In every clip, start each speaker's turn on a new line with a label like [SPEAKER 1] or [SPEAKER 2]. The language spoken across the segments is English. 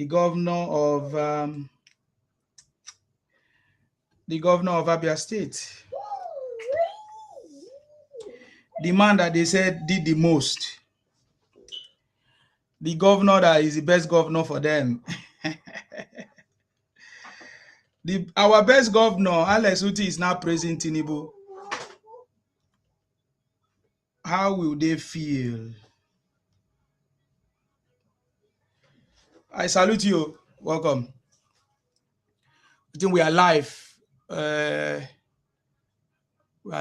[SPEAKER 1] the governor of Abia State, the man that they said did the most, the governor that is the best governor for them. Our best governor, Alex Otti, is now praising Tinubu. How will they feel? I salute you. Welcome. I think we are live. We are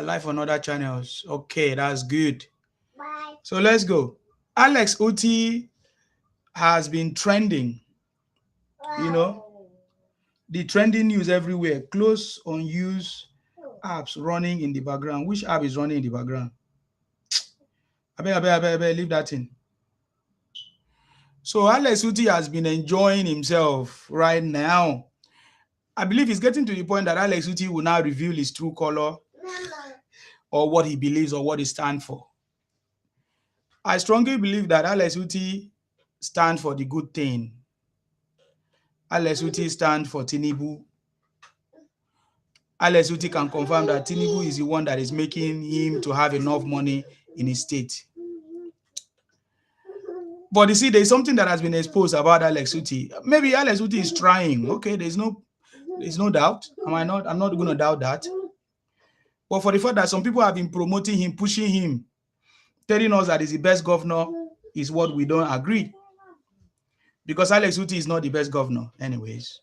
[SPEAKER 1] live on other channels. Okay, that's good. Bye. So let's go. Alex Otti has been trending. Wow. You know, the trending news everywhere. Close on use apps running in the background. Which app is running in the background? I bet, leave that in. So Alex Otti has been enjoying himself right now. I believe it's getting to the point that Alex Otti will now reveal his true color or what he believes or what he stands for. I strongly believe that Alex Otti stands for the good thing. Alex Otti stands for Tinubu. Alex Otti can confirm that Tinubu is the one that is making him to have enough money in his state. But you see, there's something that has been exposed about Alex Otti. Maybe Alex Otti is trying. Okay, there's no doubt. I'm not going to doubt that. But for the fact that some people have been promoting him, pushing him, telling us that he's the best governor is what we don't agree. Because Alex Otti is not the best governor anyways.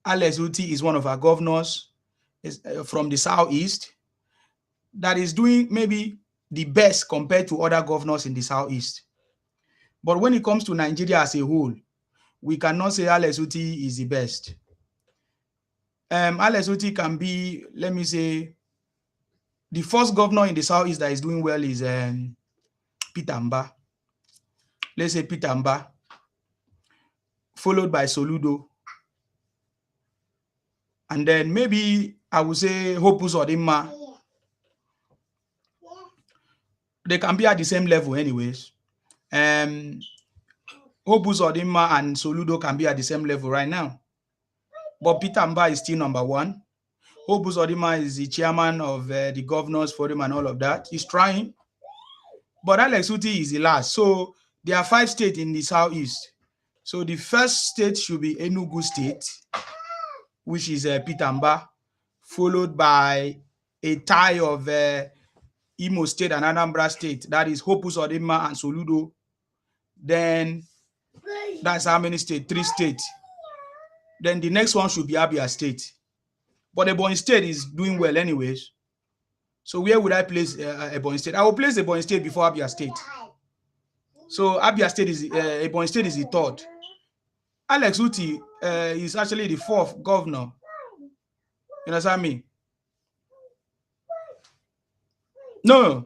[SPEAKER 1] Alex Otti is one of our governors from the Southeast that is doing maybe the best compared to other governors in the Southeast. But when it comes to Nigeria as a whole, we cannot say Alex Otti is the best. Alex Otti can be, let me say, the first governor in the Southeast that is doing well is Peter Mba. Let's say Peter Mba, followed by Soludo. And then maybe I would say Hope Uzodinma. They can be at the same level anyways. Hope Uzodinma and Soludo can be at the same level right now. But Peter Mba is still number one. Hope Uzodinma is the chairman of the Governors Forum and all of that. He's trying. But Alex Otti is the last. So there are 5 states in the Southeast. So the first state should be Enugu State, which is Peter Mba, followed by a tie of Imo State and Anambra State. That is Hope Uzodinma and Soludo. Then that's how many states? 3 states. Then the next one should be Abia State. But Ebonyi State is doing well anyways. So where would I place Ebonyi State? I will place Ebonyi State before Abia State. So Abia State is Ebonyi State is the 3rd. Alex Otti is actually the 4th governor. You understand me? No.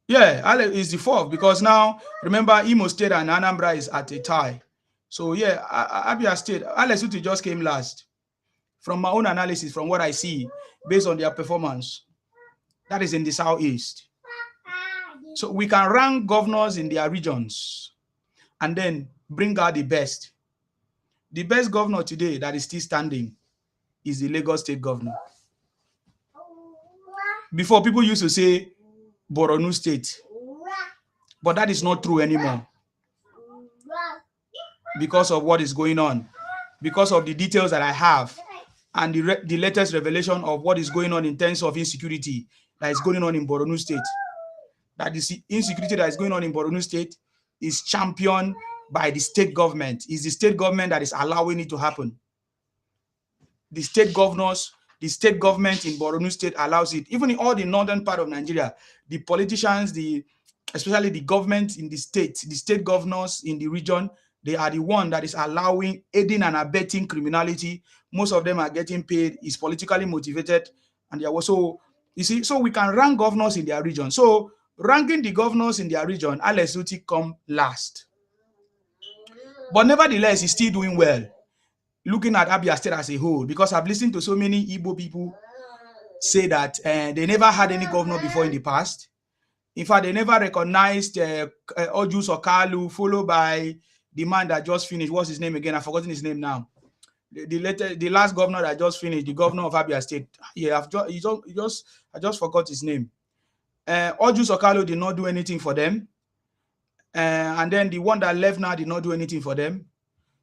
[SPEAKER 1] Yeah, Alex is the 4th because now remember Imo State and Anambra is at a tie. So yeah, Abia State, Alex Otti just came last. From my own analysis, from what I see, based on their performance, that is in the Southeast. So we can rank governors in their regions and then bring out the best. The best governor today that is still standing is the Lagos State governor. Before, people used to say Borno State, but that is not true anymore because of what is going on, because of the details that I have. And the latest revelation of what is going on in terms of insecurity that is going on in Borno State. That the insecurity that is going on in Borno State is championed by the state government. It's the state government that is allowing it to happen. The state governors, the state government in Borno State allows it. Even in all the northern part of Nigeria, the politicians, especially the government in the state governors in the region, they are the one that is allowing, aiding and abetting criminality. Most of them are getting paid, is politically motivated. And they are also, you see, so we can rank governors in their region. So ranking the governors in their region, Alex Otti come last. But nevertheless, he's still doing well. Looking at Abia State as a whole, because I've listened to so many Igbo people say that they never had any governor before in the past. In fact, they never recognized Ojus Okalu, followed by the man that just finished, what's his name again? I've forgotten his name now. The last governor that just finished, the governor of Abia State. Yeah, I just forgot his name. Ojus Okalo did not do anything for them. And then the one that left now did not do anything for them.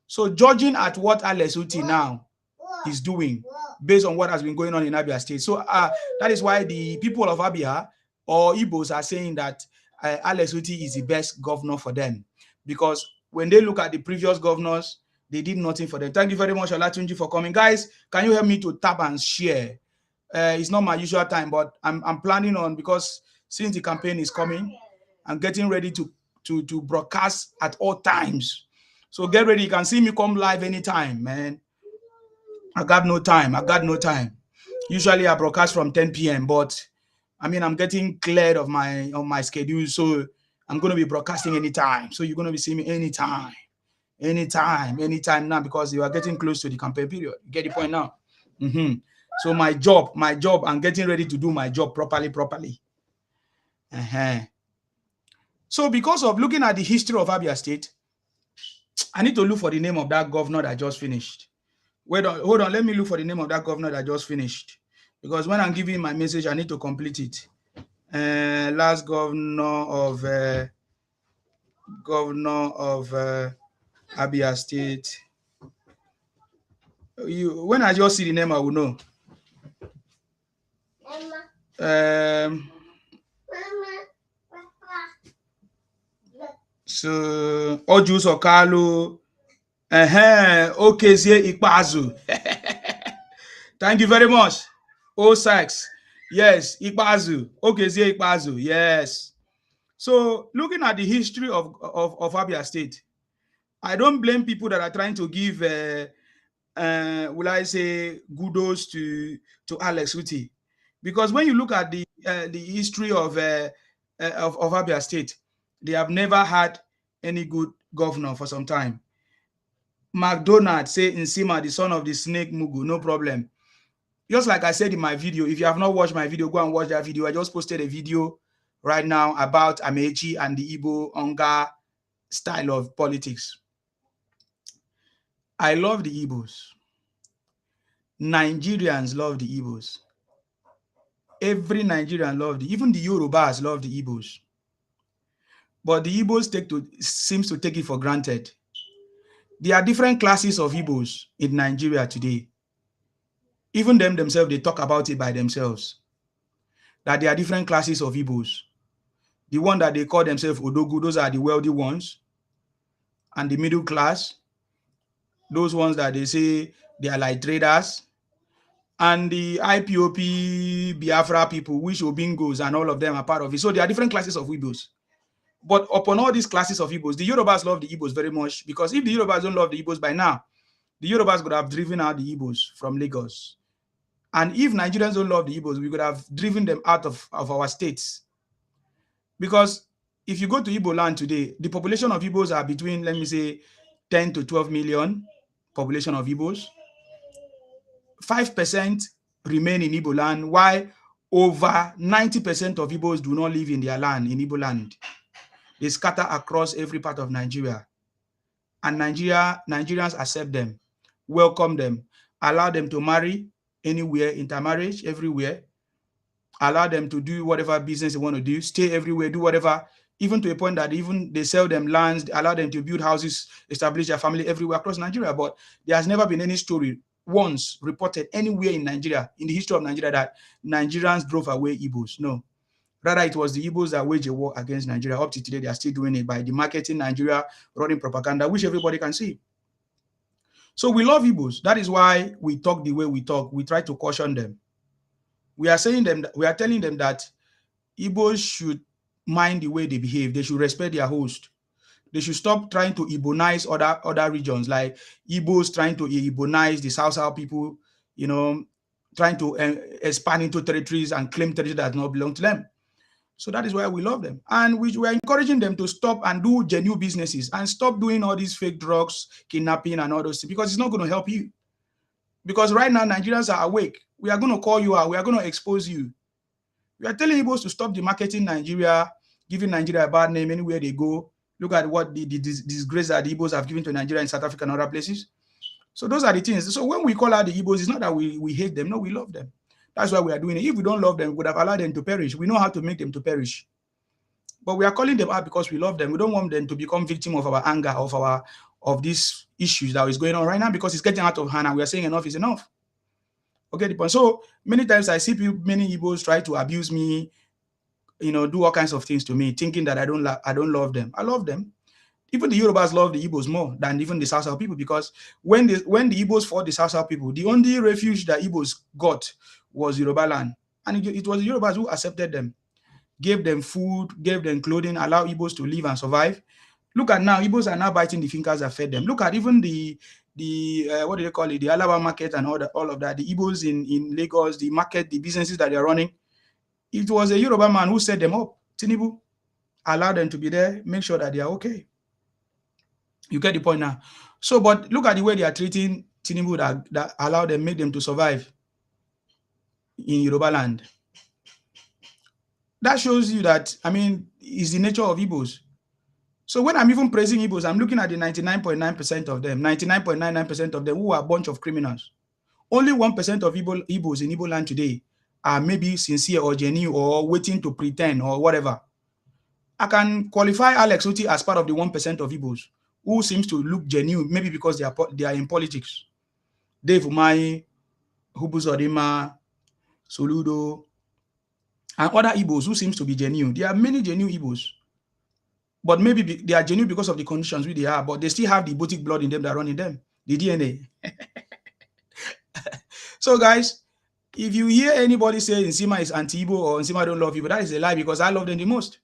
[SPEAKER 1] So judging at what Alex Otti now is doing based on what has been going on in Abia State. So that is why the people of Abia or Igbos are saying that Alex Otti is the best governor for them. Because when they look at the previous governors, they did nothing for them. Thank you very much, Olatunji, for coming. Guys, can you help me to tap and share? It's not my usual time, but I'm planning on, because since the campaign is coming, I'm getting ready to broadcast at all times. So get ready. You can see me come live anytime, man. I got no time. Usually I broadcast from 10 p.m. But I mean, I'm getting cleared of my schedule, so I'm going to be broadcasting anytime. So you're going to be seeing me anytime now, because you are getting close to the campaign period. You get the point now? So my job, I'm getting ready to do my job properly. So because of looking at the history of Abia State, I need to look for the name of that governor that just finished. Hold on. Let me look for the name of that governor that just finished. Because when I'm giving my message, I need to complete it. Last governor of Abia State. When I just see the name, I will know. So Ojus Okalo, Okezie Ikpeazu. Thank you very much. Sax. Yes, Ikpeazu. Okezie Ikpeazu. Yes. So looking at the history of Abia State, I don't blame people that are trying to give will I say kudos to Alex Otti, because when you look at the history of Abia State, they have never had any good governor for some time. McDonald say Nsima, the son of the snake Mugu, no problem. Just like I said in my video, if you have not watched my video, go and watch that video. I just posted a video right now about Amechi and the Igbo Onga style of politics. I love the Igbos. Nigerians love the Igbos. Every Nigerian loves even the Yorubas love the Igbos. But the Igbos seems to take it for granted. There are different classes of Igbos in Nigeria today. Even them themselves, they talk about it by themselves. That there are different classes of Igbos. The one that they call themselves Odogu, those are the wealthy ones. And the middle class, those ones that they say they are like traders. And the IPOP, Biafra people, which Obingos and all of them are part of it. So there are different classes of Igbos. But upon all these classes of Igbos, the Yorubas love the Igbos very much, because if the Yorubas don't love the Igbos by now, the Yorubas could have driven out the Igbos from Lagos. And if Nigerians don't love the Igbos, we could have driven them out of our states. Because if you go to Igbo land today, the population of Igbos are between, let me say, 10 to 12 million population of Igbos. 5% remain in Igbo land, while over 90% of Igbos do not live in their land, in Igbo land. They scatter across every part of Nigeria. And Nigerians accept them, welcome them, allow them to marry anywhere, intermarriage everywhere, allow them to do whatever business they want to do, stay everywhere, do whatever, even to a point that even they sell them lands, allow them to build houses, establish their family everywhere across Nigeria. But there has never been any story once reported anywhere in Nigeria, in the history of Nigeria, that Nigerians drove away Igbos. No. Rather, it was the Igbos that waged a war against Nigeria. Up to today, they are still doing it by demarketing Nigeria, running propaganda, which everybody can see. So we love Igbos. That is why we talk the way we talk. We try to caution them. We are telling them that Igbos should mind the way they behave. They should respect their host. They should stop trying to Igbonize other regions, like Igbos trying to Igbonize the South people, you know, trying to expand into territories and claim territories that do not belong to them. So that is why we love them. And we are encouraging them to stop and do genuine businesses and stop doing all these fake drugs, kidnapping and all those things, because it's not going to help you. Because right now, Nigerians are awake. We are going to call you out. We are going to expose you. We are telling Igbos to stop demarketing Nigeria, giving Nigeria a bad name anywhere they go. Look at what the disgrace that the Igbos have given to Nigeria and South Africa and other places. So those are the things. So when we call out the Igbos, it's not that we hate them. No, we love them. That's why we are doing it. If we don't love them, we would have allowed them to perish. We know how to make them to perish. But we are calling them out because we love them. We don't want them to become victim of our anger, of these issues that is going on right now, because it's getting out of hand and we are saying enough is enough. Okay, the point. So many times I see many Igbos try to abuse me, do all kinds of things to me, thinking that I don't love them. I love them. Even the Yorubas love the Igbos more than even the South people, because when the Igbos fought the South people, the only refuge that Igbos got was Yoruba land. And it was the Yorubas who accepted them, gave them food, gave them clothing, allowed Igbos to live and survive. Look at now, Igbos are now biting the fingers that fed them. Look at even the what do they call it? The Alaba market and all of that. The Igbos in Lagos, the market, the businesses that they're running. It was a Yoruba man who set them up. Tinubu allowed them to be there, make sure that they are okay. You get the point now. So, but look at the way they are treating Tinubu that allowed them, make them to survive in Yoruba land. That shows you that, it's the nature of Igbos. So when I'm even praising Igbos, I'm looking at the 99.9% of them, 99.99% of them who are a bunch of criminals. Only 1% of Igbos in Igbo land today are maybe sincere or genuine or waiting to pretend or whatever. I can qualify Alex Otti as part of the 1% of Igbos who seems to look genuine, maybe because they are in politics. Dave Umahi, Hubuzodima, Soludo, and other Igbos who seems to be genuine. There are many genuine Igbos, but maybe they are genuine because of the conditions they are, but they still have the Botic blood in them that run in them, the DNA. So guys, if you hear anybody say Nsima is anti-Igbo or Nsima don't love Igbo, that is a lie, because I love them the most.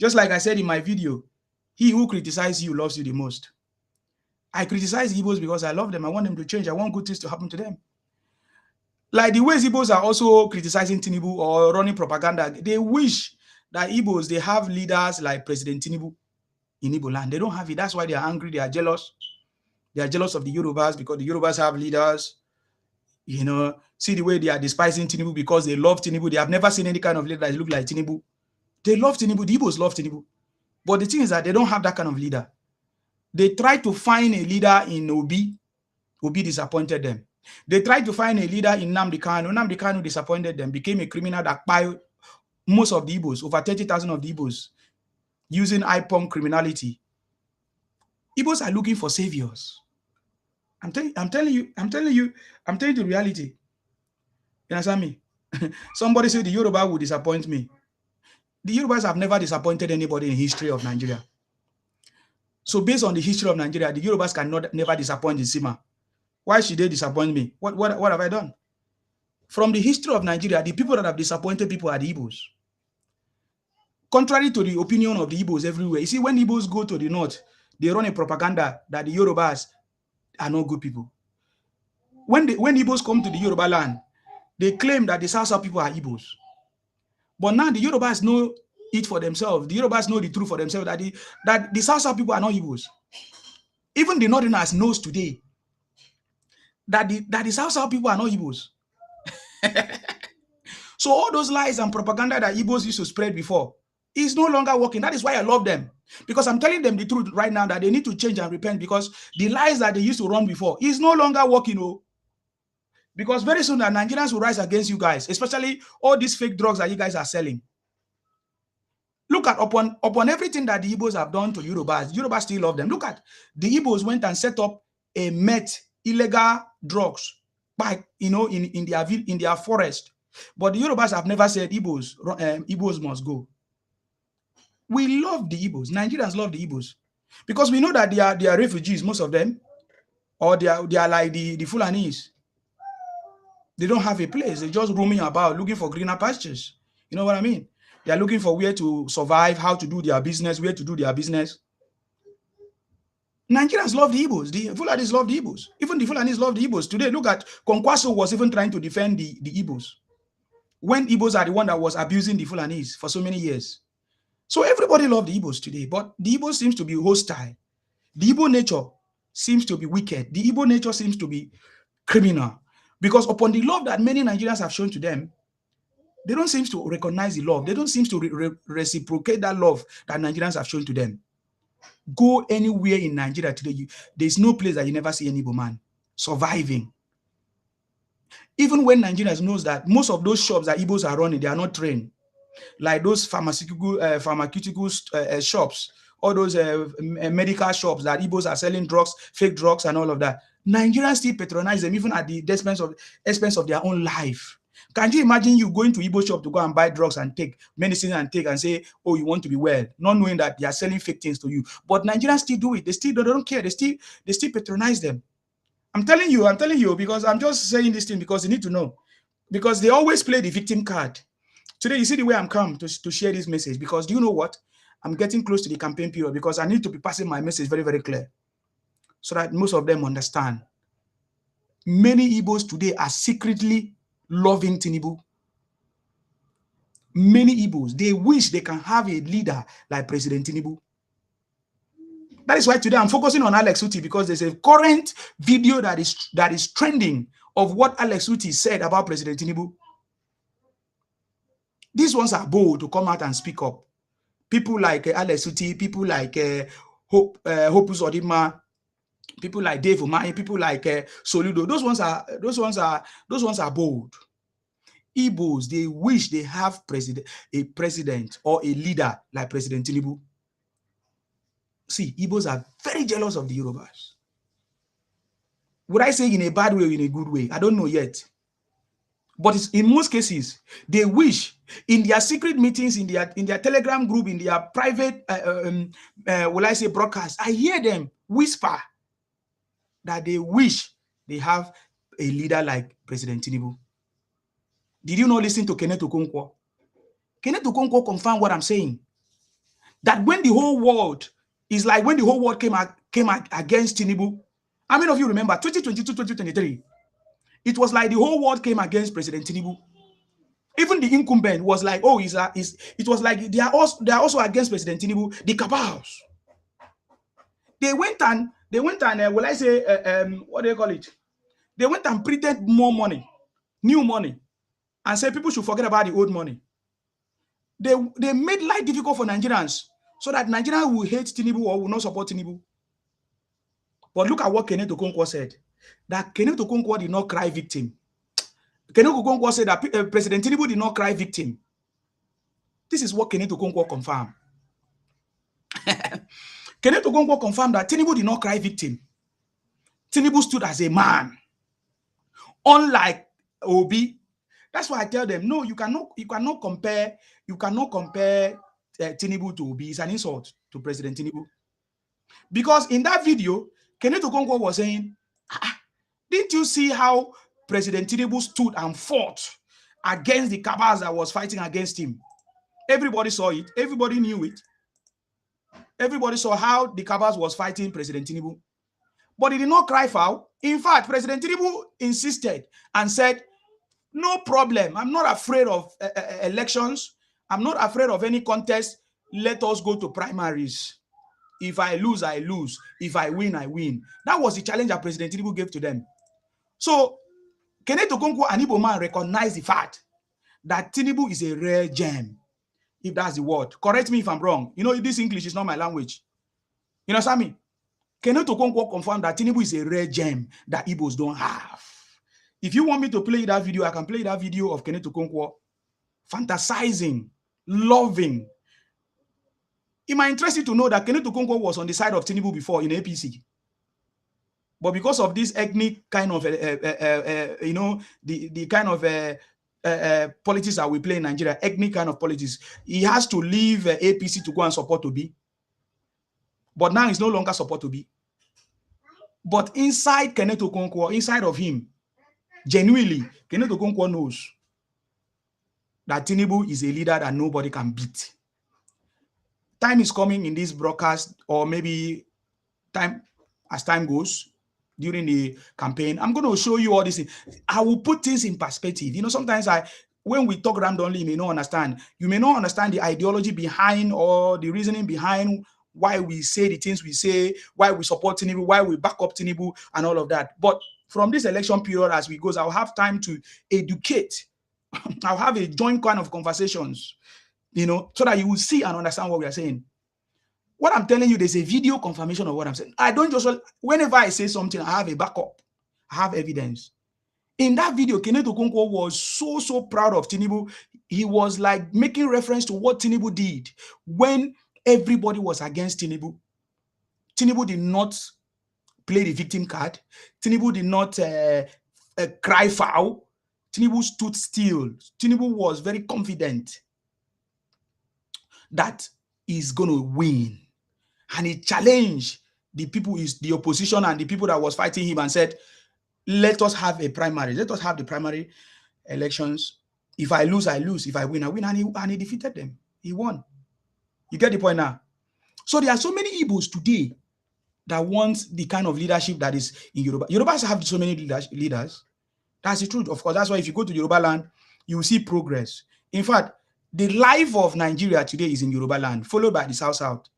[SPEAKER 1] Just like I said in my video, he who criticizes you loves you the most. I criticize Igbos because I love them. I want them to change. I want good things to happen to them. Like the ways Igbos are also criticizing Tinubu or running propaganda, they wish that Igbos, they have leaders like President Tinubu in Igbo land. They don't have it. That's why they are angry. They are jealous. They are jealous of the Yorubas because the Yorubas have leaders. See the way they are despising Tinubu because they love Tinubu. They have never seen any kind of leader that look like Tinubu. They love Tinubu. The Igbos love Tinubu. But the thing is that they don't have that kind of leader. They tried to find a leader in Obi. Obi disappointed them. They tried to find a leader in Nnamdi Kanu. Nnamdi Kanu disappointed them, became a criminal that by most of the Igbos, over 30,000 of the Igbos, using IPOM criminality. Igbos are looking for saviors. I'm telling you the reality. You understand me? Somebody said the Yoruba will disappoint me. The Yorubas have never disappointed anybody in history of Nigeria. So based on the history of Nigeria, the Yorubas never disappoint Nsima. Why should they disappoint me? What have I done? From the history of Nigeria, the people that have disappointed people are the Igbos. Contrary to the opinion of the Igbos everywhere. You see, when Igbos go to the north, they run a propaganda that the Yorubas are not good people. When Igbos come to the Yoruba land, they claim that the South people are Igbos. But now the Yorubas know it for themselves. The Yorubas know the truth for themselves, that the South people are not Igbos. Even the Northerners knows today that the South people are not Igbos. So all those lies and propaganda that Igbos used to spread before is no longer working. That is why I love them. Because I'm telling them the truth right now that they need to change and repent, because the lies that they used to run before is no longer working. Oh. Because very soon the Nigerians will rise against you guys, especially all these fake drugs that you guys are selling. Look at upon everything that the Igbos have done to Yorubas still love them. Look at the Igbos went and set up a illegal drugs by in their forest. But the Yorubas have never said Igbos must go. We love the Igbos. Nigerians love the Igbos because we know that they are refugees, most of them, or they are like the Fulanis. They don't have a place. They're just roaming about looking for greener pastures. You know what I mean? They are looking for where to survive, how to do their business, where to do their business. Nigerians love the Igbos. The Fulanis love the Igbos. Even the Fulanis love the Igbos. Today, look at Kwankwaso was even trying to defend the Igbos when Igbos are the one that was abusing the Fulanis for so many years. So everybody loves the Igbos today, but the Igbo seems to be hostile. The Igbo nature seems to be wicked. The Igbo nature seems to be criminal. Because upon the love that many Nigerians have shown to them, they don't seem to recognize the love. They don't seem to reciprocate that love that Nigerians have shown to them. Go anywhere in Nigeria today, there's no place that you never see an Igbo man surviving. Even when Nigerians knows that most of those shops that Igbos are running, they are not trained. Like those pharmaceutical shops, all those medical shops that Igbos are selling drugs, fake drugs, and all of that. Nigerians still patronize them even at the expense of their own life. Can you imagine you going to Igbo shop to go and buy drugs and take medicine and say, oh, you want to be well, not knowing that they are selling fake things to you? But Nigerians still do it. They don't care. They still patronize them. I'm telling you, because I'm just saying this thing because you need to know. Because they always play the victim card. Today, you see the way I'm come to share this message, because do you know what? I'm getting close to the campaign period because I need to be passing my message very, very clear so that most of them understand. Many Igbos today are secretly loving Tinubu. Many Igbos, they wish they can have a leader like President Tinubu. That is why today I'm focusing on Alex Otti, because there's a current video that is trending of what Alex Otti said about President Tinubu. These ones are bold to come out and speak up. People like Alex Otti, people like Hopus Odima, people like Dave Umahi, people like Soludo. Those ones are bold. Igbos, they wish they have a president or a leader like President Tinubu. See, Igbos are very jealous of the Yorubas. Would I say in a bad way or in a good way? I don't know yet. But it's, in most cases, they wish in their secret meetings, in their Telegram group, in their private, will I say broadcast, I hear them whisper that they wish they have a leader like President Tinubu. Did you not listen to Kenneth Okonkwo? Kenneth Okonkwo confirmed what I'm saying. That when the whole world is like when the whole world came against Tinubu. How many of you remember 2022, 2023? It was like the whole world came against President Tinubu. Even the incumbent was like, oh, it was like they are also against President Tinubu. The cabals. They went and will I say what do you call it? They went and printed more money, new money, and said people should forget about the old money. They made life difficult for Nigerians so that Nigerians will hate Tinubu or will not support Tinubu. But look at what Kenneth Okonkwo said. That Kenneth Okonkwo did not cry victim. Kenneth Okonkwo said that President Tinubu did not cry victim. This is what Kenneth Okonkwo confirmed. Kenneth Okonkwo confirmed that Tinubu did not cry victim. Tinubu stood as a man. Unlike Obi. That's why I tell them, no, you cannot compare Tinubu to Obi. It's an insult to President Tinubu. Because in that video, Kenneth Okonkwo was saying, didn't you see how President Tinubu stood and fought against the cabals that was fighting against him? Everybody saw it. Everybody knew it. Everybody saw how the cabals was fighting President Tinubu. But he did not cry foul. In fact, President Tinubu insisted and said, no problem. I'm not afraid of elections. I'm not afraid of any contest. Let us go to primaries. If I lose, I lose. If I win, I win. That was the challenge that President Tinubu gave to them. So, Kenneth Okonkwo and Igbo man recognized the fact that Tinubu is a rare gem, if that's the word. Correct me if I'm wrong. You know, this English is not my language. You know, Sammy? Kenneth Okonkwo confirmed that Tinubu is a rare gem that Igbos don't have. If you want me to play that video, I can play that video of Kenneth Okonkwo fantasizing, loving. It might interest you to know that Kenneth Okonkwo was on the side of Tinubu before in APC. But because of this ethnic kind of, you know, the kind of politics that we play in Nigeria, ethnic kind of politics, he has to leave APC to go and support Obi. But now he's no longer support Obi. But inside Kenneth Okonkwo, inside of him, genuinely, Kenneth Okonkwo knows that Tinubu is a leader that nobody can beat. Time is coming in this broadcast, or maybe as time goes during the campaign, I'm going to show you all this. I will put things in perspective. You know, sometimes when we talk randomly, you may not understand. You may not understand the ideology behind or the reasoning behind why we say the things we say, why we support Tinubu, why we back up Tinubu, and all of that. But from this election period as we go, I'll have time to educate. I'll have a joint kind of conversations, you know, so that you will see and understand what we are saying. What I'm telling you, there's a video confirmation of what I'm saying. I don't just, whenever I say something, I have a backup. I have evidence. In that video, Kenneth Okonkwo was so proud of Tinubu. He was like making reference to what Tinubu did when everybody was against Tinubu. Tinubu did not play the victim card. Tinubu did not cry foul. Tinubu stood still. Tinubu was very confident that he's going to win. And he challenged the people, the opposition and the people that was fighting him, and said, let us have a primary. Let us have the primary elections. If I lose, I lose. If I win, I win. And he defeated them. He won. You get the point now? So there are so many Igbos today that want the kind of leadership that is in Yoruba. Yorubas have so many leaders. That's the truth. Of course, that's why if you go to Yoruba land, you will see progress. In fact, the life of Nigeria today is in Yoruba land, followed by the South.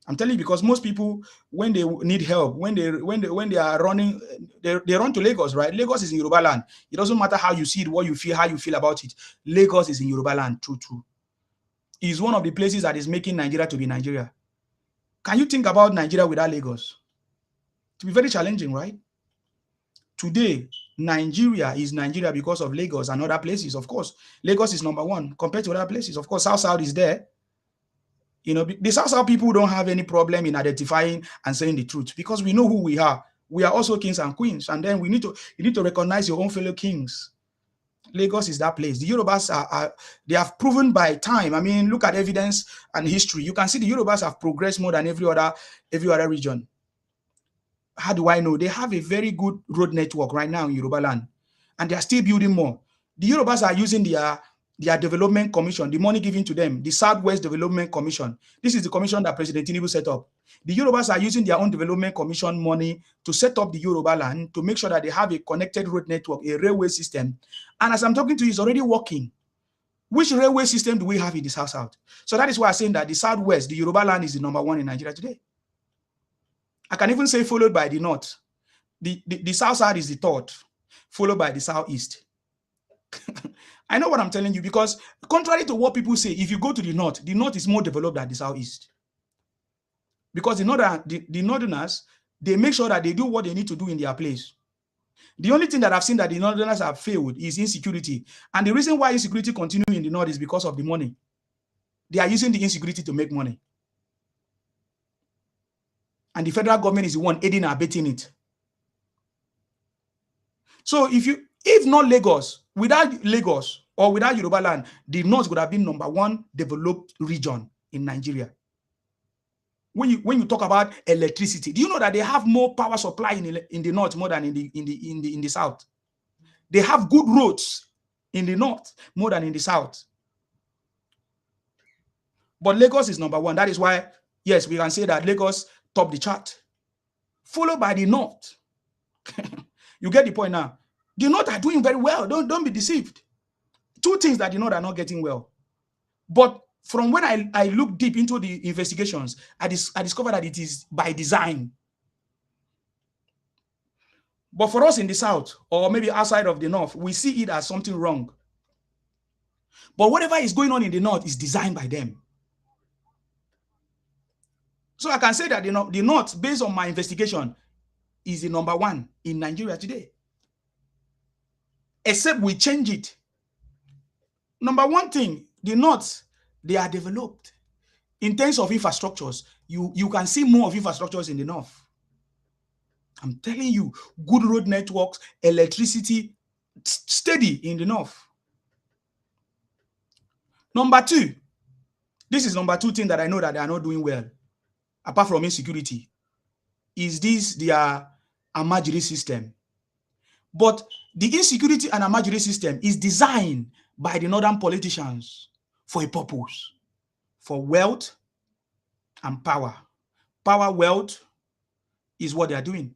[SPEAKER 1] I'm telling you, because most people, when they need help, when they are running, they run to Lagos, right? Lagos is in Yoruba land. It doesn't matter how you see it, what you feel, how you feel about it. Lagos is in Yoruba land, true. It's one of the places that is making Nigeria to be Nigeria. Can you think about Nigeria without Lagos? To be very challenging, right? Today, Nigeria is Nigeria because of Lagos and other places. Of course, Lagos is number one compared to other places. Of course, South is there. You know, the South people don't have any problem in identifying and saying the truth, because we know who we are. We are also kings and queens, and then you need to recognize your own fellow kings. Lagos is that place. The Yorubas they have proven by time. I mean, look at evidence and history. You can see the Yorubas have progressed more than every other region. How do I know? They have a very good road network right now in Yoruba land, and they are still building more. The Yorubas are using their development commission, the money given to them, the Southwest Development Commission. This is the commission that President Tinubu set up. The Yorubas are using their own development commission money to set up the Yoruba land, to make sure that they have a connected road network, a railway system. And as I'm talking to you, it's already working. Which railway system do we have in the South? So that is why I'm saying that the Southwest, the Yoruba land, is the number one in Nigeria today. I can even say followed by the North. The South is the third, followed by the Southeast. I know what I'm telling you, because contrary to what people say, if you go to the North is more developed than the Southeast. Because the Northerners, they make sure that they do what they need to do in their place. The only thing that I've seen that the Northerners have failed is insecurity. And the reason why insecurity continues in the North is because of the money. They are using the insecurity to make money. And the federal government is the one aiding and abetting it. So if not Lagos, without Lagos or without Yoruba land, the North would have been number one developed region in Nigeria. When you talk about electricity, do you know that they have more power supply in the North more than in the South? They have good roads in the North more than in the South. But Lagos is number one. That is why, yes, we can say that Lagos top the chart, followed by the North. You get the point now. The North are doing very well. Don't be deceived. Two things that the North are not getting well. But from when I look deep into the investigations, I discovered that it is by design. But for us in the South, or maybe outside of the North, we see it as something wrong. But whatever is going on in the North is designed by them. So I can say that the North, based on my investigation, is the number one in Nigeria today. Except we change it. Number one thing, the North, they are developed. In terms of infrastructures, you can see more of infrastructures in the North. I'm telling you, good road networks, electricity, steady in the North. Number two, this is number two thing that I know that they are not doing well, apart from insecurity, is this their Amajiri system. But the insecurity and Amajiri system is designed by the northern politicians for a purpose, for wealth and power. Power, wealth is what they are doing.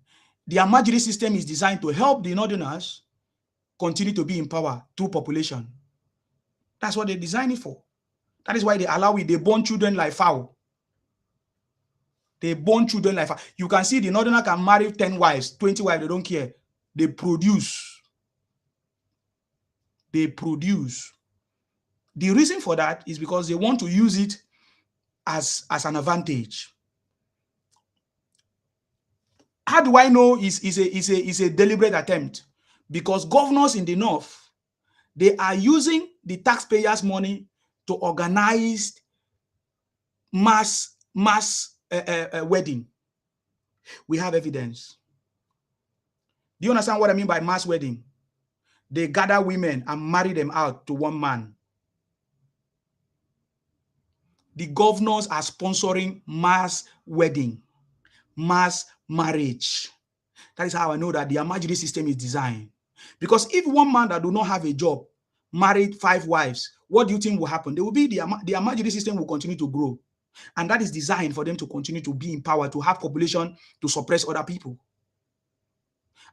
[SPEAKER 1] The Amajiri system is designed to help the northerners continue to be in power through population. That's what they design it for. That is why they allow it. They born children like fowl. They born children like fowl. You can see the northerner can marry 10 wives, 20 wives, they don't care. They produce. They produce. The reason for that is because they want to use it as an advantage. How do I know is a deliberate attempt? Because governors in the north, they are using the taxpayers' money to organize mass wedding. We have evidence. Do you understand what I mean by mass wedding? They gather women and marry them out to one man. The governors are sponsoring mass wedding, mass marriage. That is how I know that the Amajiri system is designed. Because if one man that do not have a job married 5 wives, what do you think will happen? There will be the Amajiri system will continue to grow. And that is designed for them to continue to be in power, to have population, to suppress other people.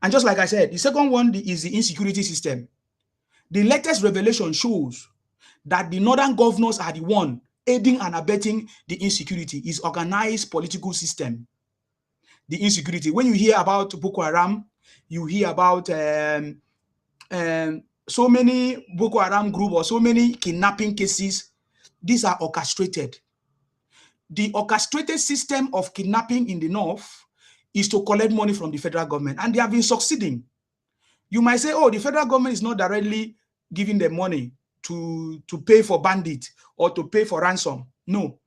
[SPEAKER 1] And just like I said, the second one is the insecurity system. The latest revelation shows that the northern governors are the one aiding and abetting the insecurity. Is organized political system. The insecurity. When you hear about Boko Haram, you hear about so many Boko Haram group or so many kidnapping cases. These are orchestrated. The orchestrated system of kidnapping in the north is to collect money from the federal government, and they have been succeeding. You might say, oh, the federal government is not directly giving them money to pay for bandits or to pay for ransom. No,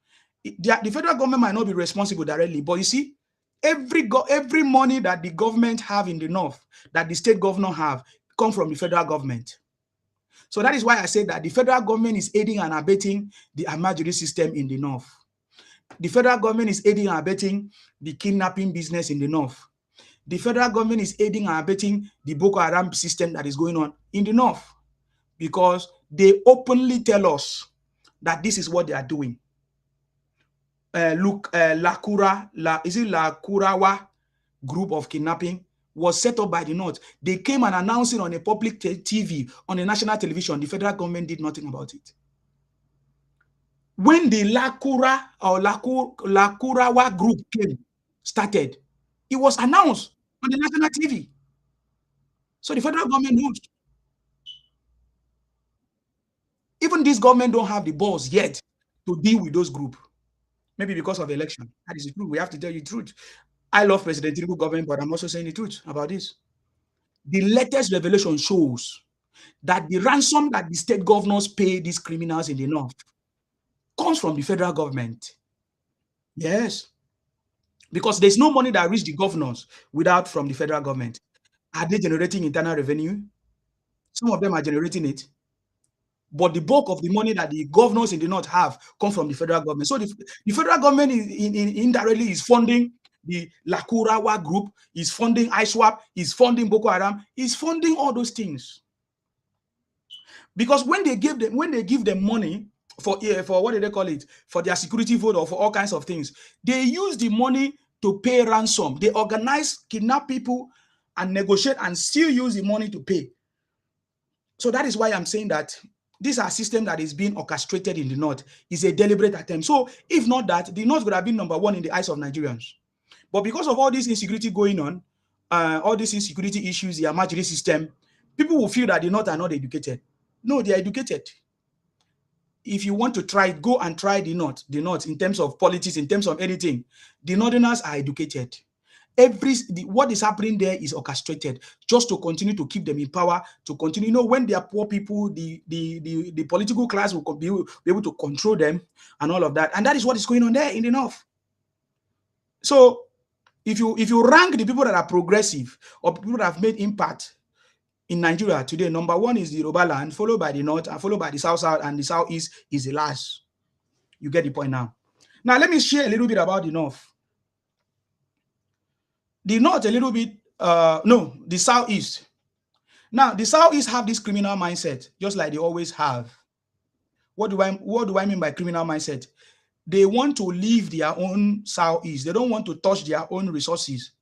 [SPEAKER 1] the federal government might not be responsible directly, but you see, every money that the government have in the north, that the state governor have, come from the federal government. So that is why I say that the federal government is aiding and abetting the Amajiri system in the north. The federal government is aiding and abetting the kidnapping business in the north. The federal government is aiding and abetting the Boko Haram system that is going on in the north, because they openly tell us that this is what they are doing. Look, Lakurawa group of kidnapping was set up by the North. They came and announced it on a public TV, on a national television. The federal government did nothing about it. When the Lakurawa group started, it was announced on the national TV. So the federal government knows. Even this government don't have the balls yet to deal with those groups. Maybe because of election. That is the truth. We have to tell you the truth. I love President Tinubu government, but I'm also saying the truth about this. The latest revelation shows that the ransom that the state governors pay these criminals in the north comes from the federal government. Yes. Because there's no money that reaches the governors without from the federal government. Are they generating internal revenue? Some of them are generating it. But the bulk of the money that the governors in the north have come from the federal government. So the federal government indirectly is funding the Lakurawa group, is funding ISWAP, is funding Boko Haram, is funding all those things. Because when they give them money for what do they call it, for their security vote or for all kinds of things, they use the money to pay ransom. They organize, kidnap people, and negotiate, and still use the money to pay. So that is why I'm saying that this are system that is being orchestrated in the north is a deliberate attempt. So if not that, the north would have been number one in the eyes of Nigerians. But because of all this insecurity going on, all these insecurity issues, the Amajiri system, people will feel that the north are not educated. No, they are educated. If you want to try, go and try the north in terms of politics, in terms of anything. The northerners are educated. What is happening there is orchestrated just to continue to keep them in power, to continue. You know, when they are poor people, the political class will be able to control them and all of that. And that is what is going on there in the north. So if you rank the people that are progressive or people that have made impact in Nigeria today, number one is the Yoruba land, followed by the north, and followed by the south, and the southeast is the last. You get the point now. Now let me share a little bit about the north. The north a little bit, the southeast. Now, the southeast have this criminal mindset, just like they always have. What do I mean by criminal mindset? They want to leave their own southeast. They don't want to touch their own resources.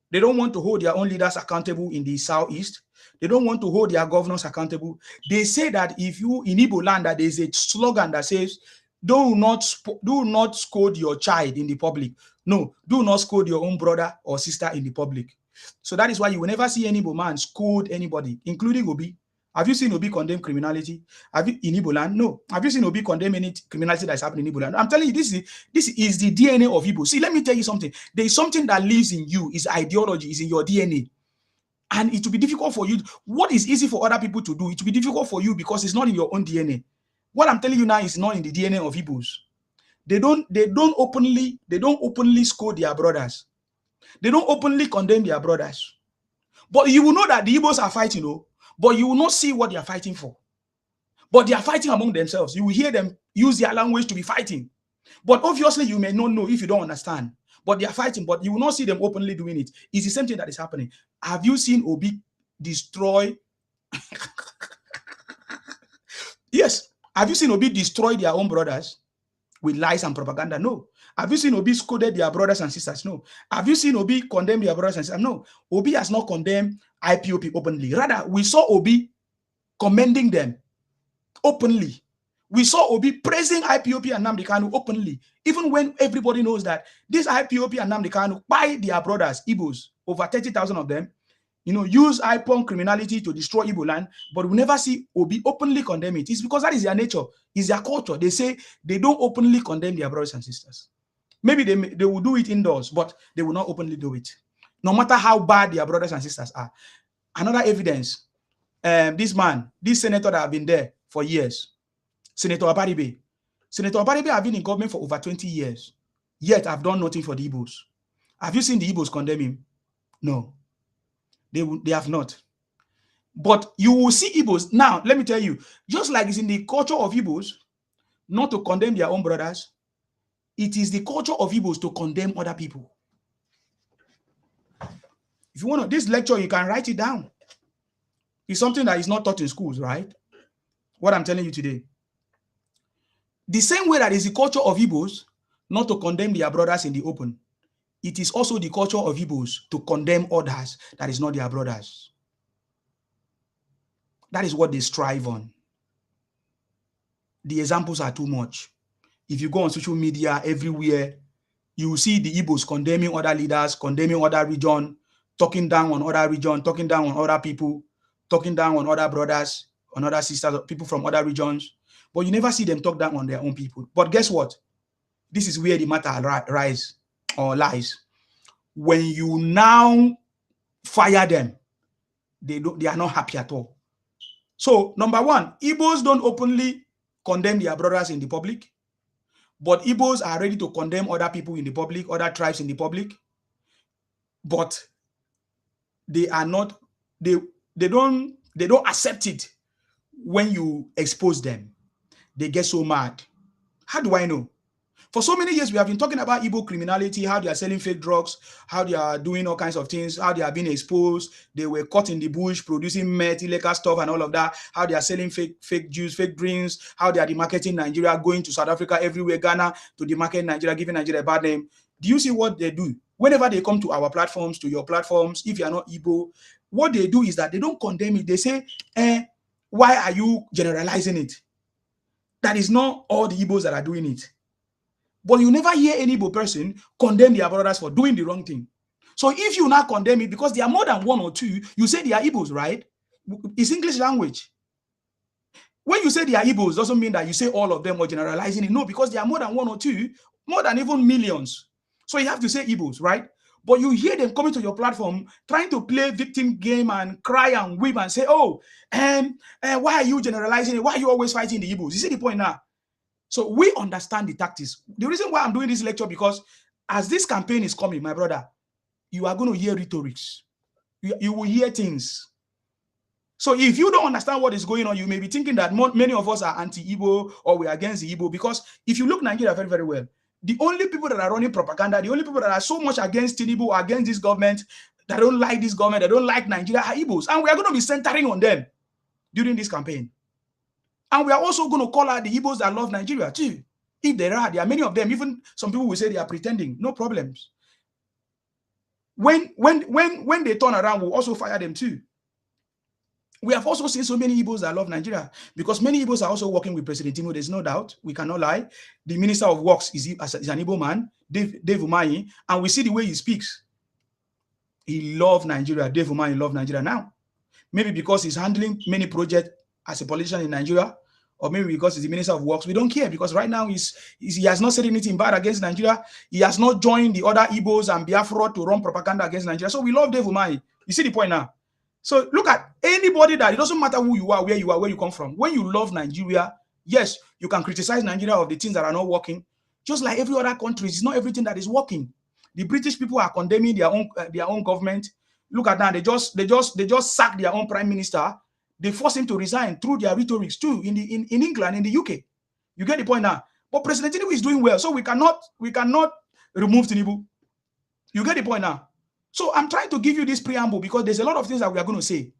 [SPEAKER 1] They don't want to hold their own leaders accountable in the southeast. They don't want to hold their governors accountable. They say that if you, in Igbo land, that there's a slogan that says, do not scold your child in the public. No, do not scold your own brother or sister in the public. So that is why you will never see any Igbo man scold anybody, including Obi. Have you seen Obi condemn criminality? Have you in Igbo land? No. Have you seen Obi condemn any criminality that's happening in Igbo land? I'm telling you, this is the DNA of Igbo. See, let me tell you something. There is something that lives in you. Is ideology. Is in your DNA. And it will be difficult for you. What is easy for other people to do, it will be difficult for you because it's not in your own DNA. What I'm telling you now is not in the DNA of Igbos. They don't openly scold their brothers. They don't openly condemn their brothers. But you will know that the Igbos are fighting, but you will not see what they are fighting for. But they are fighting among themselves. You will hear them use their language to be fighting. But obviously, you may not know if you don't understand. But they are fighting, but you will not see them openly doing it. It's the same thing that is happening. Have you seen Obi destroy? Yes. Have you seen Obi destroy their own brothers with lies and propaganda? No. Have you seen Obi scolded their brothers and sisters? No. Have you seen Obi condemn their brothers and sisters? No. Obi has not condemned IPOP openly. Rather, we saw Obi commending them openly. We saw Obi praising IPOP and Nnamdi Kanu openly, even when everybody knows that this IPOP and Nnamdi Kanu, by their brothers, Igbos, over 30,000 of them, use IPON criminality to destroy Igbo land, but we never see Obi openly condemn it. It's because that is their nature, it's their culture. They say they don't openly condemn their brothers and sisters. Maybe they will do it indoors, but they will not openly do it, no matter how bad their brothers and sisters are. Another evidence, this senator that have been there for years, Senator Abaribe. Senator Abaribe have been in government for over 20 years, yet I've done nothing for the Igbos. Have you seen the Igbos condemn him? No. They have not. But you will see Igbos. Now, let me tell you, just like it's in the culture of Igbos not to condemn their own brothers, it is the culture of Igbos to condemn other people. If you want this lecture, you can write it down. It's something that is not taught in schools, right? What I'm telling you today. The same way that is the culture of Igbos not to condemn their brothers in the open, it is also the culture of Igbos to condemn others that is not their brothers. That is what they strive on. The examples are too much. If you go on social media everywhere, you will see the Igbos condemning other leaders, condemning other region, talking down on other region, talking down on other people, talking down on other brothers, on other sisters, people from other regions. But you never see them talk down on their own people. But guess what? This is where the matter lies. When you now fire them, they are not happy at all. So, number one, Igbos don't openly condemn their brothers in the public, but Igbos are ready to condemn other people in the public, other tribes in the public, but they are not, they don't accept it when you expose them. They get so mad. How do I know? For so many years, we have been talking about Igbo criminality, how they are selling fake drugs, how they are doing all kinds of things, how they are being exposed. They were caught in the bush producing meth, illegal stuff and all of that, how they are selling fake juice, fake drinks, how they are demarketing Nigeria, going to South Africa, everywhere, Ghana, to demarket Nigeria, giving Nigeria a bad name. Do you see what they do? Whenever they come to our platforms, to your platforms, if you are not Igbo, what they do is that they don't condemn it. They say, why are you generalizing it? That is not all the Igbos that are doing it. But you never hear any Igbo person condemn their brothers for doing the wrong thing. So if you now condemn it because they are more than one or two, you say they are Igbos, right? It's English language. When you say they are Igbos, doesn't mean that you say all of them or generalizing it. No, because they are more than one or two, more than even millions. So you have to say Igbos, right? But you hear them coming to your platform, trying to play victim game and cry and weep and say, oh, why are you generalizing it? Why are you always fighting the Igbos? You see the point now? So we understand the tactics. The reason why I'm doing this lecture, because as this campaign is coming, my brother, you are going to hear rhetorics. You will hear things. So if you don't understand what is going on, you may be thinking that many of us are anti-Igbo or we're against the Igbo. Because if you look Nigeria very, very well, the only people that are running propaganda, the only people that are so much against Tinubu, against this government, that don't like this government, that don't like Nigeria, are Igbos. And we are going to be centering on them during this campaign. And we are also going to call out the Igbos that love Nigeria too. If there are many of them. Even some people will say they are pretending. No problems. When they turn around, we'll also fire them too. We have also seen so many Igbos that love Nigeria, because many Igbos are also working with President Tinubu. There's no doubt. We cannot lie. The Minister of Works is an Igbo man, Dave Umahi, and we see the way he speaks. He loves Nigeria. Dave Umahi loves Nigeria now. Maybe because he's handling many projects as a politician in Nigeria, or maybe because he's the Minister of Works. We don't care, because right now he has not said anything bad against Nigeria. He has not joined the other Igbos and Biafra to run propaganda against Nigeria. So we love Dave Umahi. You see the point now? So look at anybody that, it doesn't matter who you are, where you come from. When you love Nigeria, yes, you can criticize Nigeria of the things that are not working. Just like every other country, it's not everything that is working. The British people are condemning their own government. Look at that. They just sacked their own prime minister. They forced him to resign through their rhetorics too in England, in the UK. You get the point now. But President Tinubu is doing well, so we cannot remove Tinubu. You get the point now. So I'm trying to give you this preamble because there's a lot of things that we are going to say.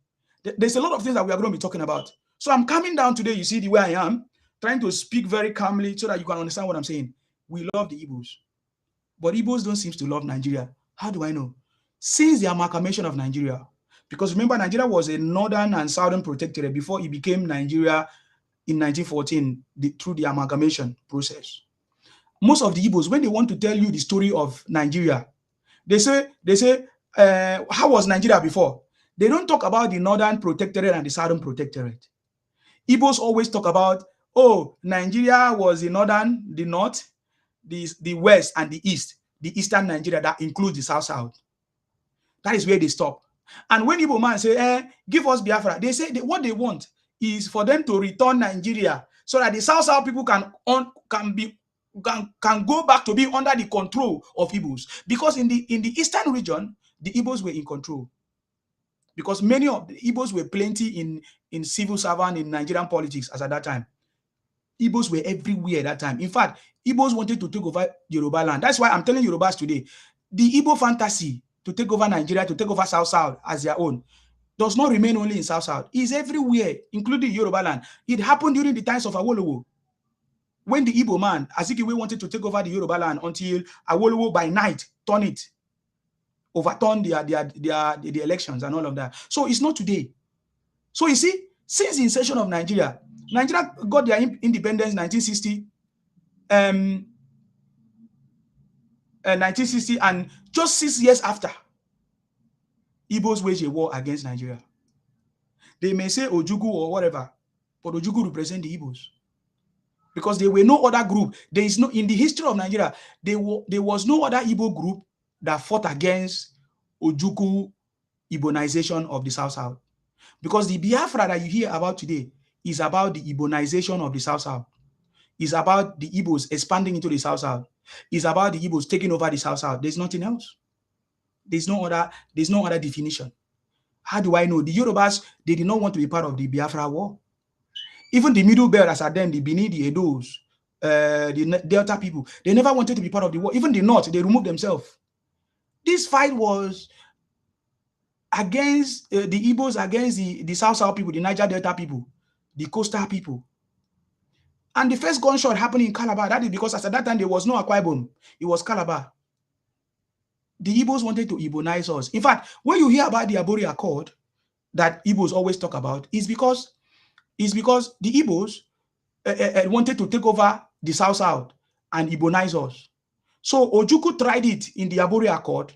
[SPEAKER 1] There's a lot of things that we are going to be talking about. So I'm coming down today. You see the way I am, trying to speak very calmly so that you can understand what I'm saying. We love the Igbos, but Igbos don't seem to love Nigeria. How do I know? Since the amalgamation of Nigeria, because remember, Nigeria was a northern and southern protectorate before it became Nigeria in 1914 through the amalgamation process. Most of the Igbos, when they want to tell you the story of Nigeria, they say, how was Nigeria before? They don't talk about the northern protectorate and the southern protectorate. Igbos always talk about, oh, Nigeria was the northern, the north, the west, and the east. The eastern Nigeria that includes the south. That is where they stop. And when Igbo man say, give us Biafra, they say what they want is for them to return Nigeria so that the south people can go back to be under the control of Igbos. Because in the eastern region, the Igbos were in control. Because many of the Igbos were plenty in civil servant in Nigerian politics as at that time. Igbos were everywhere at that time. In fact, Igbos wanted to take over Yoruba land. That's why I'm telling Yorubas today, the Igbo fantasy to take over Nigeria, to take over South as their own, does not remain only in South. It's everywhere, including Yoruba land. It happened during the times of Awolowo, when the Igbo man, Azikiwe, wanted to take over the Yoruba land until Awolowo by night overturned the elections and all of that. So it's not today. So you see, since the inception of Nigeria got their independence in 1960, 1960, and just 6 years after, Igbos waged a war against Nigeria. They may say Ojugu or whatever, but Ojugu represent the Igbos. Because there were no other group. There is no, in the history of Nigeria, there was no other Igbo group that fought against Ojugu Ibonization of the South. Because the Biafra that you hear about today is about the Ibonization of the South. It's about the Igbos expanding into the South. It's about the Igbos taking over the South. There's nothing else. There's no other definition. How do I know? The Yorubas, they did not want to be part of the Biafra war. Even the Middle Belt, as at then, the Bini, the Edos, the Delta people, they never wanted to be part of the war. Even the North, they removed themselves. This fight was against the Igbos, against the South people, the Niger Delta people, the coastal people. And the first gunshot happened in Calabar. That is because at that time, there was no Akwa Ibom. It was Calabar. The Igbos wanted to Igbonize us. In fact, when you hear about the Abori Accord that Igbos always talk about, is because the Igbos wanted to take over the South and Igbonize us. So Ojukwu tried it in the Abori Accord.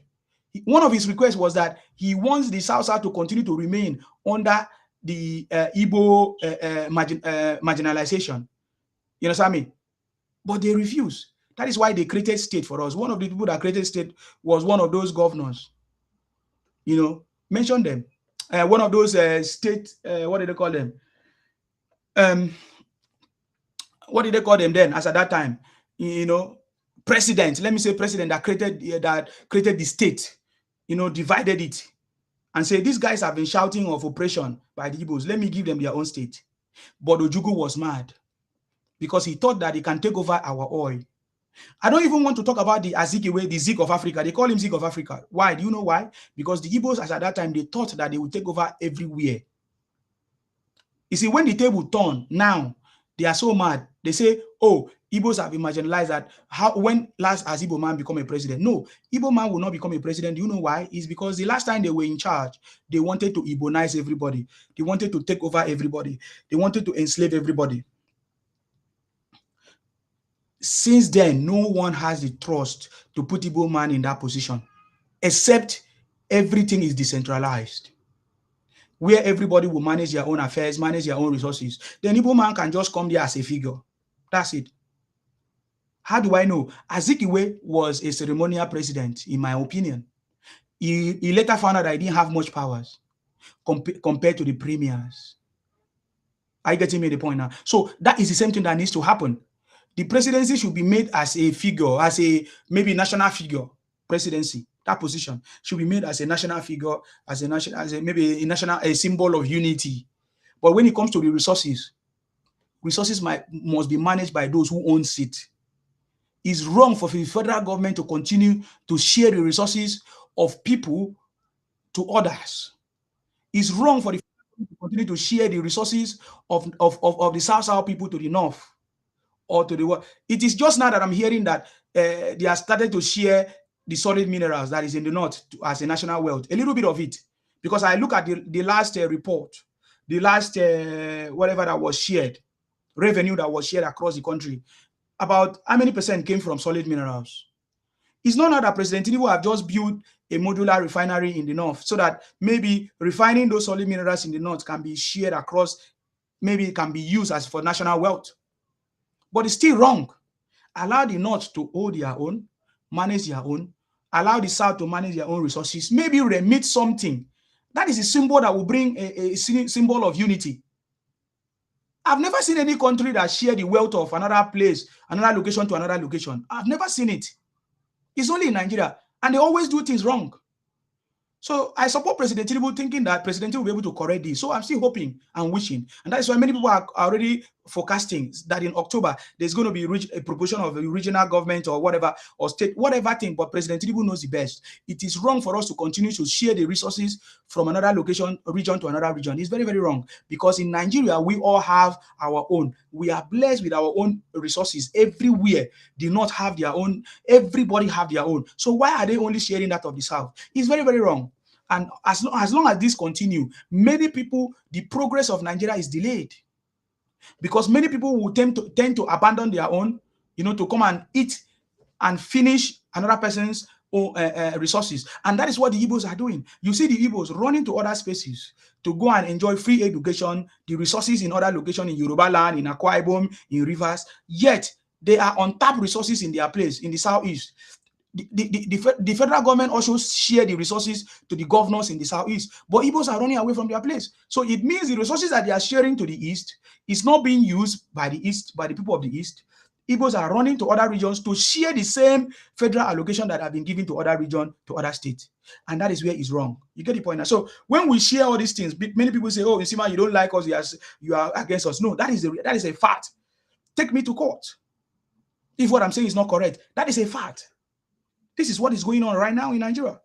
[SPEAKER 1] One of his requests was that he wants the South to continue to remain under the Igbo marginalization. You understand me? But they refused. That is why they created state for us. One of the people that created state was one of those governors. You know, mention them. One of those state, what did they call them? What did they call them then? As at that time, you know, president. Let me say president that created the state. You know, divided it and say these guys have been shouting of oppression by the Igbos. Let me give them their own state. But Ojukwu was mad because he thought that he can take over our oil. I don't even want to talk about the Azikiwe, the Zik of Africa. They call him Zik of Africa. Why? Do you know why? Because the Igbos, as at that time, they thought that they would take over everywhere. You see, when the table turned, now they are so mad. They say, oh, Igbos have been marginalized. That when last has Igbo man become a president? No, Igbo man will not become a president. Do you know why? It's because the last time they were in charge, they wanted to Igbonize everybody. They wanted to take over everybody. They wanted to enslave everybody. Since then, no one has the trust to put Igbo man in that position, except everything is decentralized. where everybody will manage their own affairs, manage their own resources, then Igbo man can just come there as a figure. That's it. How do I know? Azikiwe was a ceremonial president, in my opinion. He later found out that he didn't have much powers compared to the premiers. Are you getting me the point now? So that is the same thing that needs to happen. The presidency should be made as a figure, as a maybe national figure. Presidency, that position should be made as a national figure, as maybe a national, a symbol of unity. But when it comes to the resources must be managed by those who own it. It's wrong for the federal government to continue to share the resources of people to others. It's wrong for the federal government to continue to share the resources of the South people to the north or to the world. It is just now that I'm hearing that they have started to share the solid minerals that is in the north as a national wealth. A little bit of it. Because I look at the last report, the last whatever that was shared, revenue that was shared across the country, about how many percent came from solid minerals? It's not now that President Tinubu have just built a modular refinery in the north so that maybe refining those solid minerals in the north can be shared across, maybe it can be used as for national wealth. But it's still wrong. Allow the north to hold their own, manage their own, allow the south to manage their own resources, maybe remit something. That is a symbol that will bring a symbol of unity. I've never seen any country that share the wealth of another place, another location to another location. I've never seen it. It's only in Nigeria, and they always do things wrong. So I support President Tinubu, thinking that President Tinubu will be able to correct this. So I'm still hoping and wishing. And that is why many people are already forecasting that in October, there's going to be a proportion of a regional government or whatever, or state, whatever thing. But President Tinubu knows the best. It is wrong for us to continue to share the resources from another location, region to another region. It's very, very wrong. Because in Nigeria, we all have our own. We are blessed with our own resources everywhere. Do not have their own. Everybody have their own. So why are they only sharing that of the South? It's very, very wrong. And as long as this continue, many people, the progress of Nigeria is delayed. Because many people will tend to abandon their own, to come and eat and finish another person's resources. And that is what the Igbos are doing. You see the Igbos running to other spaces to go and enjoy free education, the resources in other locations, in Yoruba land, in Akwa Ibom, in rivers, yet they are untapped resources in their place, in the southeast. The federal government also share the resources to the governors in the southeast, but Igbos are running away from their place. So it means the resources that they are sharing to the east is not being used by the east, by the people of the east. Igbos are running to other regions to share the same federal allocation that have been given to other regions, to other states. And that is where it's wrong. You get the point now? So when we share all these things, many people say, oh, Nsima, you don't like us, you are against us. No, that is a fact. Take me to court. If what I'm saying is not correct, that is a fact. This is what is going on right now in Nigeria.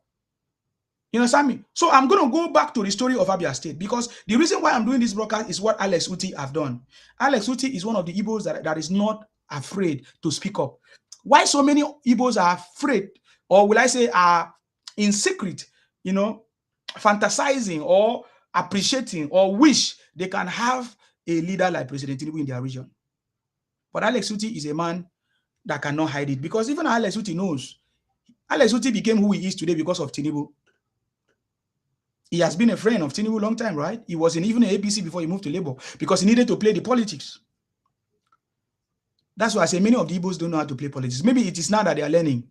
[SPEAKER 1] You understand me? So I'm going to go back to the story of Abia State, because the reason why I'm doing this broadcast is what Alex Otti have done. Alex Otti is one of the Igbos that is not afraid to speak up. Why so many Igbos are afraid, or will I say are in secret, fantasizing or appreciating or wish they can have a leader like President Tinubu in their region. But Alex Otti is a man that cannot hide it, because even Alex Otti knows. Alex Otti became who he is today because of Tinubu. He has been a friend of Tinubu a long time, right? He was in even an APC before he moved to Labour, because he needed to play the politics. That's why I say many of the Igbos don't know how to play politics. Maybe it is now that they are learning.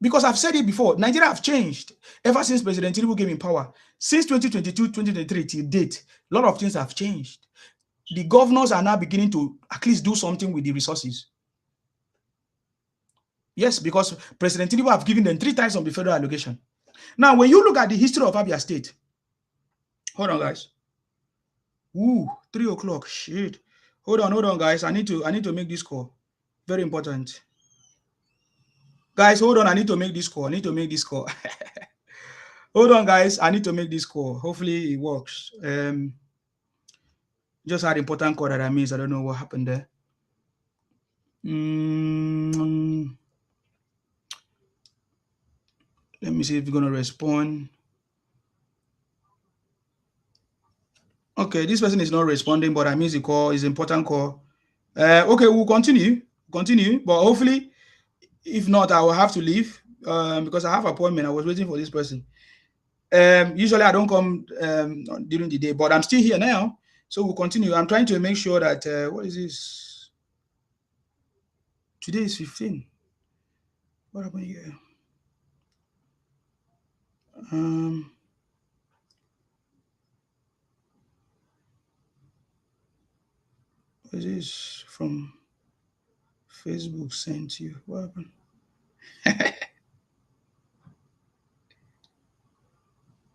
[SPEAKER 1] Because I've said it before, Nigeria have changed ever since President Tinubu came in power. Since 2022, 2023 till date, a lot of things have changed. The governors are now beginning to at least do something with the resources. Yes, because President Tinubu have given them 3 times of the federal allocation. Now, when you look at the history of Abia State, hold on, guys. Ooh, 3 o'clock. Shit. Hold on, guys. I need to make this call. Very important. Guys, hold on. I need to make this call. Hold on, guys. I need to make this call. Hopefully it works. Just had important call that I missed. I don't know what happened there. Let me see if you're going to respond. Okay, this person is not responding, but I missed the call. It's an important call. Okay, we'll continue, but hopefully, if not, I will have to leave because I have an appointment. I was waiting for this person. Usually I don't come during the day, but I'm still here now. So we'll continue. I'm trying to make sure that, what is this? Today is 15. What happened here? What is this from Facebook sent you? What happened?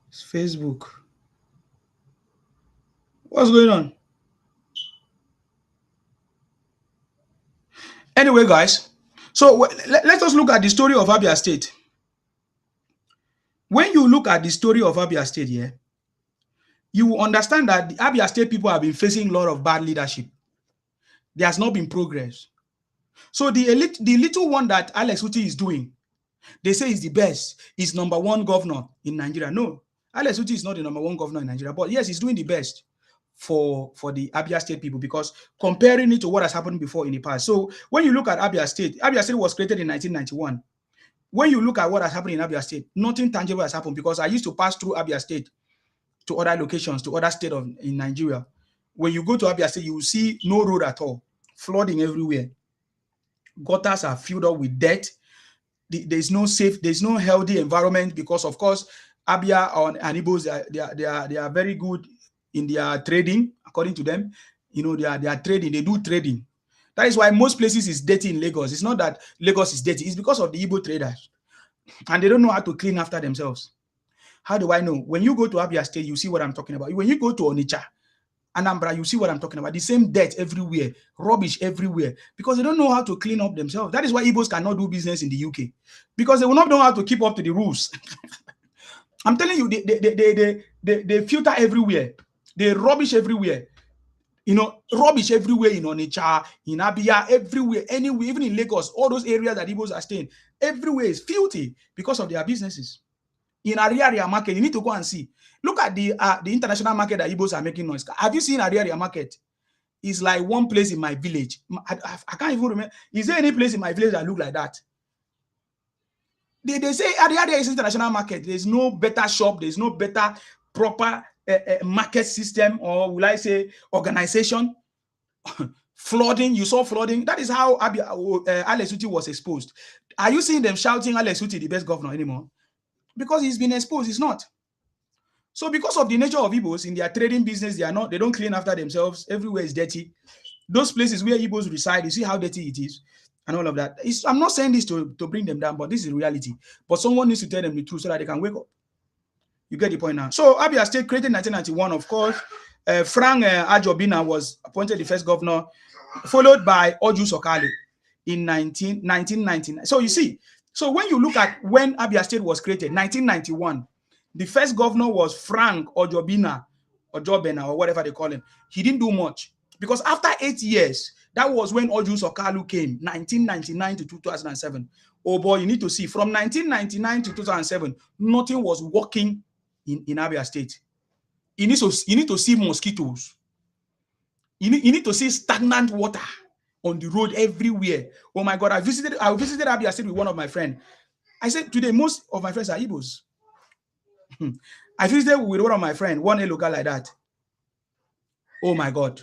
[SPEAKER 1] It's Facebook. What's going on? Anyway, guys, so let us look at the story of Abia State. When you look at the story of Abia State here, you will understand that the Abia State people have been facing a lot of bad leadership. There has not been progress. So the little one that Alex Otti is doing, they say is the best, is number one governor in Nigeria. No, Alex Otti is not the number one governor in Nigeria, but yes, he's doing the best for the Abia State people, because comparing it to what has happened before in the past. So when you look at Abia State was created in 1991. When you look at what has happened in Abia State, nothing tangible has happened, because I used to pass through Abia State to other locations, to other states in Nigeria. When you go to Abia State, you will see no road at all, flooding everywhere. Gutters are filled up with dirt. There's no safe, there's no healthy environment, because of course Abia and Igbos, they are very good in their trading, according to them. You know, they are trading, they do trading. That is why most places is dirty in Lagos. It's not that Lagos is dirty, it's because of the Igbo traders, and they don't know how to clean after themselves. How do I know? When you go to Abia State, you see what I'm talking about. When you go to Onitsha, Anambra, you see what I'm talking about. The same dirt everywhere, rubbish everywhere, because they don't know how to clean up themselves. That is why Igbos cannot do business in the UK, because they will not know how to keep up to the rules. I'm telling you, they filter everywhere. They rubbish everywhere. You know, rubbish everywhere in Onitsha, in Abia, everywhere, anywhere, even in Lagos, all those areas that Igbos are staying, everywhere is filthy because of their businesses. In Ariaria market, you need to go and see. Look at the international market that Igbos are making noise. Have you seen Ariaria market? It's like one place in my village. I can't even remember. Is there any place in my village that look like that? They say Ariaria is international market. There's no better shop. There's no better proper market system, or will I say organization. Flooding, you saw flooding. That is how Alex Otti was exposed. Are you seeing them shouting Alex Otti the best governor anymore? Because he's been exposed. He's not. So because of the nature of Igbos in their trading business, they don't clean after themselves. Everywhere is dirty. Those places where Igbos reside, you see how dirty it is and all of that. I'm not saying this to bring them down, but this is reality. But someone needs to tell them the truth so that they can wake up. You get the point now. So Abia State created in 1991, of course. Frank Ajobina was appointed the first governor, followed by Oju Sokale in 1999. So you see, so when you look at when Abia State was created, 1991, the first governor was Frank Ojobina, or whatever they call him. He didn't do much, because after 8 years, that was when Oju Sokale came, 1999 to 2007. Oh boy, you need to see, from 1999 to 2007, nothing was working in Abia State. You need to see mosquitoes. You need to see stagnant water on the road everywhere. Oh my God, I visited Abia State with one of my friends. I said, today, most of my friends are Igbos. I visited with one of my friends, one local like that. Oh my God.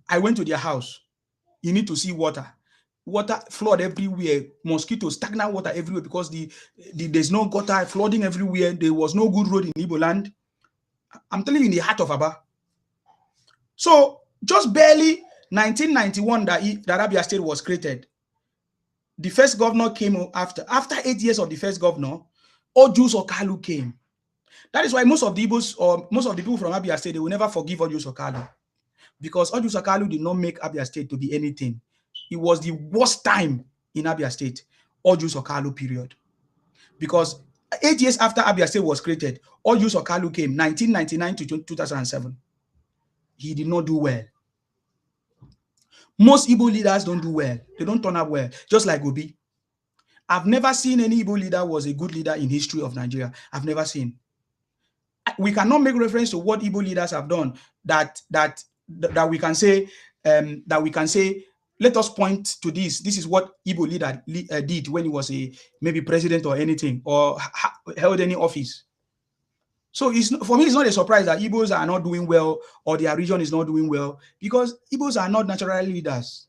[SPEAKER 1] I went to their house. You need to see water. Water flood everywhere, mosquitoes, stagnant water everywhere, because there's no gutter, flooding everywhere. There was no good road in Igbo land. I'm telling you, in the heart of Aba. So just barely 1991 that Abia State was created. The first governor came after 8 years of the first governor. Oju Sokale came. That is why most of the Igbos, or most of the people from Abia State, they will never forgive Oju Sokale, because Oju Sokale did not make Abia State to be anything. It was the worst time in Abia State, Oju Sokale period. Because 8 years after Abia State was created, Oju Sokale came, 1999 to 2007. He did not do well. Most Igbo leaders don't do well. They don't turn up well, just like Obi. I've never seen any Igbo leader was a good leader in history of Nigeria. I've never seen. We cannot make reference to what Igbo leaders have done that we can say let us point to this. This is what Igbo leader did when he was maybe president or anything, or held any office. So for me, it's not a surprise that Igbos are not doing well or their region is not doing well, because Igbos are not natural leaders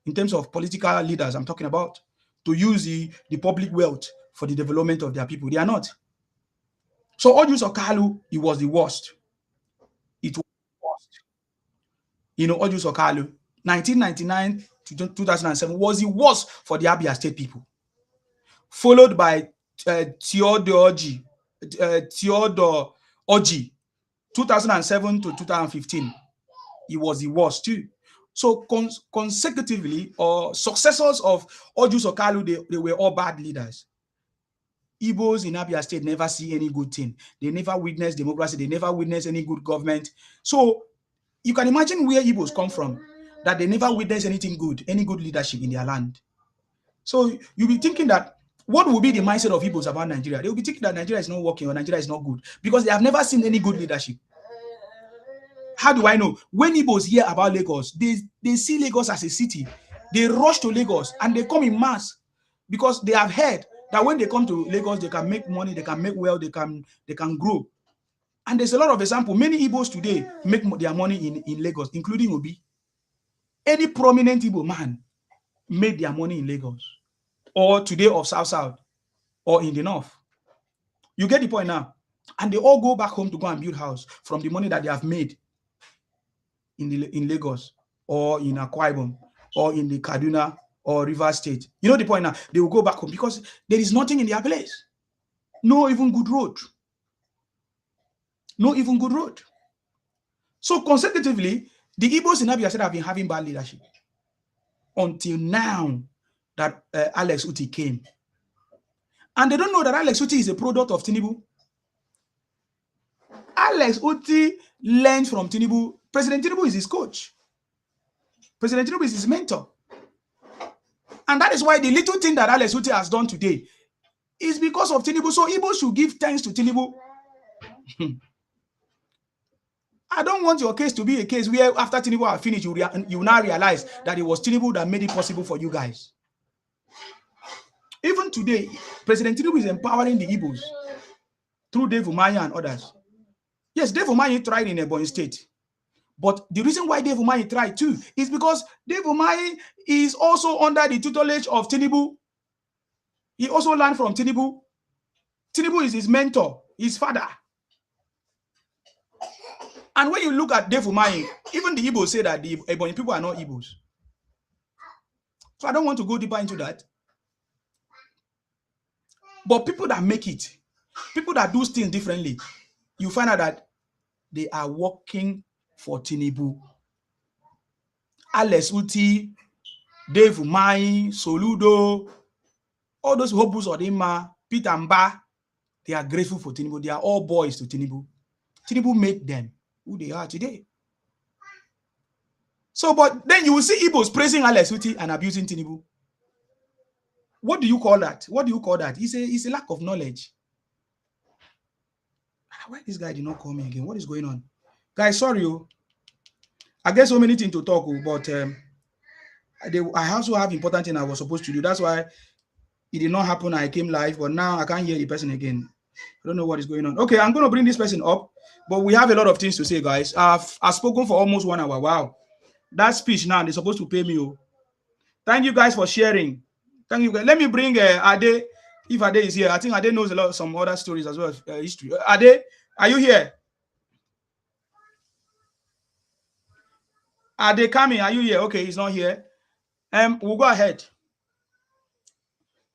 [SPEAKER 1] in terms of political leaders. I'm talking about to use the public wealth for the development of their people. They are not. So Ojus Okalu, it was the worst. It was the worst. Ojus Okalu, 1999 to 2007 was the worst for the Abia State people, followed by Theodore Oji, 2007 to 2015. He was the worst too. So consecutively, or successors of Ojus Okalu, they were all bad leaders. Igbos in Abia State never see any good thing. They never witness democracy. They never witness any good government. So you can imagine where Igbos come from, that they never witness anything good, any good leadership in their land. So you'll be thinking that, what will be the mindset of Igbos about Nigeria? They will be thinking that Nigeria is not working or Nigeria is not good because they have never seen any good leadership. How do I know? When Igbos hear about Lagos, they see Lagos as a city. They rush to Lagos and they come in mass because they have heard that when they come to Lagos, they can make money, they can make wealth, they can grow. And there's a lot of example. Many Igbos today make their money in Lagos, including Obi. Any prominent Igbo man made their money in Lagos, or today of South, or in the North. You get the point now? And they all go back home to go and build house from the money that they have made in Lagos, or in Akwa Ibom, or in the Kaduna or Rivers State. You know the point now? They will go back home because there is nothing in their place. No even good road. No even good road. So consecutively, the Igbos in Abia State have been having bad leadership until now that Alex Otti came. And they don't know that Alex Otti is a product of Tinubu. Alex Otti learned from Tinubu. President Tinubu is his coach. President Tinubu is his mentor. And that is why the little thing that Alex Otti has done today is because of Tinubu. So Igbo should give thanks to Tinubu. I don't want your case to be a case where after Tinubu has finished, you now realize that it was Tinubu that made it possible for you guys. Even today, President Tinubu is empowering the Igbos through Dave Umahi and others. Yes, Dave Umahi tried in Ebonyi State. But the reason why Dave Umahi tried too is because Dave Umahi is also under the tutelage of Tinubu. He also learned from Tinubu. Tinubu is his mentor, his father. And when you look at Dave Umahi, even the Igbos say that the Ebonyi people are not Igbos. So I don't want to go deeper into that. But people that make it, people that do things differently, you find out that they are working for Tinubu. Alex Otti, Dave Umahi, Soludo, all those Hobus Odima, Peter Mba, they are grateful for Tinubu. They are all boys to Tinubu. Tinubu made them who they are today. So, but then you will see Igbos praising Alex Otti and abusing Tinubu. What do you call that? What do you call that? It's a lack of knowledge. Why this guy did not call me again? What is going on? Guys, sorry. I get so many things to talk, but I also have important thing I was supposed to do. That's why it did not happen. I came live, but now I can't hear the person again. I don't know what is going on. Okay, I'm going to bring this person up, but we have a lot of things to say, guys. I've spoken for almost 1 hour. Wow. That speech now, they're supposed to pay me. Thank you guys for sharing. Thank you guys. Let me bring Ade. If Ade is here, I think Ade knows a lot of some other stories as well, history. Ade, are you here? Ade Kami, are you here? Okay, he's not here. We'll go ahead.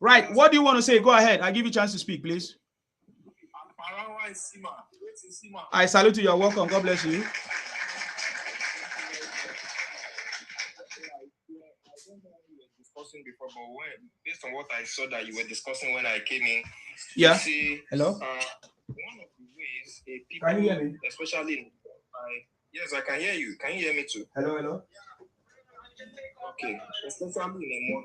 [SPEAKER 1] Right, what do you want to say? Go ahead. I'll give you a chance to speak, please. I salute you. You're welcome. God bless you.
[SPEAKER 2] Discussing before, but based on what I saw that you were discussing when I came in,
[SPEAKER 1] yeah.
[SPEAKER 2] See,
[SPEAKER 1] hello.
[SPEAKER 2] One of the ways people,
[SPEAKER 1] can you hear me?
[SPEAKER 2] Especially, yes, I can hear you. Can you hear me too?
[SPEAKER 1] Hello.
[SPEAKER 2] Okay, especially in a more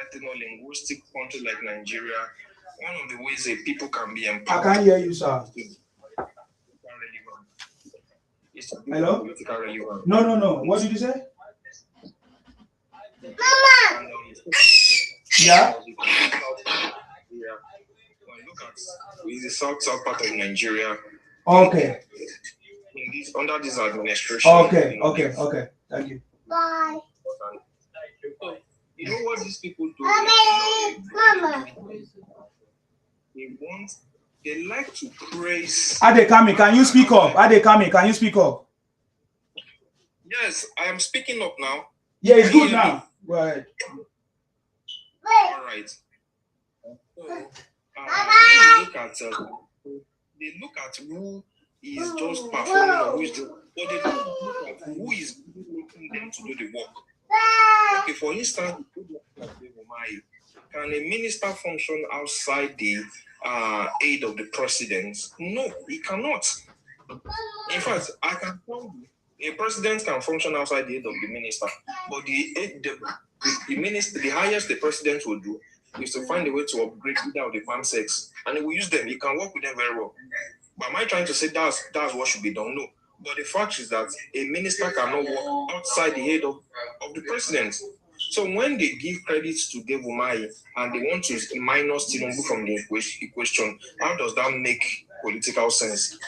[SPEAKER 2] ethno-linguistic country like Nigeria, one of the ways people can be empowered.
[SPEAKER 1] I can't hear you, sir. Hello? No. What did you say? Mama! Yeah?
[SPEAKER 2] look at the south part of Nigeria.
[SPEAKER 1] Okay.
[SPEAKER 2] Under this administration.
[SPEAKER 1] Okay. Thank you. Bye.
[SPEAKER 2] You know what these people do?
[SPEAKER 1] Mama.
[SPEAKER 2] They like to praise.
[SPEAKER 1] Adekami, can you speak up? Adekami, can you speak up?
[SPEAKER 2] Yes, I am speaking up now.
[SPEAKER 1] Yeah, it's good now. Go ahead.
[SPEAKER 2] All right. So, when you look at, they look at who is just performing or who is doing, but they don't look at who is making them to do the work. Okay, for instance, can a minister function outside the aid of the president? No, he cannot. In fact, I can tell you, a president can function outside the aid of the minister, but the minister, the highest the president will do is to find a way to upgrade either of the farm sex, and he will use them. He can work with them very well. But am I trying to say that's what should be done? No. But the fact is that a minister cannot work outside the aid of the president. So when they give credit to Dave Umahi and they want to minus Tinubu from the equation, how does that make political sense?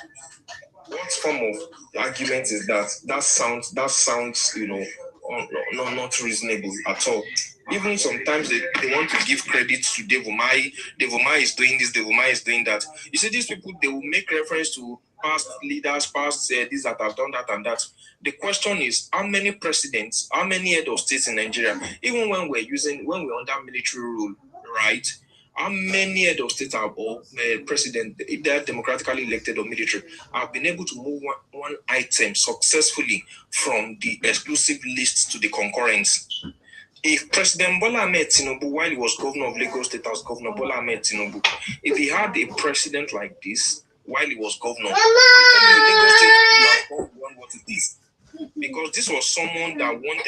[SPEAKER 2] What form of argument is that? That sounds, not reasonable at all. Even sometimes they want to give credit to Dave Umahi. Dave Umahi is doing this, Dave Umahi is doing that. You see, these people, they will make reference to past leaders, past these that have done that and that. The question is, how many presidents, how many head of states in Nigeria, even when we're under military rule, right? How many head of state or president, either democratically elected or military, have been able to move one item successfully from the exclusive list to the concurrent? If President Bola Ahmed Tinubu, while he was governor of Lagos State as Governor Bola Ahmed Tinubu, if he had a president like this while he was governor, I'm telling you, Lagos State would have done what it is. Because this was someone that wanted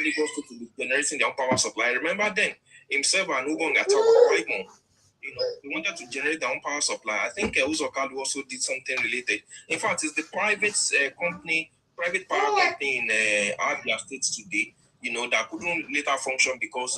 [SPEAKER 2] Lagos State to be generating their own power supply. Remember then, himself and Ubong Atawa, they wanted to generate their own power supply. I think Uzokalu also did something related. In fact, it's the private power company in Abia State today, that couldn't later function because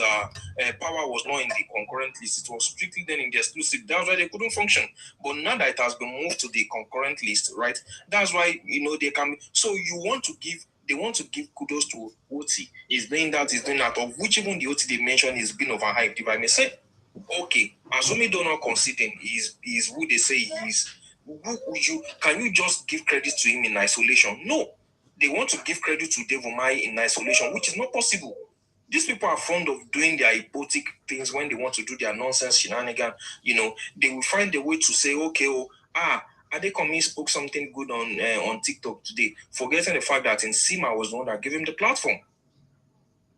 [SPEAKER 2] power was not in the concurrent list. It was strictly then in the exclusive. That's why they couldn't function. But now that it has been moved to the concurrent list, right? That's why, they can. So they want to give kudos to Oti. He's doing that, of which even the Oti they mentioned is being overhyped, if I may say. Okay, Azumi do not consider him. He's who they say he is. Can you just give credit to him in isolation? No. They want to give credit to Dave Umahi in isolation, which is not possible. These people are fond of doing their hypothetical things when they want to do their nonsense shenanigans. They will find a way to say, okay, Adekomi spoke something good on TikTok today, forgetting the fact that in Sima was the one that gave him the platform.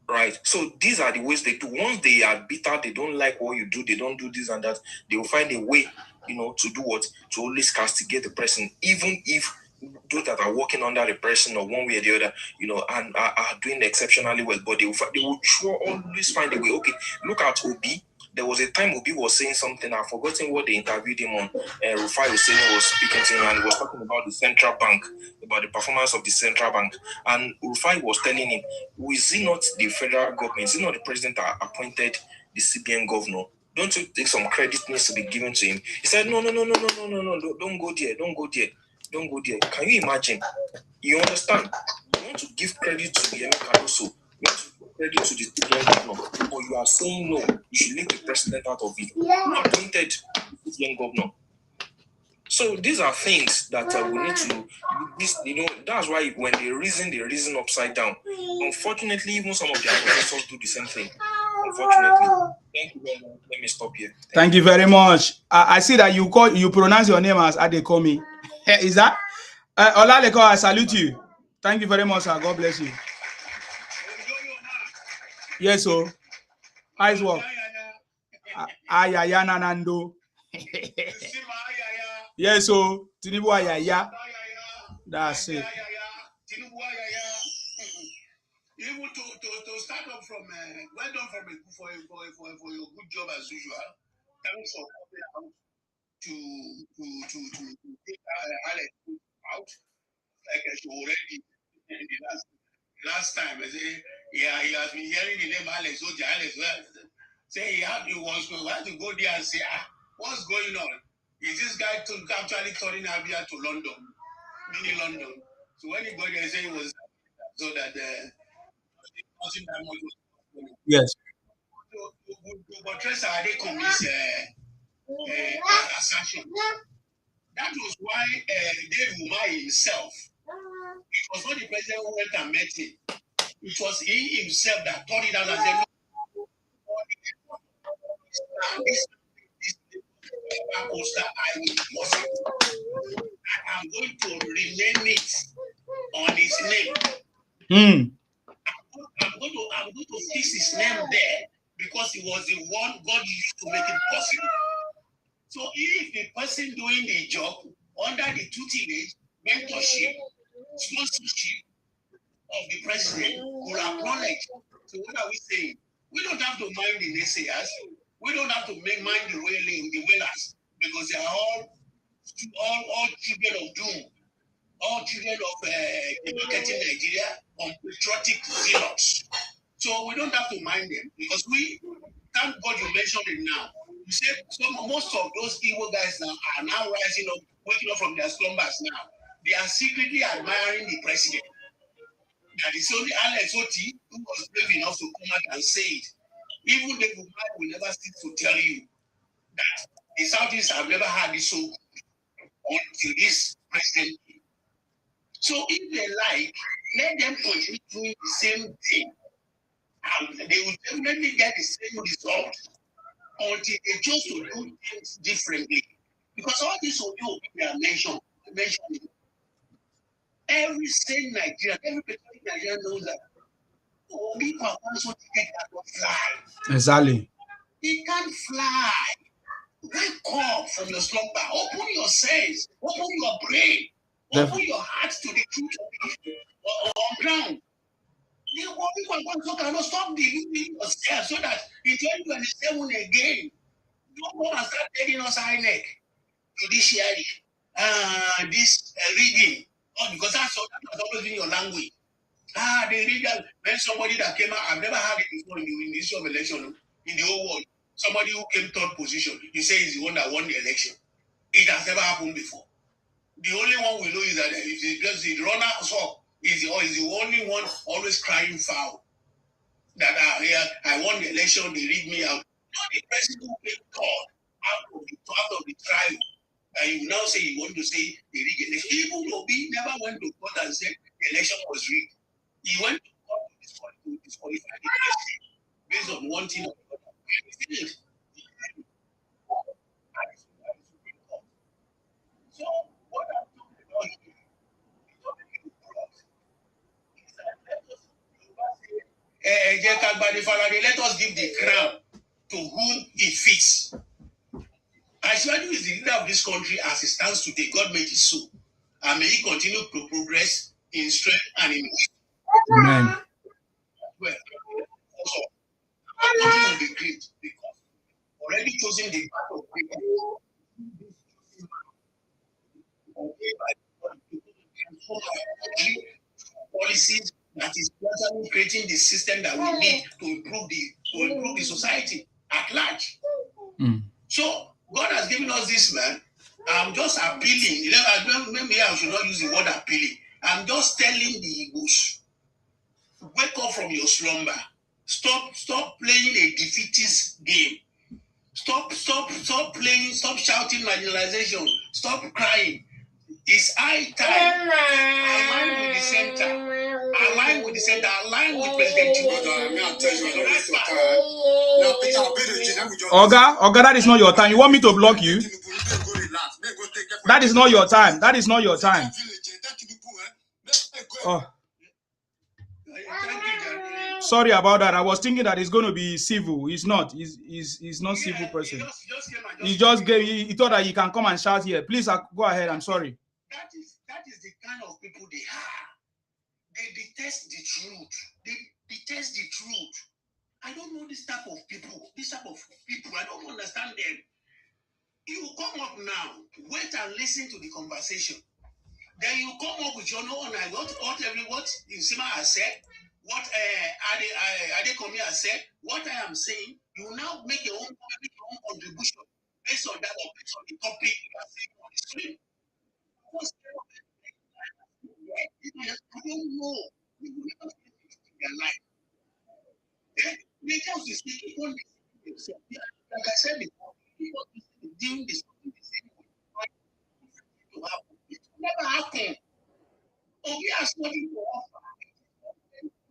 [SPEAKER 2] Right. So these are the ways they do. Once they are bitter, they don't like what you do, they don't do this and that, they will find a way, to do what? To always castigate the person, even if those that are working under the person or one way or the other, and are doing exceptionally well, but they will sure always find a way. Okay, look at Obi. There was a time Obi was saying something, I've forgotten what they interviewed him on. Rufai Hussein was speaking to him and he was talking about the central bank, about the performance of the central bank. And Rufai was telling him, is it not the federal government, is it not the president that appointed the CBN governor? Don't you think some credit needs to be given to him? He said, no, don't go there, don't go there, don't go there. Can you imagine? You understand? You want to give credit to the Caruso, you want to give credit to the CBN governor, but you are saying no, you should leave the president out of it. Who appointed the CBN governor? So these are things that we need to. That's why when they reason upside down. Unfortunately, even some of their professors do the same thing. Unfortunately. Thank you very much. Let me stop here.
[SPEAKER 1] Thank you very much. I see that you pronounce your name as Adekomi. Is that? Olaleko, I salute you. Thank you very much, sir. God bless you. Yes, so. Nice work. Ayaya Nanando. Yes, so. Tinubu Ayaya. That's it.
[SPEAKER 3] Even to start up from well done for your good job as usual. Thanks for coming out to take Alex out like I should already in the last time. I say, yeah, he has been hearing the name Alex Otti, Alex. Say he had to go there and say, what's going on? Is this guy actually turning Abia to London, mini London? So when he got there, he said it was so that nothing that much was going on.
[SPEAKER 1] Yes.
[SPEAKER 3] But Tressa Adekomi's assertion. That was why Dave Umahi himself, it was not the president who went and met him. It was he himself that thought it out and said, this poster, I will post it. I'm going to rename it on his name. I'm going to fix his name there because he was the one God used to make it possible. So if the person doing the job under the tutelage, mentorship, sponsorship of the president will acknowledge. So what are we saying? We don't have to mind the naysayers. We don't have to mind the wailers, because they are all children of doom, all children of democratic Nigeria on patriotic zealots. So we don't have to mind them, because thank God you mentioned it now. You said most of those evil guys now are now rising up, waking up from their slumbers now. They are secretly admiring the president. That is only Alex Otti who was brave enough to come out and say it. Even the woman will never cease to tell you that the Saudis have never had it so good until this president. So if they like, let them continue doing the same thing. And they will definitely get the same result until they choose to do things differently. Because all this will do, they are mentioning. Every sane Nigerian, every patriotic Nigerian knows that only also ticket cannot fly.
[SPEAKER 1] Exactly.
[SPEAKER 3] It can't fly. Wake up from your slumber. Open your sense. Open your brain. Open your heart to the truth on ground. The only one cannot stop deluding yourself so that in 2027 again, don't go and start telling us INEC, judiciary, this reading. Because that's always been your language. They read that when somebody that came out, I've never had it before in the issue of election in the whole world. Somebody who came third position, you say is the one that won the election. It has never happened before. The only one we know is that if just the runner up is the only one always crying foul. That I won the election, they read me out. Not the person who came third out of the trial. And you now say you want to say the rigged election. Even though he never went to court and said the election was rigged. He went to court to disqualify the president based on one thing or the other. And he failed. So what I'm talking about here is that let us give the crown to whom it fits. Ashwadu is the leader of this country as it stands today. God made it so. And may he continue to progress in strength and in wisdom.
[SPEAKER 1] Amen.
[SPEAKER 3] Well, also, our country will be great because already chosen the path of greatness. Policies that is gradually creating the system that we need to improve the society at large. So God has given us this man. I'm just appealing. Maybe I should not use the word appealing. I'm just telling the Igbos, wake up from your slumber. Stop playing a defeatist game. Stop playing, stop shouting marginalization. Stop crying. It's high time. Align with the center. Align with the center. Align with President
[SPEAKER 1] Oga, that is not your time. You want me to block you? That is not your time. That is not your time. Oh. Sorry about that. I was thinking that it's going to be civil. It's not. He's not civil person. He thought that he can come and shout here. Please go ahead. I'm sorry.
[SPEAKER 3] That is the kind of people they are. They detest the truth. They detest the truth. I don't know this type of people. I don't understand them. You come up now, wait and listen to the conversation. Then you come up with your own what Insima has said, what Adekomi has said, what I am saying, You will now make your own contribution based on that or based on the topic you are saying on the screen. I don't know. We will never finish in their life. They just keep on themselves. Like I said before, people doing this to happen. It will never happen. So we have nothing to offer.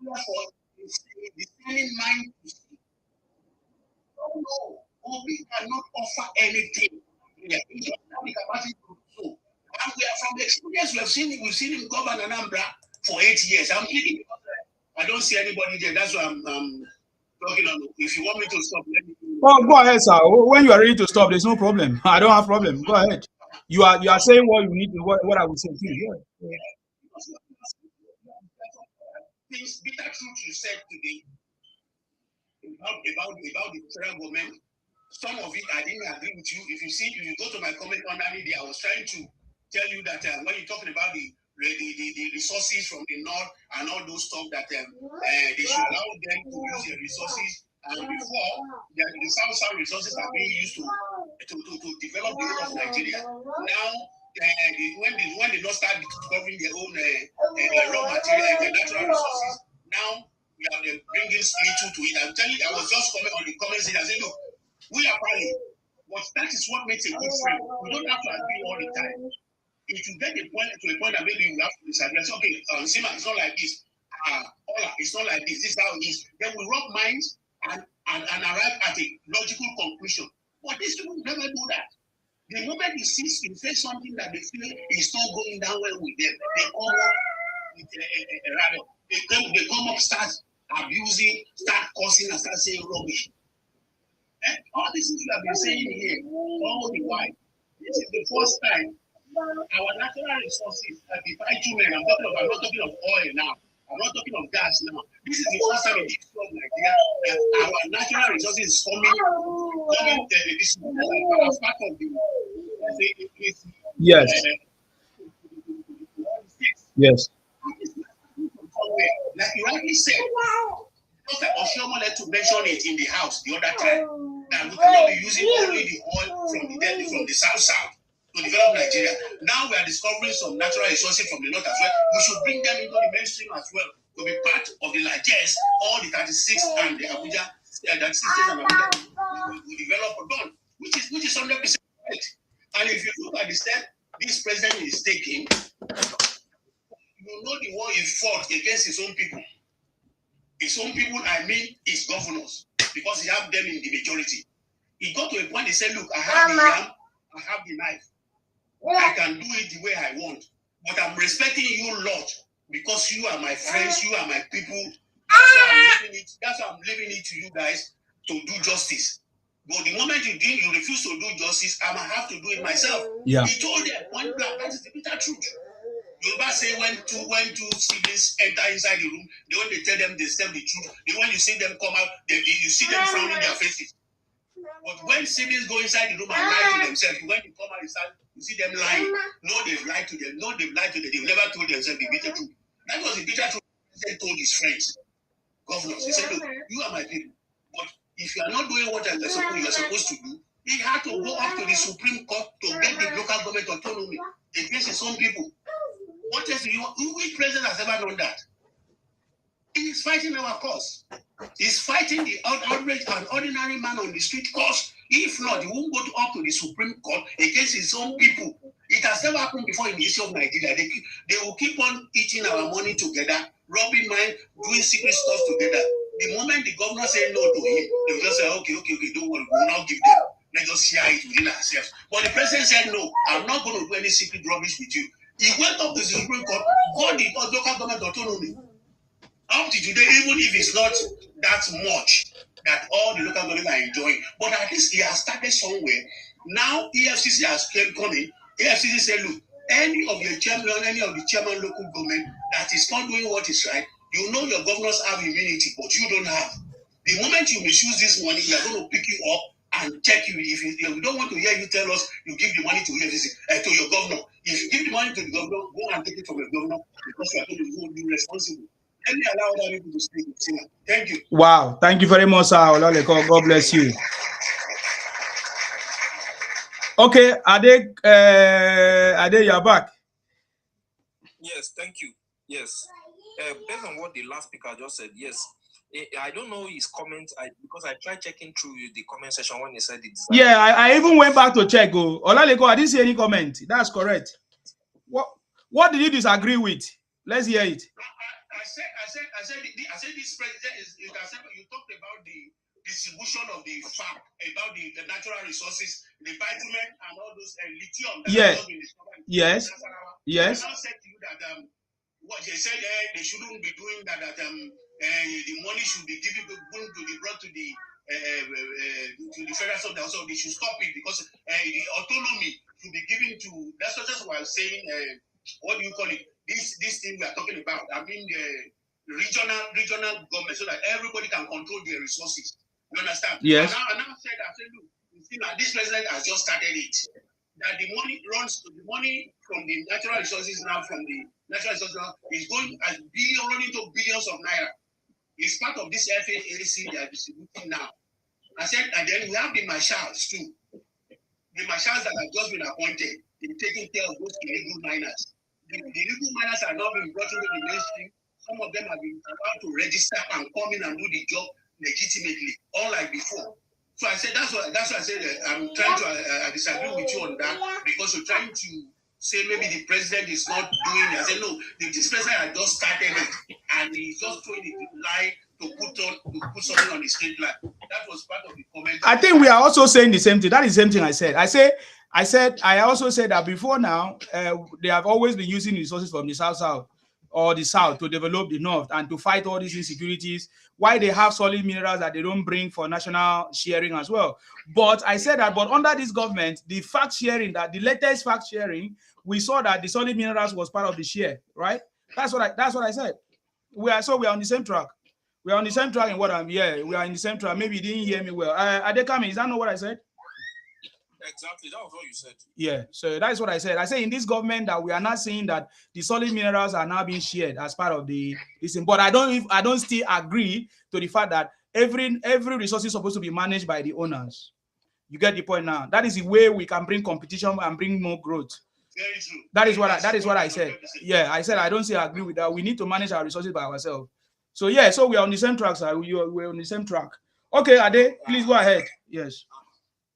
[SPEAKER 3] For the same mind to see. No, we cannot offer anything. We have the capacity to do so. And we are from the experience we've seen him govern Anambra for 8 years. I'm kidding because I don't see anybody there. That's why I'm talking on. If you want me to stop, let me.
[SPEAKER 1] Oh, go ahead, sir. When you are ready to stop, there's no problem. I don't have problem. Go ahead. You are saying what you need to what I would say too. Yeah.
[SPEAKER 3] Things bitter truth you said today about the federal government. Some of it I didn't agree with you. If you go to my comment underneath there, I was trying to tell you that when you're talking about the resources from the north and all those stuff that they should allow them to use their resources. And before the south resources are being used to develop the whole of Nigeria. Now, when they don't start discovering their own raw material, their natural resources, now we are bringing little to it. I'm telling you, I was just coming on the comments and I said, look, we are fighting, but that is what makes a good friend. We don't have to agree all the time. If you get to a point that maybe you have to disagree, say, okay, Sima, it's not like this. Ola, it's not like this. This is how it is. Then we rub minds and arrive at a logical conclusion. But these people never do that. The moment you say something that they feel is not going down well with them, they come up with a rattle. They come up, start abusing, start cursing, and start saying rubbish. And all these things you have been saying here all the while. This is the first time our natural resources, the bitumen, I'm not talking of oil now. I'm not talking of gas now. This is the first time in the history of Nigeria that our natural resources is coming this as part of the
[SPEAKER 1] Yes. Yes.
[SPEAKER 3] Like you rightly said, just like Oshioma led to mention it in the house the other time, that we cannot be using only the oil from the south to develop Nigeria. Now we are discovering some natural resources from the north as well. We should bring them into the mainstream as well to be part of the largest, all the 36 and the Abuja, 36 states and Abuja we develop or done, which is 100% right. And if you look at the step this president is taking, you know the war he fought against his own people. His own people, I mean his governors, because he have them in the majority. He got to a point, he said, look, I have the yam, I have the knife. I can do it the way I want. But I'm respecting you, Lord, because you are my friends, you are my people. That's why I'm leaving it to you guys to do justice. But the moment you refuse to do justice, I'm going to have to do it myself.
[SPEAKER 1] Yeah.
[SPEAKER 3] He told them point blank, that is the bitter truth. Yoruba say when two siblings enter inside the room, when they tell them they tell the truth, when you see them come out, you see them frowning their faces. But when siblings go inside the room and lie to themselves, when they come out inside, you see them lying. No, they've lied to them. No, they've lied to them. They've never told themselves the bitter truth. That was the bitter truth he told his friends, governors. He said, look, you are my people. But if you are not doing what you're supposed to do, he had to go up to the Supreme Court to get the local government autonomy against his own people. What else do you want? Which president has ever done that? He is fighting our cause. He's fighting the outrage and ordinary man on the street cause. If not, he won't go up to the Supreme Court against his own people. It has never happened before in the history of Nigeria. They will keep on eating our money together, robbing mine, doing secret stuff together. The moment the governor said no to him, they will just say, okay, don't worry, we will not give them. Let's just share it within ourselves. But the president said, no, I'm not going to do any secret rubbish with you. He went up to the Supreme Court, got the local government autonomy. Up to today, even if it's not that much that all the local governments are enjoying, but at least he has started somewhere. Now EFCC has come in. EFCC said, look, any of the chairman local government that is not doing what is right, you know your governors have immunity, but you don't have. The moment you misuse this money, we are going to pick you up and check you. If we don't want to hear you tell us you give the money to EFCC, to your governor. If you give the money to the governor, go and take it from the governor because you are going to be responsible. Let me allow other people to speak. Thank you.
[SPEAKER 1] Wow, thank you very much, sir. Olaleko. God bless you. Okay, Ade, you're back.
[SPEAKER 2] Yes, thank you. Yes. Based on what the last speaker just said, yes. I don't know his comment because I tried checking through the comment section when he said it.
[SPEAKER 1] Yeah, I even went back to check. Olaleko, I didn't see any comment. That's correct. What did you disagree with? Let's hear it.
[SPEAKER 3] I said this president is you talked about the distribution of the farm, about the natural resources, the bitumen and all those lithium that has been discovered.
[SPEAKER 1] Yes. Yes.
[SPEAKER 3] I now said to you that what they said they shouldn't be doing that, the money should be brought to the federal government. Also, they should stop it because the autonomy should be given to. That's what I was saying. What do you call it? This thing we are talking about. I mean, the regional government, so that everybody can control their resources. You understand?
[SPEAKER 1] Yes.
[SPEAKER 3] And now I said, look, you see, now this president has just started it. That the money from the natural resources now, from the natural resources now, is going as running to billions of naira. It's part of this FAAC they are distributing now. I said, and then we have the marshals too. The marshals that have just been appointed in taking care of those illegal miners. The illegal miners are now being brought into the mainstream. Some of them have been allowed to register and come in and do the job legitimately, unlike before. So I said that's what I said. I'm trying to disagree with you on that because you're trying to say maybe the president is not doing it. I said no, this president has just started it and he's just throwing it lie to put something on the straight line. That was part of the comment.
[SPEAKER 1] I think we are also saying the same thing. That is the same thing I said. I also said that before now, they have always been using resources from the south or the south to develop the north and to fight all these insecurities. Why they have solid minerals that they don't bring for national sharing as well. But I said that, but under this government, the fact sharing, that the latest fact sharing, we saw that the solid minerals was part of the share, right? That's what I said. We are on the same track. We are on the same track in what I'm here. We are in the same track. Maybe you didn't hear me well. Adekami, is that not what I said?
[SPEAKER 2] Exactly, that was what you said.
[SPEAKER 1] Yeah, so that's what I said. I say in this government that we are not seeing that the solid minerals are now being shared as part of this thing. But I don't still agree to the fact that every resource is supposed to be managed by the owners. You get the point now. That is the way we can bring competition and bring more growth.
[SPEAKER 3] Very true.
[SPEAKER 1] That is what I said. Yeah, I said I don't still agree with that. We need to manage our resources by ourselves. So yeah, so we are on the same track, sir. We're on the same track. Okay, Ade, please go ahead. Yes.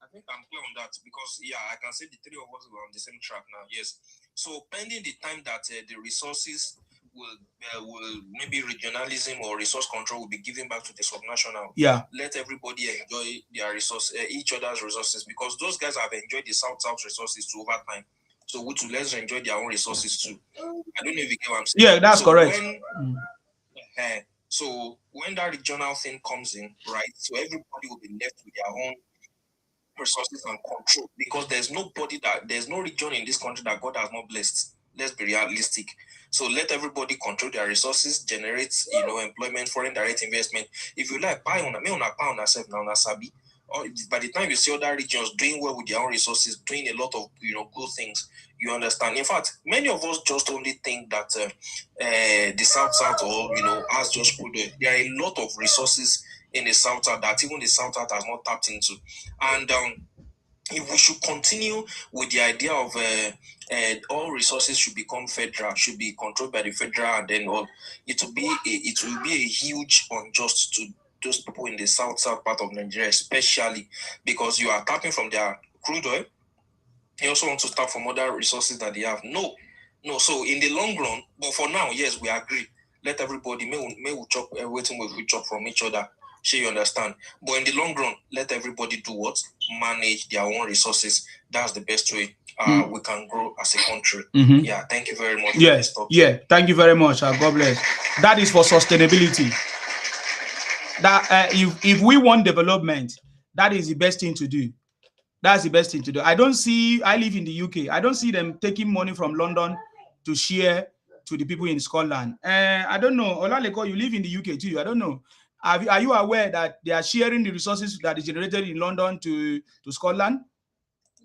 [SPEAKER 2] I think I'm clear on that because I can say the three of us were on the same track now. Yes. So pending the time that the resources will maybe regionalism or resource control will be given back to the subnational.
[SPEAKER 1] Yeah.
[SPEAKER 2] Let everybody enjoy their resources, each other's resources, because those guys have enjoyed the south resources too over time. So we too let's enjoy their own resources too. I don't know if you get what I'm saying.
[SPEAKER 1] Yeah, that's correct.
[SPEAKER 2] So when that regional thing comes in, right? So everybody will be left with their own resources and control, because there's no region in this country that God has not blessed. Let's be realistic. So let everybody control their resources, generate employment, foreign direct investment. If you like, buy on yourself now, sabi. Or by the time you see other regions doing well with their own resources, doing a lot of good things, you understand. In fact, many of us just only think that the south or as just put there are a lot of resources in the south that even the south has not tapped into. And if we should continue with the idea of all resources should become federal, should be controlled by the federal, and then all, it will be a huge unjust to those people in the south part of Nigeria, especially because you are tapping from their crude oil. You also want to tap from other resources that they have. No. So in the long run, but for now, yes, we agree. Let everybody may we chop everything we chop from each other. Sure, you understand. But in the long run, let everybody do what? Manage their own resources. That's the best way we can grow as a country.
[SPEAKER 1] Mm-hmm.
[SPEAKER 2] Yeah, thank you very much.
[SPEAKER 1] Yes, thank you very much. God bless. That is for sustainability. That if we want development, that is the best thing to do. That's the best thing to do. I live in the UK. I don't see them taking money from London to share to the people in Scotland. I don't know. Olaleko, you live in the UK too. I don't know. Are you aware that they are sharing the resources that is generated in London to Scotland?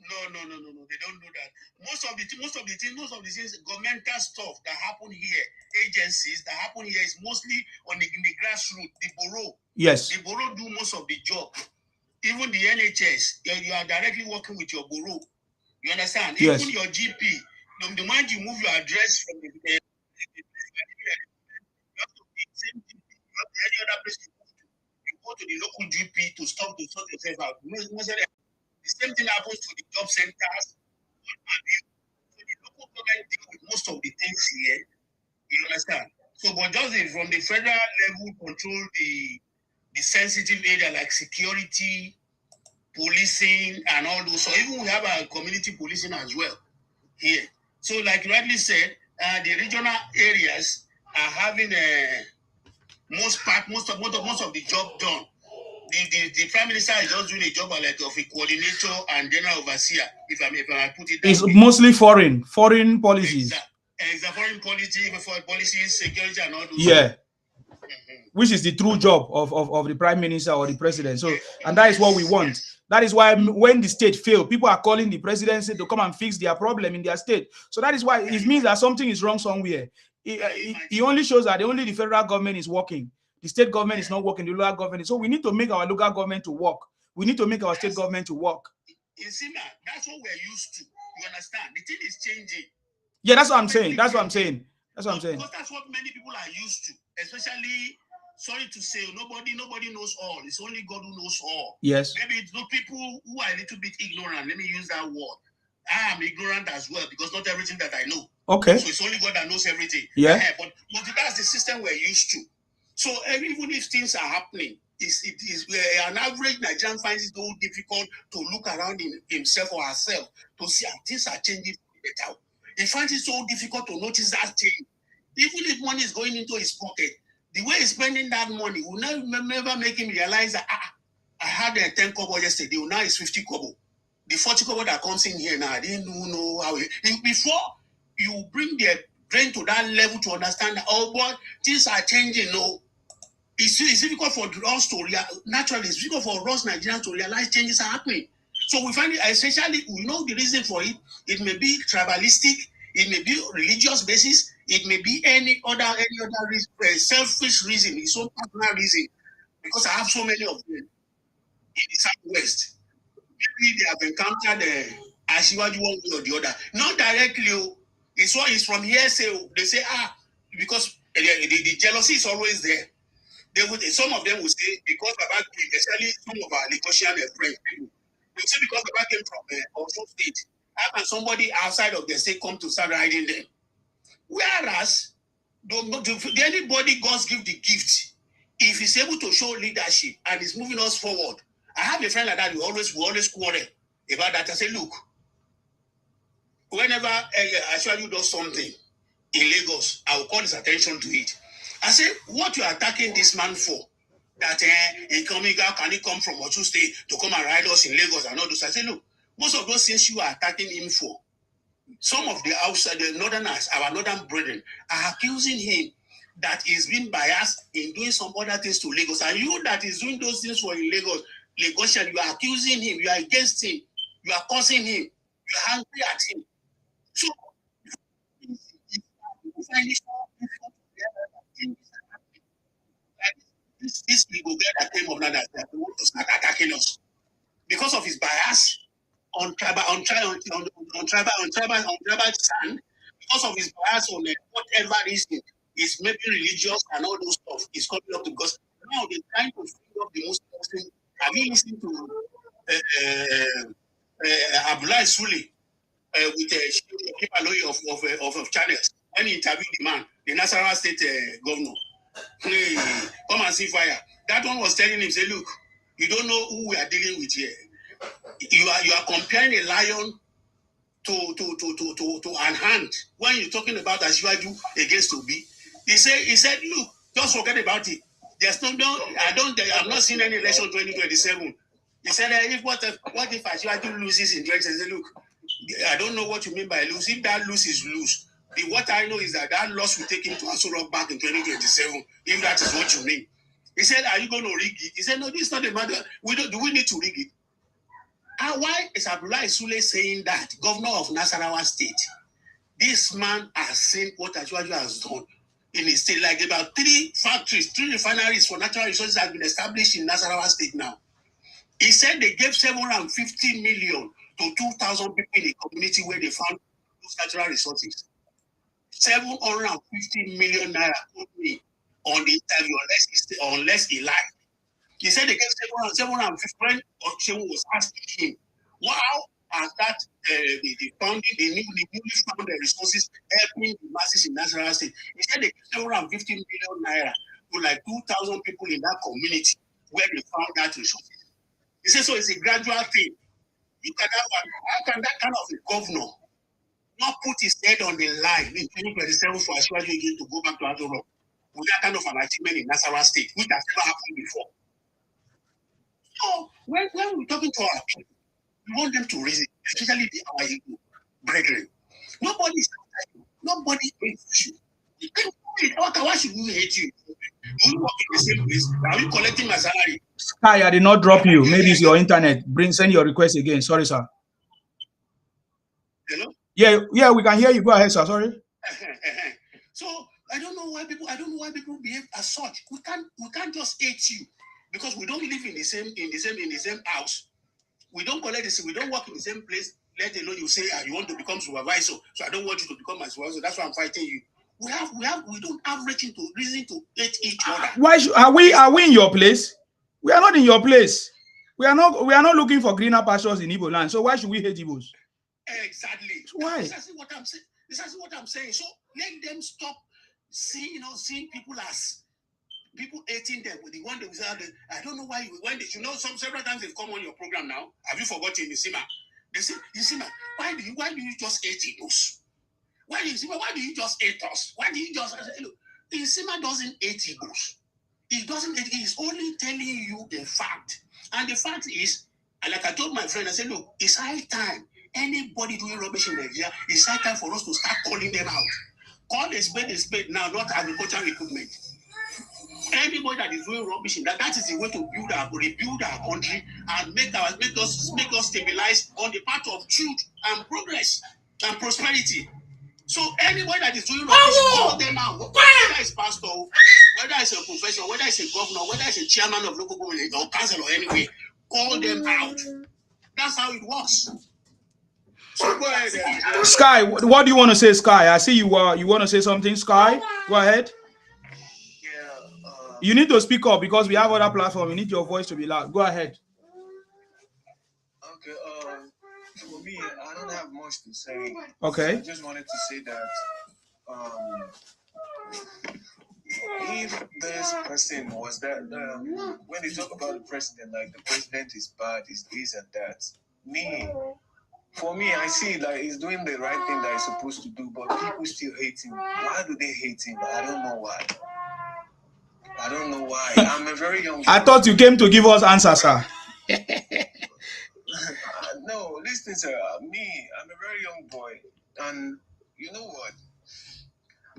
[SPEAKER 3] No. They don't do that. Most of the things, governmental stuff that happen here, agencies that happen here is mostly on the grassroots, the borough.
[SPEAKER 1] Yes.
[SPEAKER 3] The borough do most of the job. Even the NHS, you are directly working with your borough. You understand?
[SPEAKER 1] Yes.
[SPEAKER 3] Even your GP, the moment you move your address from the same any other place you go to the local GP to sort yourself out. The same thing happens to the job centers. So the local government deal with most of the things here. You understand? So, but just from the federal level, control the sensitive area like security, policing, and all those. So even we have our community policing as well here. So, like you rightly said, the regional areas are having most of the job done. The prime minister is just doing a job of a coordinator and general overseer. If I put it that
[SPEAKER 1] it's
[SPEAKER 3] way.
[SPEAKER 1] mostly foreign policies.
[SPEAKER 3] Exactly. Foreign policies, security, and all those.
[SPEAKER 1] Yeah. Which is the true job of the prime minister or the president. So, and that is what we want. That is why when the state fail, people are calling the presidency to come and fix their problem in their state. So that is why it means that something is wrong somewhere. It only shows that only the federal government is working. The state government is not working, the local government. So we need to make our local government to work. We need to make our state government to work.
[SPEAKER 3] You see, man, that's what we're used to. You understand? The thing is changing.
[SPEAKER 1] Yeah, that's what I'm saying. That's what I'm saying.
[SPEAKER 3] Because that's what many people are used to. Especially, sorry to say, nobody knows all. It's only God who knows all.
[SPEAKER 1] Yes.
[SPEAKER 3] Maybe it's not people who are a little bit ignorant. Let me use that word. I am ignorant as well because not everything that I know.
[SPEAKER 1] Okay.
[SPEAKER 3] So it's only God that knows everything.
[SPEAKER 1] Yeah.
[SPEAKER 3] But that's the system we're used to. So even if things are happening, an average Nigerian finds it so difficult to look around himself or herself to see how things are changing for the better. He finds it so difficult to notice that change. Even if money is going into his pocket, the way he's spending that money will never make him realize that I had a 10 kobo yesterday, now it's 50 kobo. The 40 kobo that comes in here now, I didn't know how before you bring the brain to that level to understand that, oh boy, things are changing. No, it's difficult for us to naturally, it's difficult for us Nigerians to realize changes are happening. So we find it, essentially, we know the reason for it. It may be tribalistic, it may be religious basis, it may be any other reason, selfish reason, it's own personal reason. Because I have so many of them in the Southwest. Maybe they have encountered Ashiwaju one way or the other. Not directly, it's from hearsay. They say, because the jealousy is always there. Some of them will say, because Baba, especially some of our Lagosian friends, people, they say because Baba came from Osun State, how can somebody outside of the state come to start riding them? Whereas, anybody God's give the gift, if he's able to show leadership and is moving us forward. I have a friend like that, we always quarrel about that. I say, look, whenever Ashwaju does something in Lagos, I will call his attention to it. I say, what you are attacking this man for? That can he come from Osun State to come and ride us in Lagos and all those? I say, look, most of those things you are attacking him for, some of the outside, the northerners, our northern brethren, are accusing him that he's been biased in doing some other things to Lagos. And you that is doing those things for in Lagosian, you are accusing him, you are against him, you are cursing him, you are angry at him. So, this legal guy that came up now that want to start attacking us because of his bias on tribal stand, because of his bias on whatever reason is maybe religious and all those stuff is coming up to because now they're trying to bring up the Muslim. Have you listened to Abdullah Suli with the of channels when he interviewed the man, the Nasarawa State governor? Come and see fire. That one was telling him, say, look, you don't know who we are dealing with here. You are comparing a lion to an hand when you're talking about Ashwaju against Obi. He said, look, just forget about it. There's I'm not seeing any election 2027. He said, what if Ashwaju loses in 2027? He said, look, I don't know what you mean by lose. If that lose is lose, what I know is that loss will take him to Aso Rock back in 2027. If that is what you mean. He said, are you going to rig it? He said, no, this is not a matter. Do we need to rig it? Why is Abdullah Sule saying that, governor of Nasarawa State? This man has seen what Ashwaju has done in his state. Like about 3 factories, 3 refineries for natural resources have been established in Nasarawa State now. He said they gave 750 million to 2,000 people in the community where they found those natural resources. 750 million naira put me on the interview unless he lied. He said they gave 750 when Ochewu was asking him, how has that the newly found resources helping the masses in Nasarawa State? He said they gave 750 million naira to like 2,000 people in that community where they found that resources. He said so it's a gradual thing. How can that kind of a governor not put his head on the line in 2027 for Ashwaju again to go back to Aso Rock with that kind of an achievement in Nasarawa State, which has never happened before? So when we're talking to our people, we want them to reason, especially our Igbo brethren. Nobody hates you. Why should we hate you? We work in the same place. Are we collecting my salary?
[SPEAKER 1] Sky, I did not drop you. Maybe it's your internet. Send your request again. Sorry, sir.
[SPEAKER 3] Hello?
[SPEAKER 1] Yeah, we can hear you. Go ahead, sir. Sorry.
[SPEAKER 3] So I don't know why people behave as such. We can't just hate you because we don't live in the same house. We don't collect this. We don't work in the same place. Let alone you say you want to become supervisor. So I don't want you to become my supervisor. That's why I'm fighting you. We don't have reason to hate each other.
[SPEAKER 1] Why are we in your place? We are not in your place. We are not looking for greener pastures in Igbo land. So why should we hate Igbos?
[SPEAKER 3] Exactly.
[SPEAKER 1] Why?
[SPEAKER 3] This is what I'm saying. So let them stop seeing people as people hating them. The one that was out there, I don't know why several times they've come on your program now. Have you forgotten Isima? They say, Isima, why do you just hate Igbos? Why do you just hate us? Why do you just look? Isima doesn't hate Igbos. He doesn't hate. He's only telling you the fact. And the fact is, like I told my friend, I said, look, it's high time. Anybody doing rubbish in Nigeria, it's high time for us to start calling them out. Call a spade now, not agricultural equipment. Anybody that is doing rubbish in that is the way to rebuild our country and make us stabilize on the path of truth and progress and prosperity. So anybody that is doing rubbish, call them out. Whether it's pastor, whether it's a professor, whether it's a governor, whether it's a chairman of local government or council or anyway, call them out. That's how it works. So go ahead.
[SPEAKER 1] Sky, what do you want to say, Sky? I see you want to say something, Sky. Go ahead. You need to speak up because we have other platform. You need your voice to be loud. Go ahead.
[SPEAKER 4] Okay. For me, I don't have much to say.
[SPEAKER 1] Okay.
[SPEAKER 4] I just wanted to say that if this person was that when they talk about the president, like the president is bad, is this and that. For me, I see like he's doing the right thing that he's supposed to do, but people still hate him. Why do they hate him? I don't know why. I'm a very young boy.
[SPEAKER 1] I thought you came to give us answers, sir.
[SPEAKER 4] No, listen, sir. I'm a very young boy. And you know what?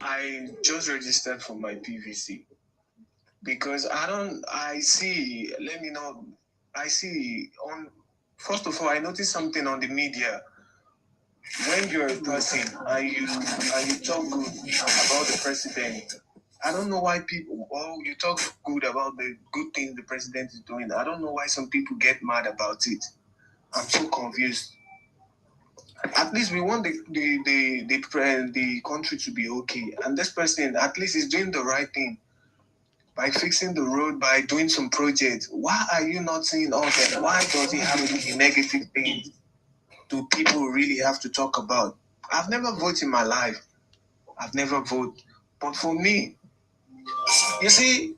[SPEAKER 4] I just registered for my PVC. Because first of all, I noticed something on the media. When you're a person and you talk good about the president, I don't know why you talk good about the good things the president is doing. I don't know why some people get mad about it. I'm so confused. At least we want the country to be okay. And this person, at least, is doing the right thing by fixing the road, by doing some projects. Why are you not seeing all that? Why does he have any negative things do people really have to talk about? I've never voted in my life. But for me, you see,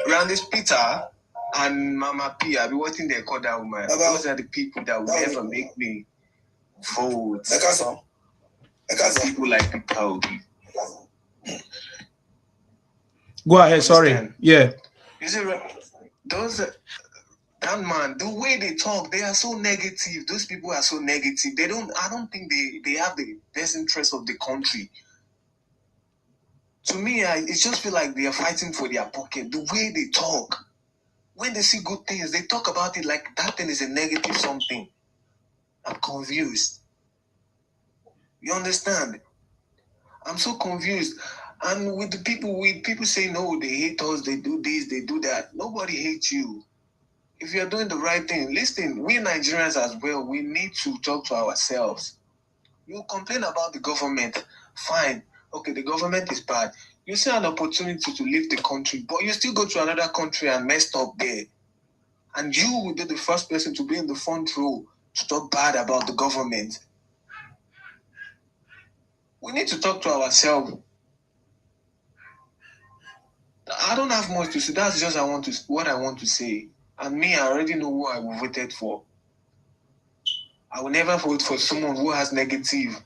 [SPEAKER 4] Randy Peter and Mama P, I'll be watching their call that woman. Those are the people that will never make me vote. People like Peter Obi.
[SPEAKER 1] Go ahead, sorry. Yeah.
[SPEAKER 4] You see, that man, the way they talk, they are so negative. Those people are so negative. I don't think they have the best interest of the country. To me, it just feel like they are fighting for their pocket. The way they talk. When they see good things, they talk about it like that thing is a negative something. I'm confused. You understand? I'm so confused. And with people say no, they hate us, they do this, they do that. Nobody hates you. If you're doing the right thing, listen, we Nigerians as well, we need to talk to ourselves. You complain about the government, fine. Okay, the government is bad. You see an opportunity to leave the country, but you still go to another country and messed up there. And you will be the first person to be in the front row to talk bad about the government. We need to talk to ourselves. I don't have much to say. That's just what I want to say. And me, I already know who I voted for. I will never vote for someone who has negative,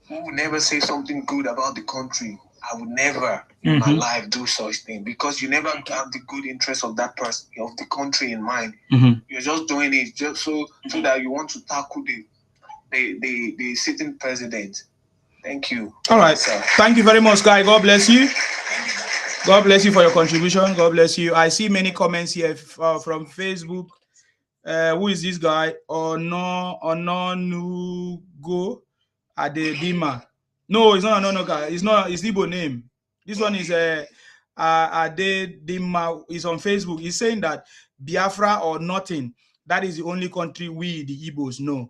[SPEAKER 4] who will never say something good about the country. I would never in my life do such thing, because you never have the good interest of that person, of the country in mind. You're just doing it just so that you want to tackle the sitting president. Thank you.
[SPEAKER 1] All right. Thank you very much, Guy. God bless you. God bless you for your contribution. God bless you. I see many comments here from Facebook. Who is this guy? Ononugo Adedima. No, it's not no guy. It's not. It's Igbo name. This one is Adedima. Is on Facebook. He's saying that Biafra or nothing. That is the only country we, the Igbos, know.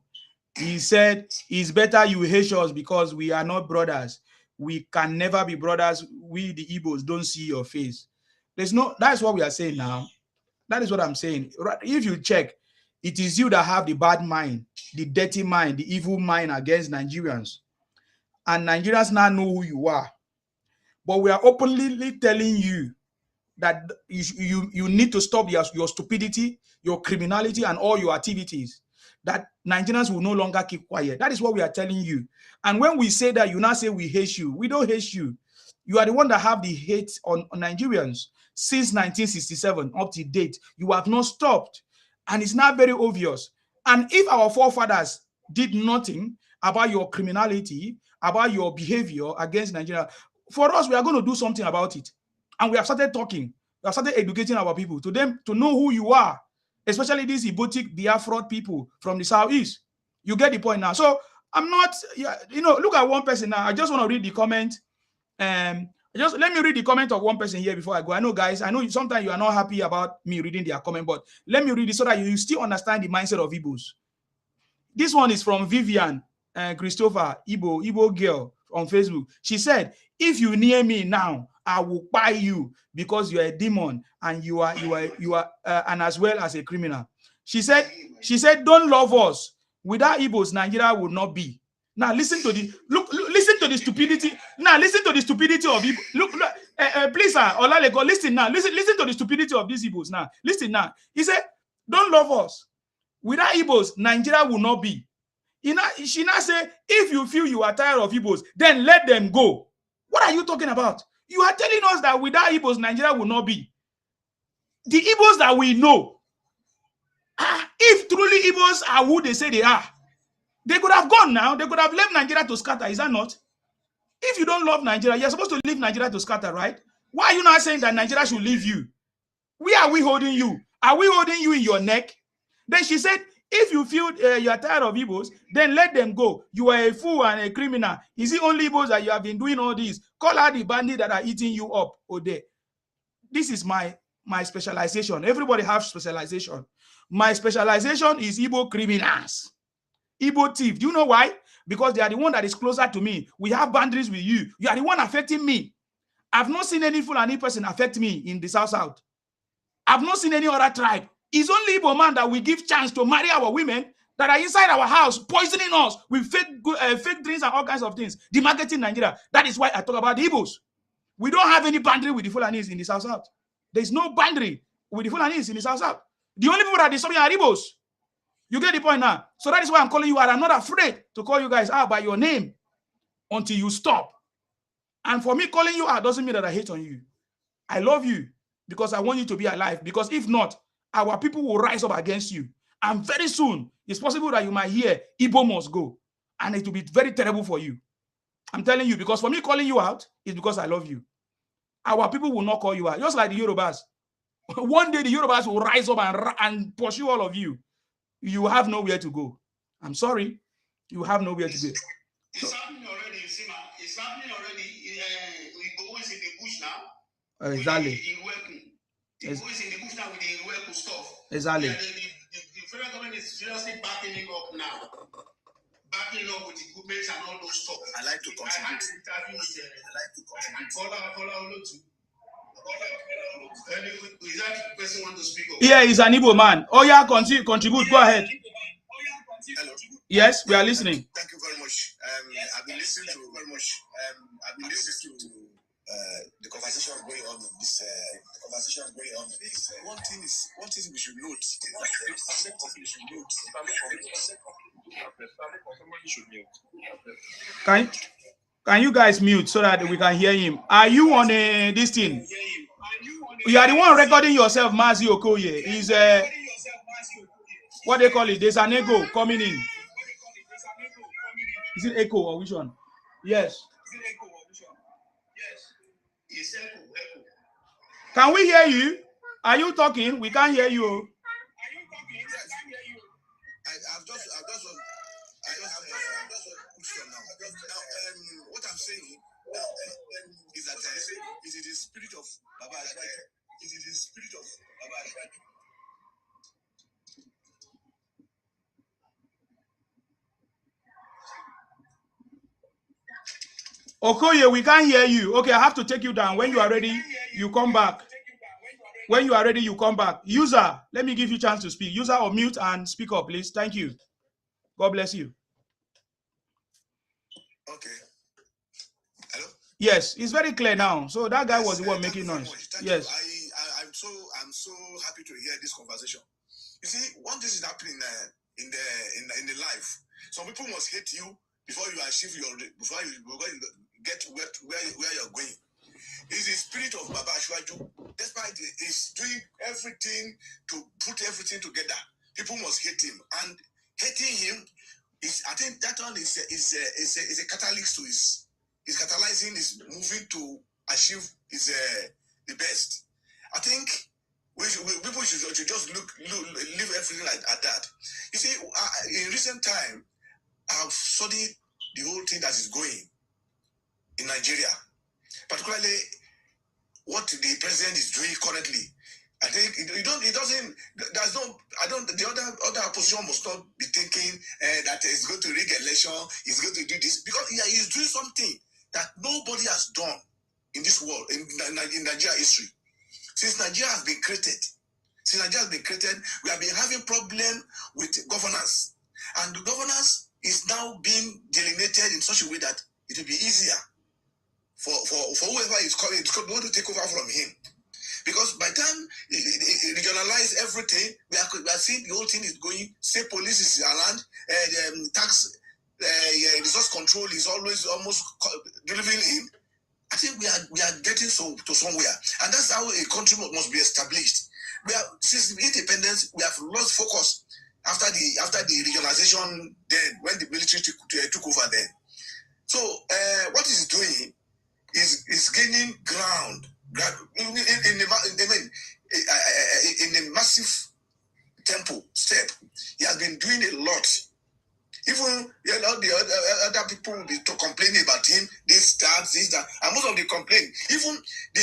[SPEAKER 1] He said it's better you hate us because we are not brothers. We can never be brothers. We, the Igbos, don't see your face. That's what we are saying now. That is what I'm saying. If you check, it is you that have the bad mind, the dirty mind, the evil mind against Nigerians. And Nigerians now know who you are. But we are openly telling you that you need to stop your stupidity, your criminality, and all your activities. That Nigerians will no longer keep quiet. That is what we are telling you. And when we say that, you now say we hate you. We don't hate you. You are the one that have the hate on Nigerians. Since 1967 up to date, you have not stopped. And it's now very obvious. And if our forefathers did nothing about your criminality, about your behavior against Nigeria, for us, we are going to do something about it. And we have started talking. We have started educating our people to know who you are, especially these Ibotic Biafra people from the southeast. You get the point now. So I'm not, look at one person now. I just want to read the comment. Just let me read the comment of one person here before I go. I know, guys, sometimes you are not happy about me reading their comment, but let me read it so that you still understand the mindset of Igbos. This one is from Vivian Christopher, Igbo girl on Facebook. She said, if you near me now, I will buy you because you are a demon and you are and as well as a criminal. She said, don't love us. Without Igbos, Nigeria would not be. Now listen to listen to the stupidity. Now listen to the stupidity of Igbo. Look, please, Olalego, listen now. Listen to the stupidity of these Igbos now. Listen now. He said, don't love us. Without Igbos, Nigeria will not be. She now said, if you feel you are tired of Igbos, then let them go. What are you talking about? You are telling us that without Igbos, Nigeria will not be. The Igbos that we know, if truly Igbos are who they say they are, they could have gone now. They could have left Nigeria to scatter. Is that not? If you don't love Nigeria, you're supposed to leave Nigeria to scatter, right? Why are you not saying that Nigeria should leave you? Where are we holding you? Are we holding you in your neck? Then she said, if you feel you are tired of Igbos, then let them go. You are a fool and a criminal. Is it only Igbos that you have been doing all this? Call out the bandits that are eating you up, Ode. This is my specialization. Everybody has specialization. My specialization is Igbo criminals. Igbo thief. Do you know why? Because they are the one that is closer to me. We have boundaries with you. You are the one affecting me. I've not seen any Fulani person affect me in the South. I've not seen any other tribe. It's only Igbo man that we give chance to marry our women that are inside our house, poisoning us with fake drinks and all kinds of things. The marketing Nigeria. That is why I talk about the Igbos. We don't have any boundary with the Fulanis in the South. There's no boundary with the Fulanis in the South. The only people that are disturbing are Igbos. You get the point now. So that is why I'm calling you out. I'm not afraid to call you guys out by your name until you stop. And for me, calling you out doesn't mean that I hate on you. I love you because I want you to be alive. Because if not, our people will rise up against you. And very soon, it's possible that you might hear Igbo must go. And it will be very terrible for you. I'm telling you, because for me calling you out is because I love you. Our people will not call you out. Just like the Yorubas. One day the Yorubas will rise up and pursue all of you. You have nowhere to go. I'm sorry. You have nowhere to go.
[SPEAKER 3] It's happening already in Sima. It's happening already. We go in the bush now.
[SPEAKER 1] Exactly.
[SPEAKER 3] He goes in the bush now with the Irueku stuff.
[SPEAKER 1] Exactly.
[SPEAKER 3] The federal government is seriously backing him up now. Backing up with equipment and all those stuff.
[SPEAKER 2] I like to contribute.
[SPEAKER 3] Is that the person want to speak?
[SPEAKER 1] Yeah, he's an Igbo man. Oh yeah, contribute. Go ahead.
[SPEAKER 2] Hello.
[SPEAKER 1] Yes, we are listening.
[SPEAKER 2] Thank you very much. I've been listening to the conversation going on in this. One thing we should note.
[SPEAKER 1] Can you guys mute so that we can hear him? Are you on this thing? You are the one recording yourself, Mazi Okoye. Is what they call it? There's an echo coming in. Is it echo or which one? Yes. Can we hear you? Are you talking? We can't hear you.
[SPEAKER 2] What I'm saying is that it is the spirit of Baba. It is the spirit of Baba.
[SPEAKER 1] Okoye, we can't hear you. Okay, I have to take you down. When you are ready, you come back. When you are ready, you come back. User, let me give you a chance to speak. User, or mute and speak up, please. Thank you. God bless you.
[SPEAKER 2] Okay. Hello?
[SPEAKER 1] Yes, it's very clear now. So that guy was the one making noise. Yes.
[SPEAKER 2] I'm so happy to hear this conversation. You see, one thing is happening in the life. Some people must hate you before you achieve before you get where you're going. It's the spirit of Baba Ashwaju. Despite he's doing everything to put everything together, people must hate him, and hating him is, I think that one is a catalyst to his catalyzing his moving to achieve the best. I think people should just leave everything at that. You see, in recent time, I've studied the whole thing that is going in Nigeria, particularly what the president is doing currently. I think the other opposition must not be thinking that he's going to rig election, he's going to do this, because he's doing something that nobody has done in this world, in Nigeria history. Since Nigeria has been created, we have been having problem with governance. And the governance is now being delineated in such a way that it will be easier for whoever is coming to take over from him. Because by the time he regionalize everything, we are seeing the whole thing is going, say police is around, tax resource control is always almost delivering in. I think we are getting to somewhere. And that's how a country must be established. Since independence, we have lost focus after the regionalization, then when the military took over then. So what he's doing is gaining ground in a massive tempo step. He has been doing a lot. Even the other people will be complaining about him, this, that, and most of the complaint, even the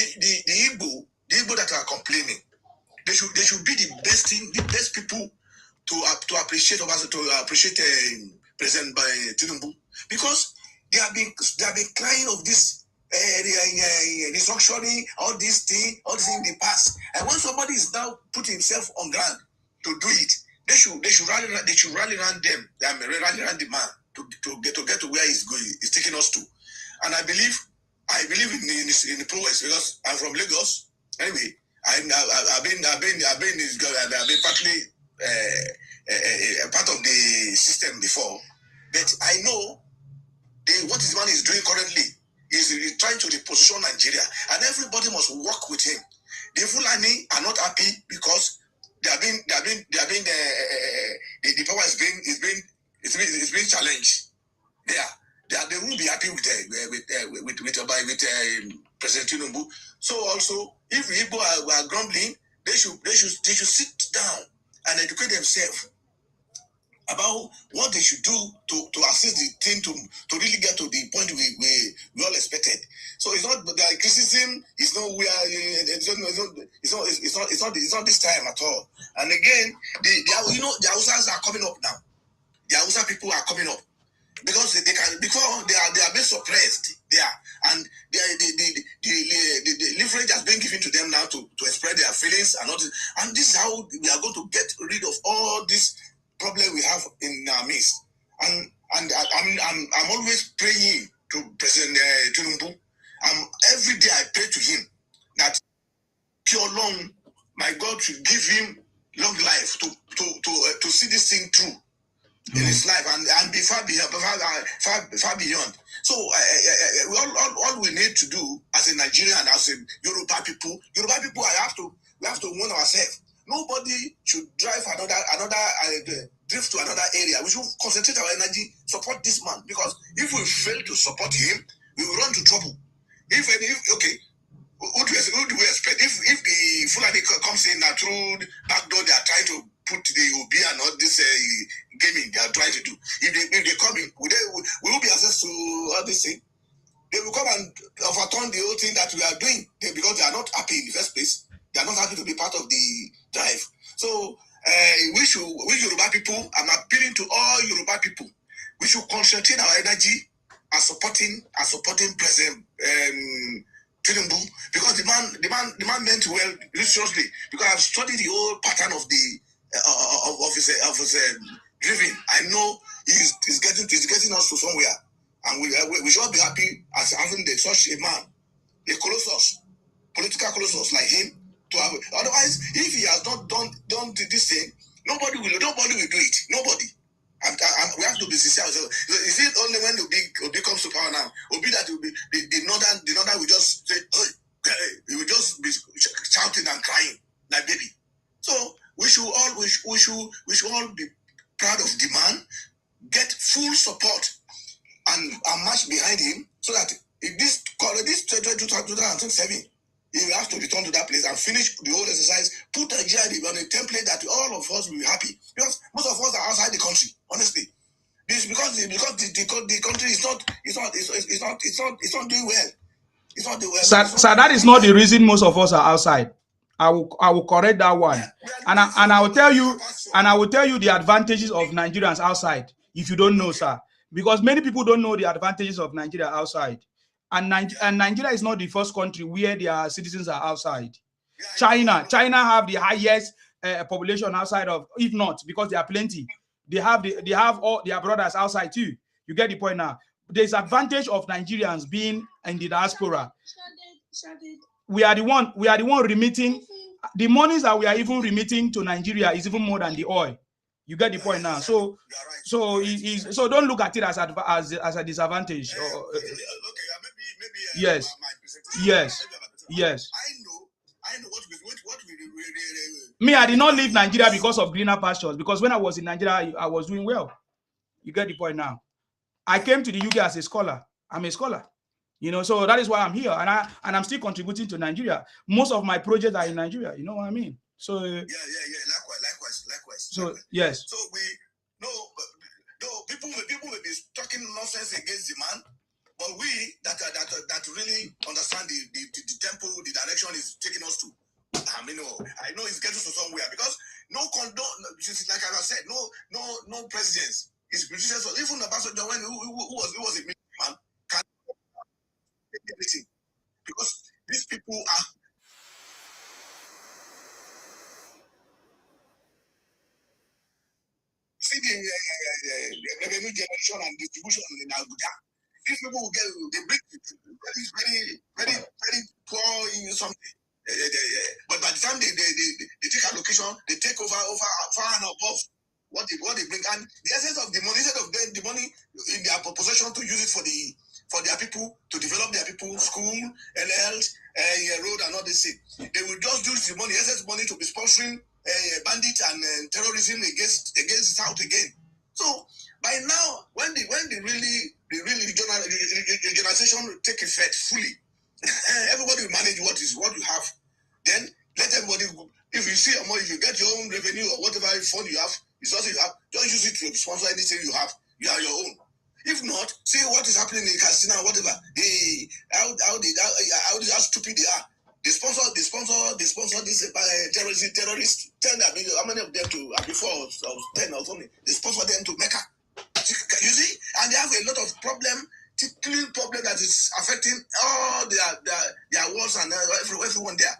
[SPEAKER 2] Igbo that are complaining, they should be the best people to appreciate President Tinubu, because they have been crying of this restructuring, all these things in the past. And when somebody is now put himself on ground to do it, they should rally around them. They are rally around the man to get to where he's going. He's taking us to. And I believe in the progress, because I'm from Lagos. Anyway, I've been partly a part of the system before, but I know what this man is doing currently is trying to reposition Nigeria, and everybody must work with him. The Fulani are not happy because the power is being challenged. They won't be happy with President Tinubu. So also, if the Igbo are grumbling,
[SPEAKER 3] they should sit down and educate themselves about what they should do to assist the team to really get to the point we all expected. So it's not the criticism is nowhere. It's not this time at all. And again, the Hausas are coming up now. The Hausa people are coming up because they are being suppressed there, and the leverage has been given to them now to express their feelings and all this. And this is how we are going to get rid of all this problem we have in our midst. And I'm always praying to President Tinubu. Every day I pray to him that pure long, my God should give him long life to see this thing through in his life and be far beyond. So all we need to do as a Nigerian, as a Yoruba people, we have to warn ourselves. Nobody should drive drift to another area. We should concentrate our energy, support this man, because if we fail to support him, we will run to trouble. What do we expect? If the Fulani comes in through back door, they are trying to put the OB and all this gaming they are trying to do. If they come in, we will be access to all this thing. They will come and overturn the whole thing that we are doing because they are not happy in the first place. They are not happy to be part of the drive. So we Yoruba people, I'm appealing to all Yoruba people. We should concentrate our energy on supporting President Tinubu, because the man meant well seriously. Because I've studied the whole pattern of his living. I know he's getting us to somewhere, and we should be happy as having such a man, a colossus, political colossus like him. To have, otherwise, if he has not done this thing, nobody will do it. Nobody. We have to be sincere. So is it only when Obi comes to power now? Obi that will be the northern will just say, he will just be shouting and crying like baby. So we should all be proud of the man, get full support and march behind him, so that if this 2027, he will have to return to that place and finish the whole exercise, put Nigeria on a template that all of us will be happy. Because most of us are outside the country, honestly. This because the country is not doing well. It's not doing well.
[SPEAKER 1] So that is not the reason most of us are outside. I will correct that one. And I will tell you the advantages of Nigerians outside, if you don't know, sir. Because many people don't know the advantages of Nigeria outside. And Nigeria is not the first country where their citizens are outside. China have the highest population outside of, if not, because they are plenty. They have all their brothers outside too. You get the point now. There's advantage of Nigerians being in the diaspora. We are the one remitting. The monies that we are even remitting to Nigeria is even more than the oil. You get the point now. So don't look at it as a disadvantage. Yes.
[SPEAKER 3] I know what
[SPEAKER 1] me, I did not leave Nigeria because of greener pastures. Because when I was in Nigeria, I was doing well. You get the point now. I came to the UK as a scholar. I'm a scholar. So that is why I'm here, and I'm still contributing to Nigeria. Most of my projects are in Nigeria. You know what I mean? So likewise. So yes.
[SPEAKER 3] So people may be talking nonsense against the man, but we that really understand the tempo, the direction is taking us to. I know it's getting to somewhere, because like I said, no presidents. His predecessors, even the Ambassador John, who was a man, can take everything, because these people are. See the revenue generation and distribution in Abuja. These people they bring very, very, very poor in something. But by the time they take allocation, they take over far and above what they bring. And the essence of the money, instead of the money in their possession to use it for their people, to develop their people, school, health, road and all this thing, they will just use the money, excess money, to be sponsoring bandits and terrorism against the South again. So by now, when the regionalization will take effect fully, everybody will manage what you have. Then let everybody If you see more, if you get your own revenue or whatever fund you have, resources you have, don't use it to sponsor anything you have. You are your own. If not, see what is happening in Casino, whatever. Hey, how stupid they are. They sponsor this terrorists. 10, I mean, how many of them to before 10 or something? They sponsor them to Mecca. You see, and they have a lot of clean problem that is affecting all their walls and everyone there.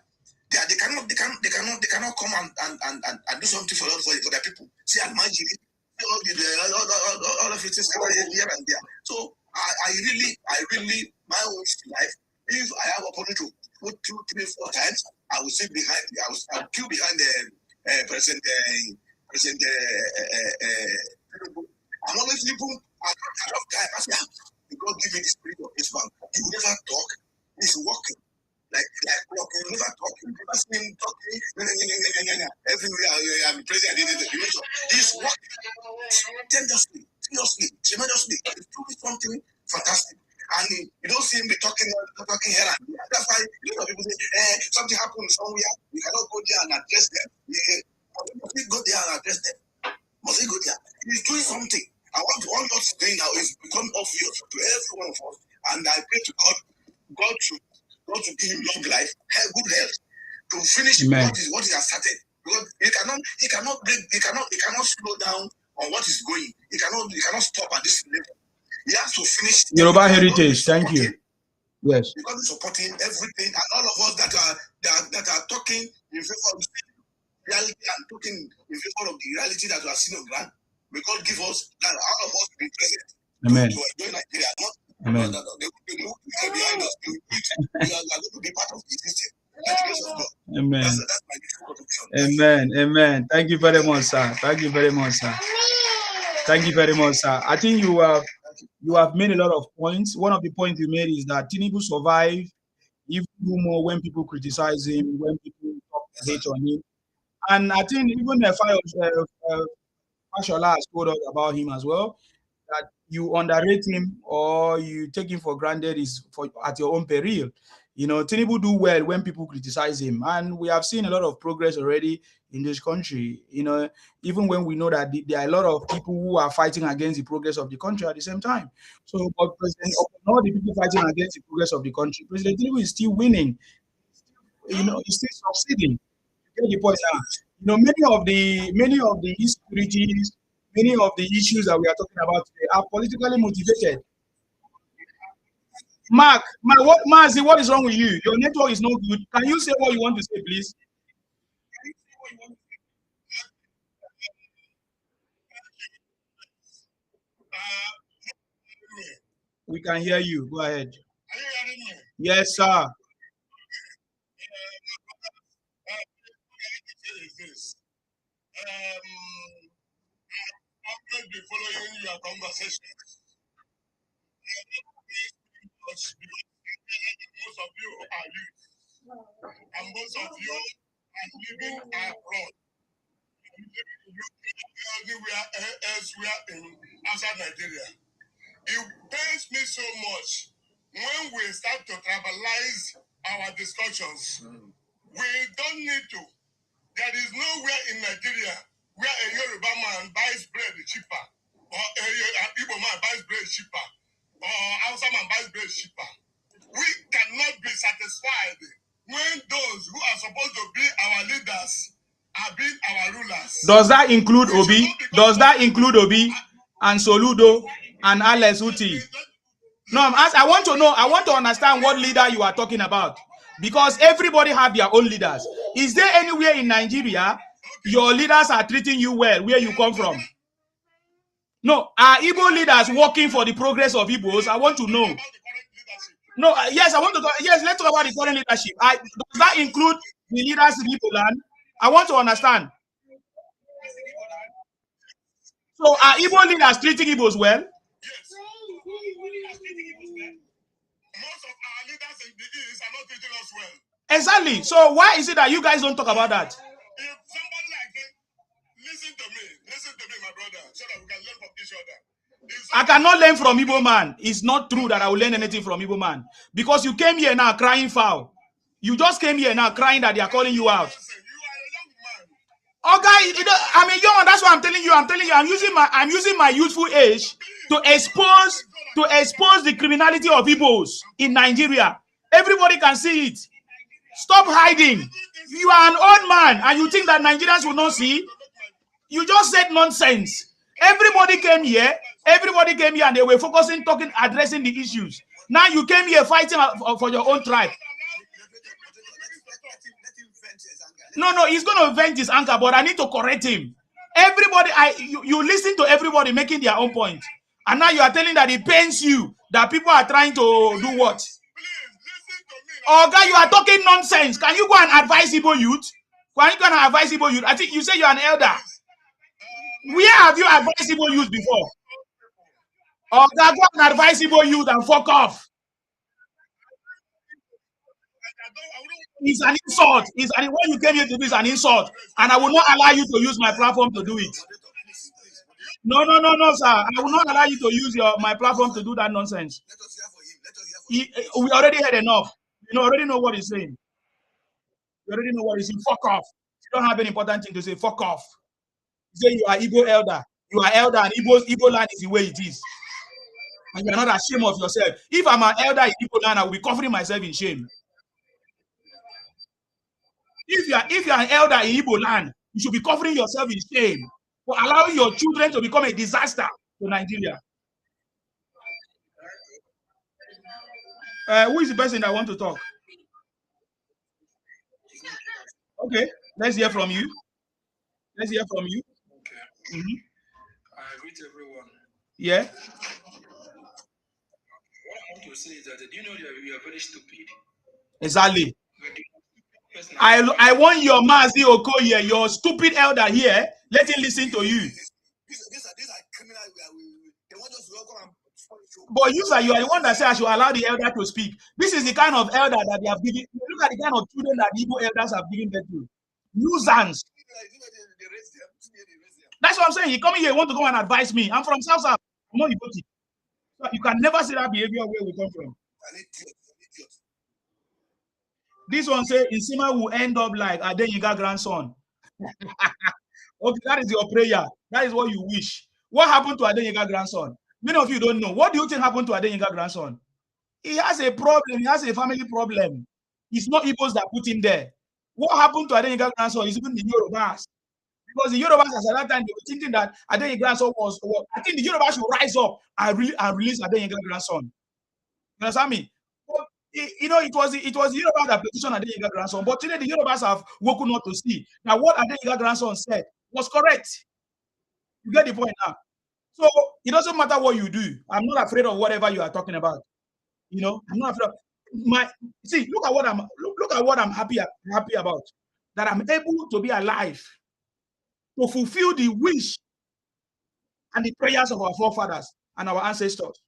[SPEAKER 3] They cannot come and do something for their people. See, imagine all of it is here and there. So I really my own life. If I have opportunity to put 2, 3, 4 times, I will sit behind. I will queue behind the President. I'm always people. I don't have time. I say, God give me the spirit of this man. He will never talk. He's walking. Like walking. He never talk. You never see him talking. Everywhere I'm president. He's walking. Tenderly, seriously, tremendously. He's doing something fantastic. And you don't see him be talking here and there. That's why a lot of people say, something happened somewhere. You cannot go there and address them. Must he go there and address them? Must he go there? He's doing something. I want all what's doing now is become obvious to every one of us. And I pray to God to give him long life, good health, to finish what he has started. Because he cannot slow down on what is going. He cannot stop at this level. He has to finish
[SPEAKER 1] Yoruba heritage. Thank you. Yes.
[SPEAKER 3] Because he's supporting everything, and all of us that are talking in favor of reality and talking in favor of the reality that we are seeing on ground. May God give us that all of us be present.
[SPEAKER 1] Amen.
[SPEAKER 3] To enjoy Nigeria.
[SPEAKER 1] Amen.
[SPEAKER 3] They will be behind us. We are going to be part of the system.
[SPEAKER 1] Amen.
[SPEAKER 3] That's my
[SPEAKER 1] Amen. Amen. Thank you very much, sir. Thank you very much, sir. Thank you very much, sir. I think you have made a lot of points. One of the points you made is that Tinubu survived even more when people criticize him, when people talk hate on him. And I think even Fashola has told us about him as well, that you underrate him or you take him for granted is at your own peril. You know, Tinubu do well when people criticize him, and we have seen a lot of progress already in this country. You know, even when we know that there are a lot of people who are fighting against the progress of the country at the same time. So, but all the people fighting against the progress of the country, President Tinubu is still winning. You know, he's still succeeding. You get the point now. You know, many of the insecurities, many of the issues that we are talking about today are politically motivated. Marzi, what is wrong with you? Your network is not good. Can you say what you want to say, please? We can hear you. Go ahead.
[SPEAKER 3] Are you hearing me?
[SPEAKER 1] Yes, sir.
[SPEAKER 3] I'm going to be following your conversation. Most of you are youth, and most of you are living abroad. Anywhere elsewhere outside Nigeria. It pains me so much when we start to tribalize our discussions. We don't need to. There is nowhere in Nigeria where a Yoruba man buys bread cheaper, or an Igbo man buys bread cheaper, or Hausa man buys bread cheaper. We cannot be satisfied when those who are supposed to be our leaders are being our rulers.
[SPEAKER 1] Does that include Obi? Does that include Obi and Soludo and Alex Otti? No, I want to know. I want to understand what leader you are talking about, because everybody have their own leaders. Is there anywhere in Nigeria your leaders are treating you well where you come from? No, are Igbo leaders working for the progress of Igbos? I want to know. No, yes, I want to talk. Yes, let's talk about the current leadership. Does that include the leaders in Igbo land? I want to understand. So are Igbo leaders treating Igbos well?
[SPEAKER 3] Yes. Most of our leaders in the East are not treating us well.
[SPEAKER 1] Exactly. So why is it that you guys don't talk about that?
[SPEAKER 3] If somebody like him, listen to me, my brother, so that we can learn from each other.
[SPEAKER 1] I cannot learn from Igbo man. It's not true that I will learn anything from Igbo man, because you came here now crying foul. You just came here now crying that they are calling you out.
[SPEAKER 3] You are a young
[SPEAKER 1] Okay, I mean, that's what I'm telling you. I'm using my youthful age to expose the criminality of Igbos in Nigeria. Everybody can see it. Stop hiding. You are an old man and you think that Nigerians will not see. You just said nonsense. Everybody came here and they were focusing, talking, addressing the issues. Now you came here fighting for your own tribe. No, he's going to vent his anger, but I need to correct him. Everybody, you listen to everybody making their own point. And now you are telling that it pains you that people are trying to do what? Oh, God, you are talking nonsense. Can you go and advise Igbo youth? Can you go and advise Igbo youth? I think you say you're an elder. Where have you advised Igbo youth before? Oh, God, go and advise Igbo youth and fuck off. It's an insult. What you came here to do is an insult. And I will not allow you to use my platform to do it. No, sir. I will not allow you to use my platform to do that nonsense. We already had enough. You already know what he's saying. You already know what he's saying. Fuck off. You don't have any important thing to say. Fuck off. You say you are Igbo elder. You are elder and Igbo land is the way it is. And you're not ashamed of yourself. If I'm an elder in Igbo land, I will be covering myself in shame. If you're an elder in Igbo land, you should be covering yourself in shame for allowing your children to become a disaster to Nigeria. Who is the person that want to talk? Okay, let's hear from you. Okay.
[SPEAKER 5] Mm-hmm. I greet everyone.
[SPEAKER 1] Yeah.
[SPEAKER 5] What I want to say is that do you know that you are very stupid?
[SPEAKER 1] Exactly. I want your Mazi Okoye, your stupid elder here. Let him listen to you.
[SPEAKER 3] These are criminals. They want us to welcome.
[SPEAKER 1] But you are the one that said I should allow the elder to speak. This is the kind of elder that they have given. Look at the kind of children that Igbo elders have given birth to. Nuisance. That's what I'm saying. You come here, you want to go and advise me. I'm from South. I'm not Igbo. So you can never see that behavior where we come from. This one say Isima will end up like Adeyiga grandson. Okay, that is your prayer. That is what you wish. What happened to Adeyiga grandson? Many of you don't know. What do you think happened to Adeyiga grandson? He has a problem. He has a family problem. It's not Igbos that put him there. What happened to Adeyiga grandson is even the Yorubas. Because the Yorubas at that time, they were thinking that Adeyiga grandson was. I think the Yorubas should rise up and release Adeyiga grandson. You understand me? But, it was the Yorubas that petitioned Adeyiga grandson. But today the Yorubas have woken up to see that what Adeyiga grandson said was correct. You get the point now. So it doesn't matter what you do. I'm not afraid of whatever you are talking about. I'm not afraid of look at what I'm happy about. That I'm able to be alive to fulfill the wish and the prayers of our forefathers and our ancestors.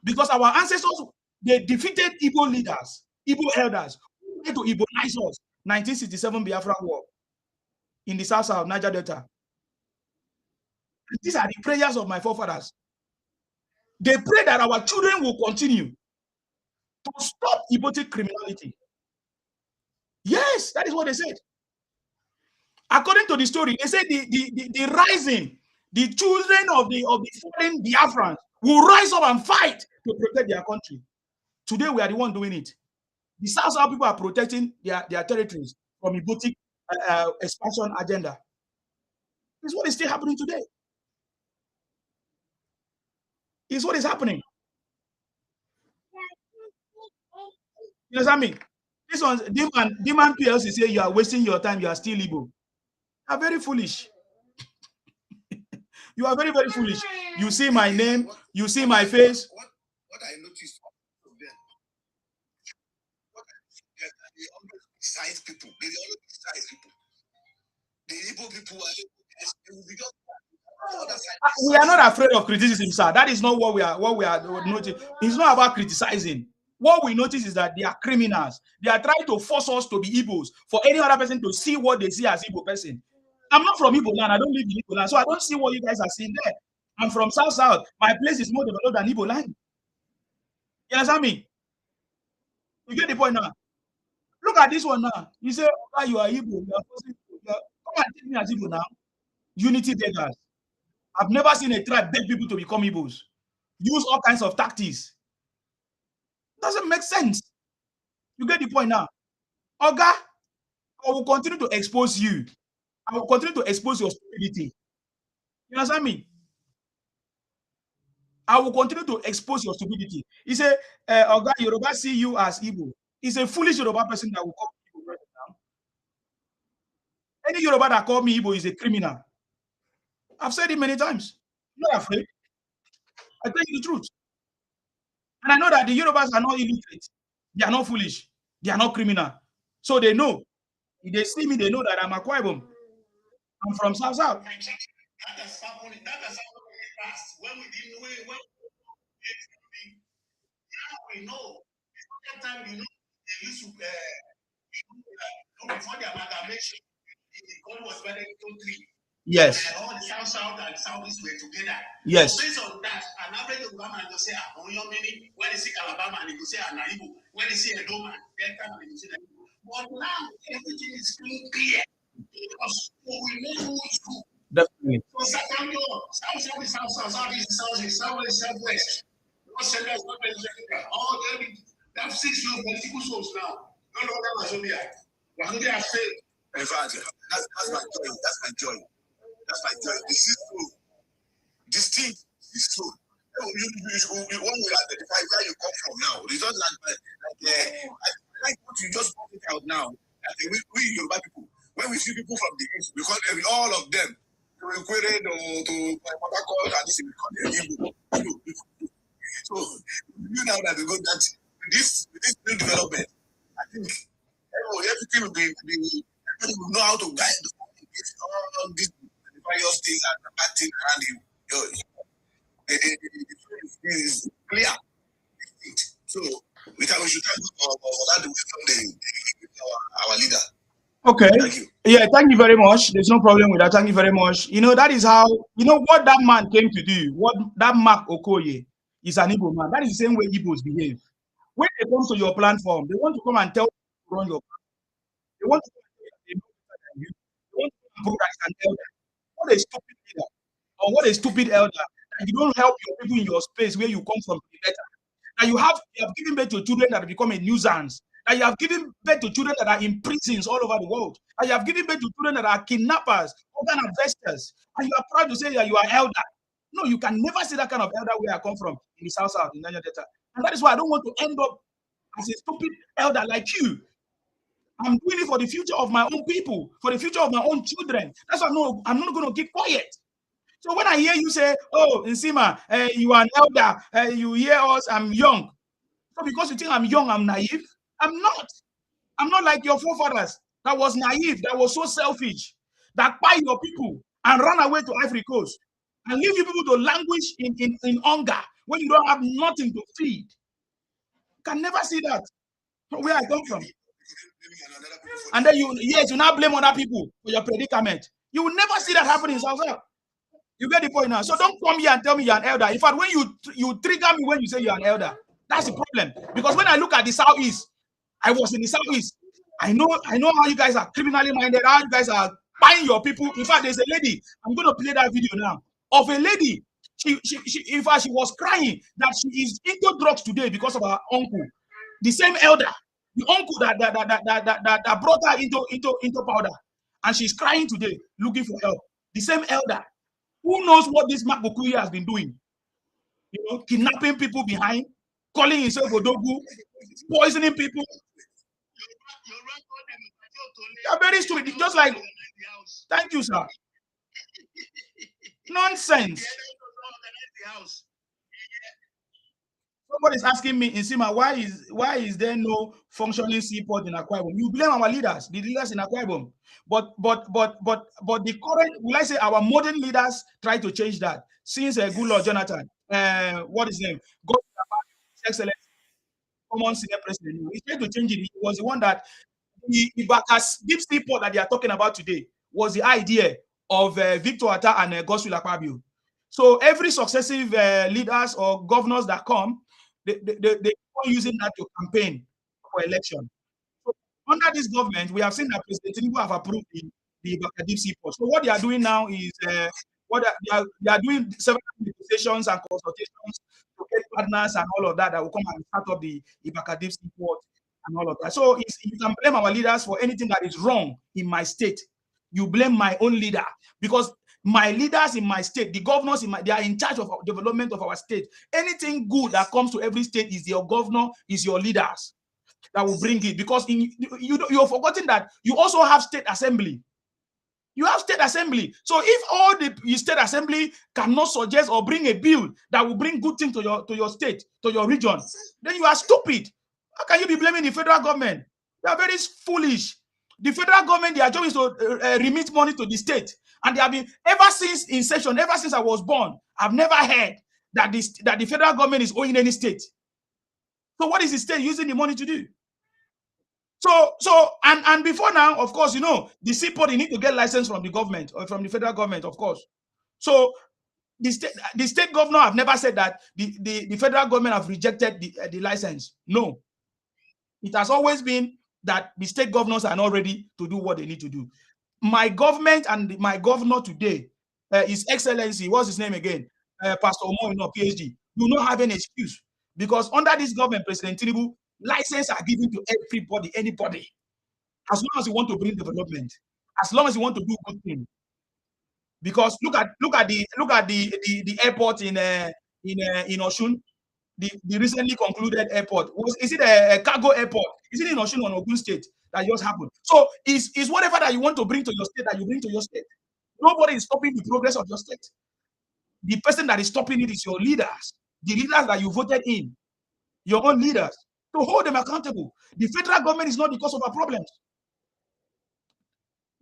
[SPEAKER 1] Because our ancestors, they defeated Igbo leaders, Igbo elders, who tried to Igbonize us. 1967 Biafra War in the south of Niger Delta. These are the prayers of my forefathers. They pray that our children will continue to stop Igbo criminality. Yes, that is what they said. According to the story, they said the rising, the children of the foreign Biafrans will rise up and fight to protect their country. Today, we are the one doing it. The South people are protecting their territories from Igbo expansion agenda. This is what is still happening today. Is what is happening. You understand me? This one's Demand PLC say you are wasting your time, you are still Igbo. You are very foolish. You are very, very foolish. You see my name, you see my face.
[SPEAKER 3] What I noticed from them, they always criticize people. They always criticize people. The Igbo people
[SPEAKER 1] we are not afraid of criticism, sir. That is not what we are noticing. It's not about criticizing. What we notice is that they are criminals. They are trying to force us to be Igbos for any other person to see what they see as Igbo person. I'm not from Igbo land. I don't live in Igbo land, so I don't see what you guys are seeing there. I'm from South. My place is more developed than Igbo land. You understand me? You get the point now. Look at this one now. You say, oh, you are Igbo. Come Come and take me as Igbo now. Unity beggars. I've never seen a tribe beg people to become Igbos. Use all kinds of tactics. Doesn't make sense. You get the point now. Oga, I will continue to expose you. I will continue to expose your stupidity. You understand me? I will continue to expose your stupidity. He said, Oga, Yoruba see you as Igbo. He's a foolish Yoruba person that will call me Igbo right now. Any Yoruba that call me Igbo is a criminal. I've said it many times. I'm not afraid. I tell you the truth. And I know that the Yorubas are not illiterate. They are not foolish. They are not criminal. So they know. If they see me, they know that I'm Akwa Ibom. I'm from South South.
[SPEAKER 3] That has happened in the past. When we didn't know it, now we know. That time, they used to before the amalgamation, the code was very three.
[SPEAKER 1] Yes.
[SPEAKER 3] And all the South and Southeast were together.
[SPEAKER 1] Yes.
[SPEAKER 3] So based on that, an average Obama will say, when they see Alabama, and they will say, Anaibu. When they see Edoma, Delta, and they will say, Anaibu. But now, everything is being clear. Because we know who is who.
[SPEAKER 1] Definitely.
[SPEAKER 3] So Southwest. Not Central, not Central. All they have 6 political souls now. No longer Mazonia. Mazonia has failed.
[SPEAKER 2] In fact, that's my joy. That's my joy. That's my joy. This is true. This thing is true. One will identify where you come from now. It's not like what you just pointed out now. I think we Yoruba people, when we see people from the east, because all of them, to Equated or to Port and this, we call them Igbo. So you now that we got that this new development, I think everything will be everybody will know how to guide all these various things and bad things around you. It is clear. So we should thank God for that wisdom they give our leader.
[SPEAKER 1] Okay.
[SPEAKER 2] Thank you.
[SPEAKER 1] Yeah, thank you very much. There's no problem with that. Thank you very much. You know, that is how, you know, what that man came to do, what that Mark Okoye is an Igbo man. That is the same way Igbos behave. When they come to your platform, they want to come and tell you to run your platform. They want to come and tell you they know better than you. They want to come and prove that it's an elder. What a stupid leader. Or what a stupid elder. That you don't help your people in your space where you come from to be better. That you have given birth to children that have become a nuisance. That you have given birth to children that are in prisons all over the world. That you have given birth to children that are kidnappers, organ harvesters, and you are proud to say that you are elder. No, you can never see that kind of elder where I come from in the South, in Niger Delta. And that is why I don't want to end up as a stupid elder like you. I'm doing it for the future of my own people, for the future of my own children. That's why I'm not going to keep quiet. So when I hear you say, oh, Nsima, you are an elder, you hear us, I'm young. So because you think I'm young, I'm naive? I'm not. I'm not like your forefathers that was naive, that was so selfish, that buy your people and run away to Ivory Coast and leave you people to languish in hunger when you don't have nothing to feed. You can never see that from where I come from. And then you now blame other people for your predicament. You will never see that happen in South South. You get the point now. So don't come here and tell me you're an elder. In fact, when you trigger me when you say you're an elder, that's the problem. Because when I look at the Southeast, I was in the Southeast. I know how you guys are criminally minded, how you guys are buying your people. In fact, there's a lady, I'm going to play that video now, of a lady. She in fact, she was crying that she is into drugs today because of her uncle. The same elder, the uncle that brought her into powder. And she's crying today, looking for help. The same elder. Who knows what this Mark Okuye has been doing? You know, kidnapping people behind, calling himself Odogu, poisoning people. You're very stupid. Just like, thank you, sir. Nonsense. Somebody's asking me, Nsima, why is there no functioning seaport in Akwa Ibom? You blame our leaders, the leaders in Akwa Ibom. But the current, will I say, our modern leaders try to change that. Since Goodluck Jonathan, what is his name? God, His Excellency, common senior president, he tried to change it. He was the one that the deep seaport that they are talking about today was the idea of Victor Atta and Godswill Akpabio. So every successive leaders or governors that come, they are using that to campaign for election. So under this government, we have seen that President Tinubu have approved the Ibaka seaport. So what they are doing now is they are doing several negotiations and consultations to get partners and all of that will come and start up the Ibaka seaport and all of that. So you can blame our leaders for anything that is wrong in my state. You blame my own leader, because my leaders in my state, the governors they are in charge of development of our state. Anything good that comes to every state is your governor, is your leaders that will bring it, because you're forgetting that you also have state assembly. You have state assembly. So if all the state assembly cannot suggest or bring a bill that will bring good things to your state, to your region, then you are stupid. How can you be blaming the federal government? They are very foolish. The federal government, their job is to remit money to the state. And they have been, ever since inception, ever since I was born, I've never heard that the federal government is owing any state. So what is the state using the money to do? So and before now, of course, the seaport, you need to get license from the government or from the federal government, of course. So the state governor have never said that the federal government have rejected the license. No. It has always been that the state governors are not ready to do what they need to do. My government and my governor today, His Excellency, what's his name again? Pastor Omo, PhD, do not have any excuse, because under this government, President Tinubu, license are given to everybody, anybody, as long as you want to bring development, as long as you want to do good things. Because look at the airport in Osun, the recently concluded airport. Is it a cargo airport? Is it in Osun or Ogun State that just happened? So is whatever that you want to bring to your state that you bring to your state. Nobody is stopping the progress of your state. The person that is stopping it is your leaders, the leaders that you voted in, your own leaders, to hold them accountable. The federal government is not the cause of our problems.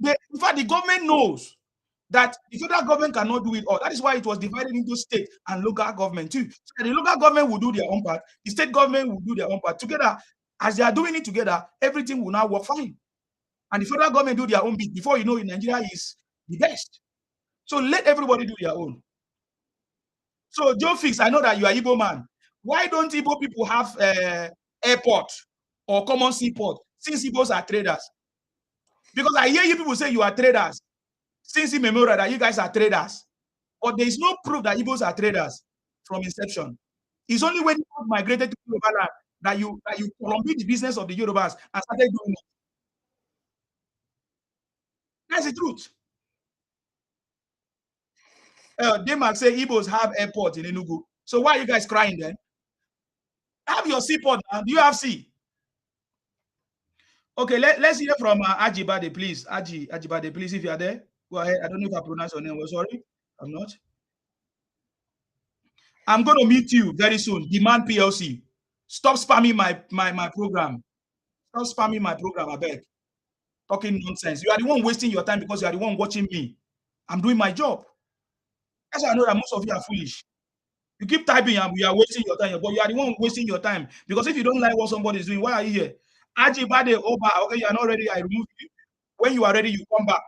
[SPEAKER 1] In fact, the government knows that the federal government cannot do it all. That is why it was divided into state and local government too. So the local government will do their own part, the state government will do their own part. Together, as they are doing it together, everything will now work fine. And the federal government do their own bit. Before you know it, Nigeria is the best. So let everybody do their own. So Joe Fix, I know that you are Igbo man. Why don't Igbo people have airport or common seaport, since Igbos are traders? Because I hear you people say you are traders. Since immemorial that you guys are traders, but there is no proof that Igbos are traders from inception. It's only when you migrated to Yoruba land that you prolonged the business of the Yorubas and started doing it. That's the truth. They might say Igbos have airport in Enugu. So why are you guys crying then? Have your seaport now. Do you have sea? Okay, let's hear from Ajibade, please. Ajibade, please, if you are there. Go ahead. I don't know if I pronounced your name. Well, sorry. I'm not. I'm going to meet you very soon. Demand PLC. Stop spamming my program. Stop spamming my program, I beg. Talking nonsense. You are the one wasting your time because you are the one watching me. I'm doing my job. That's why I know that most of you are foolish. You keep typing and we are wasting your time, but you are the one wasting your time. Because if you don't like what somebody is doing, why are you here? Ajibade Oba, okay, you are not ready, I remove you. When you are ready, you come back.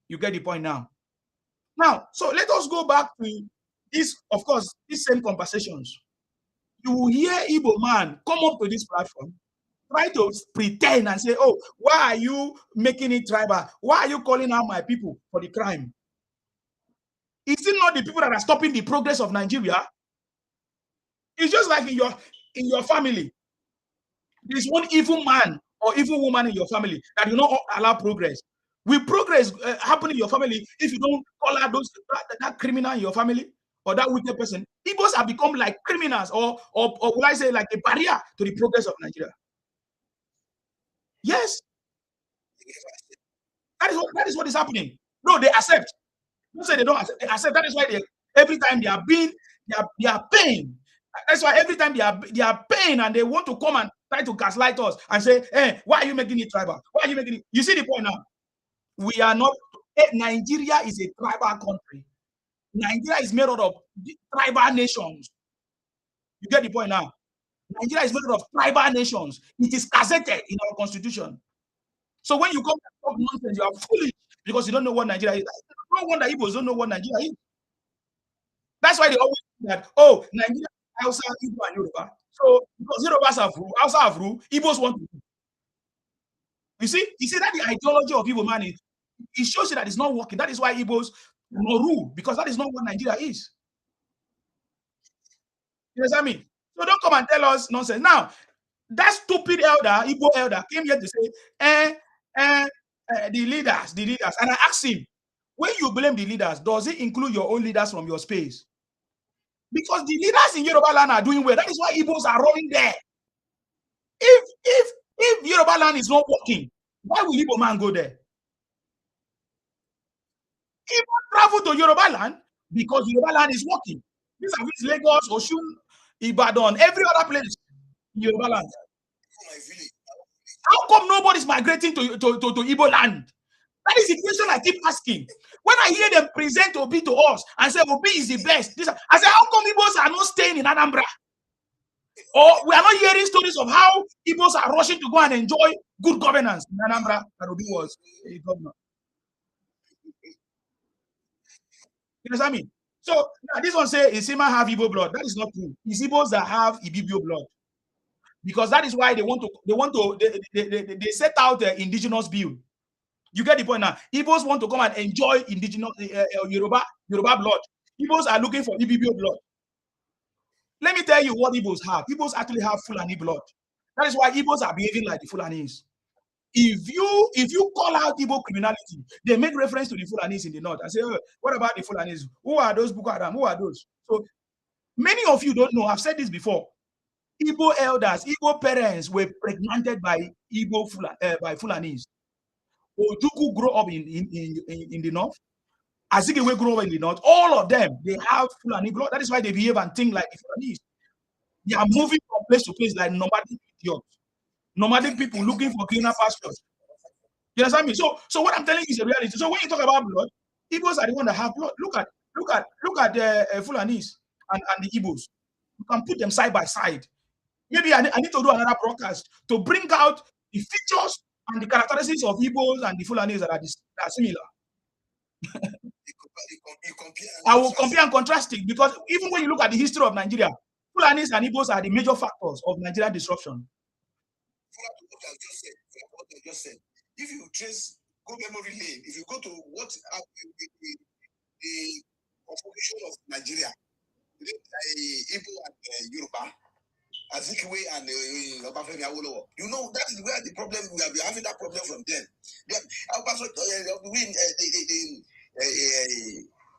[SPEAKER 1] You get the point now. Now, so let us go back to this, of course, these same conversations. You will hear Igbo man come up to this platform, try to pretend and say, oh, why are you making it tribal? Why are you calling out my people for the crime? Is it not the people that are stopping the progress of Nigeria? It's just like in your family. There's one evil man or evil woman in your family that will not allow progress. Will progress happen in your family if you don't call out that criminal in your family or that wicked person? Igbos have become like criminals or will I say like a barrier to the progress of Nigeria. Yes. That is what is happening. No, they accept. Don't say they don't accept. They accept. That is why every time they are paying. That's why every time they are paying and they want to come and try to gaslight us and say, hey, why are you making it tribal? Why are you making it? You see the point now? We are not. Nigeria is a tribal country. Nigeria is made out of tribal nations. You get the point now? Nigeria is made out of tribal nations. It is gazetted in our constitution. So when you come and talk nonsense, you are foolish because you don't know what Nigeria is. No wonder Igbos don't know what Nigeria is. That's why they always say that, oh, Nigeria, Hausa, Igbo, and Yoruba. So because Yorubas have rule, Hausa have rule, Igbos want to do. You see that the ideology of Igbo man is it shows you that it's not working. That is why Igbos no rule, because that is not what Nigeria is. You know what I mean? So don't come and tell us nonsense. Now, that stupid elder, Igbo elder, came here to say, the leaders. And I asked him, when you blame the leaders, does it include your own leaders from your space? Because the leaders in Yoruba land are doing well. That is why Igbos are running there. If Yoruba land is not working, why will Igbo man go there? Igbo travel to Yoruba land because Yoruba land is working. These are with Lagos, Osun, Ibadan, every other place in Yoruba land. How come nobody's migrating to Igbo land? That is the question I keep asking. When I hear them present Obi to us and say Obi is the best, I say, how come Igbos are not staying in Anambra? Or we are not hearing stories of how Igbos are rushing to go and enjoy good governance in Anambra that Obi was a governor. You know what I mean? So now this one say Isima have Igbo blood. That is not true. It's Igbos that have Ibibio blood. Because that is why they set out the indigenous bill. You get the point now. Igbos want to come and enjoy indigenous Yoruba blood. Igbos are looking for Ibibio blood. Let me tell you what Igbos have. Igbos actually have Fulani blood. That is why Igbos are behaving like the Fulanis. If you call out Igbo criminality, they make reference to the Fulanis in the north. I say, oh, what about the Fulanis? Who are those Boko Haram? Who are those? So many of you don't know. I've said this before. Igbo elders, Igbo parents were pregnanted by by Fulanis. Ojuku grew up in the north. Azikiwe grew up in the north. All of them, they have Fulani blood. That is why they behave and think like the Fulanis. They are moving from place to place like nomadic idiots. Nomadic people looking for cleaner pastures. You understand me? So what I'm telling you is a reality. So when you talk about blood, Igbos are the one that have blood. Look at the Fulanis and the Igbos. You can put them side by side. Maybe I need to do another broadcast to bring out the features and the characteristics of Igbos and the Fulanis that are similar. I will compare and contrast it, because even when you look at the history of Nigeria, Fulanis and Igbos are the major factors of Nigerian disruption.
[SPEAKER 3] What I just said. If you trace, go memory lane, if you go to what the population of Nigeria, Igbo and Yoruba, Azikiwe and Obafemi Awolowo, you know that is where the problem, we have been having that problem from them.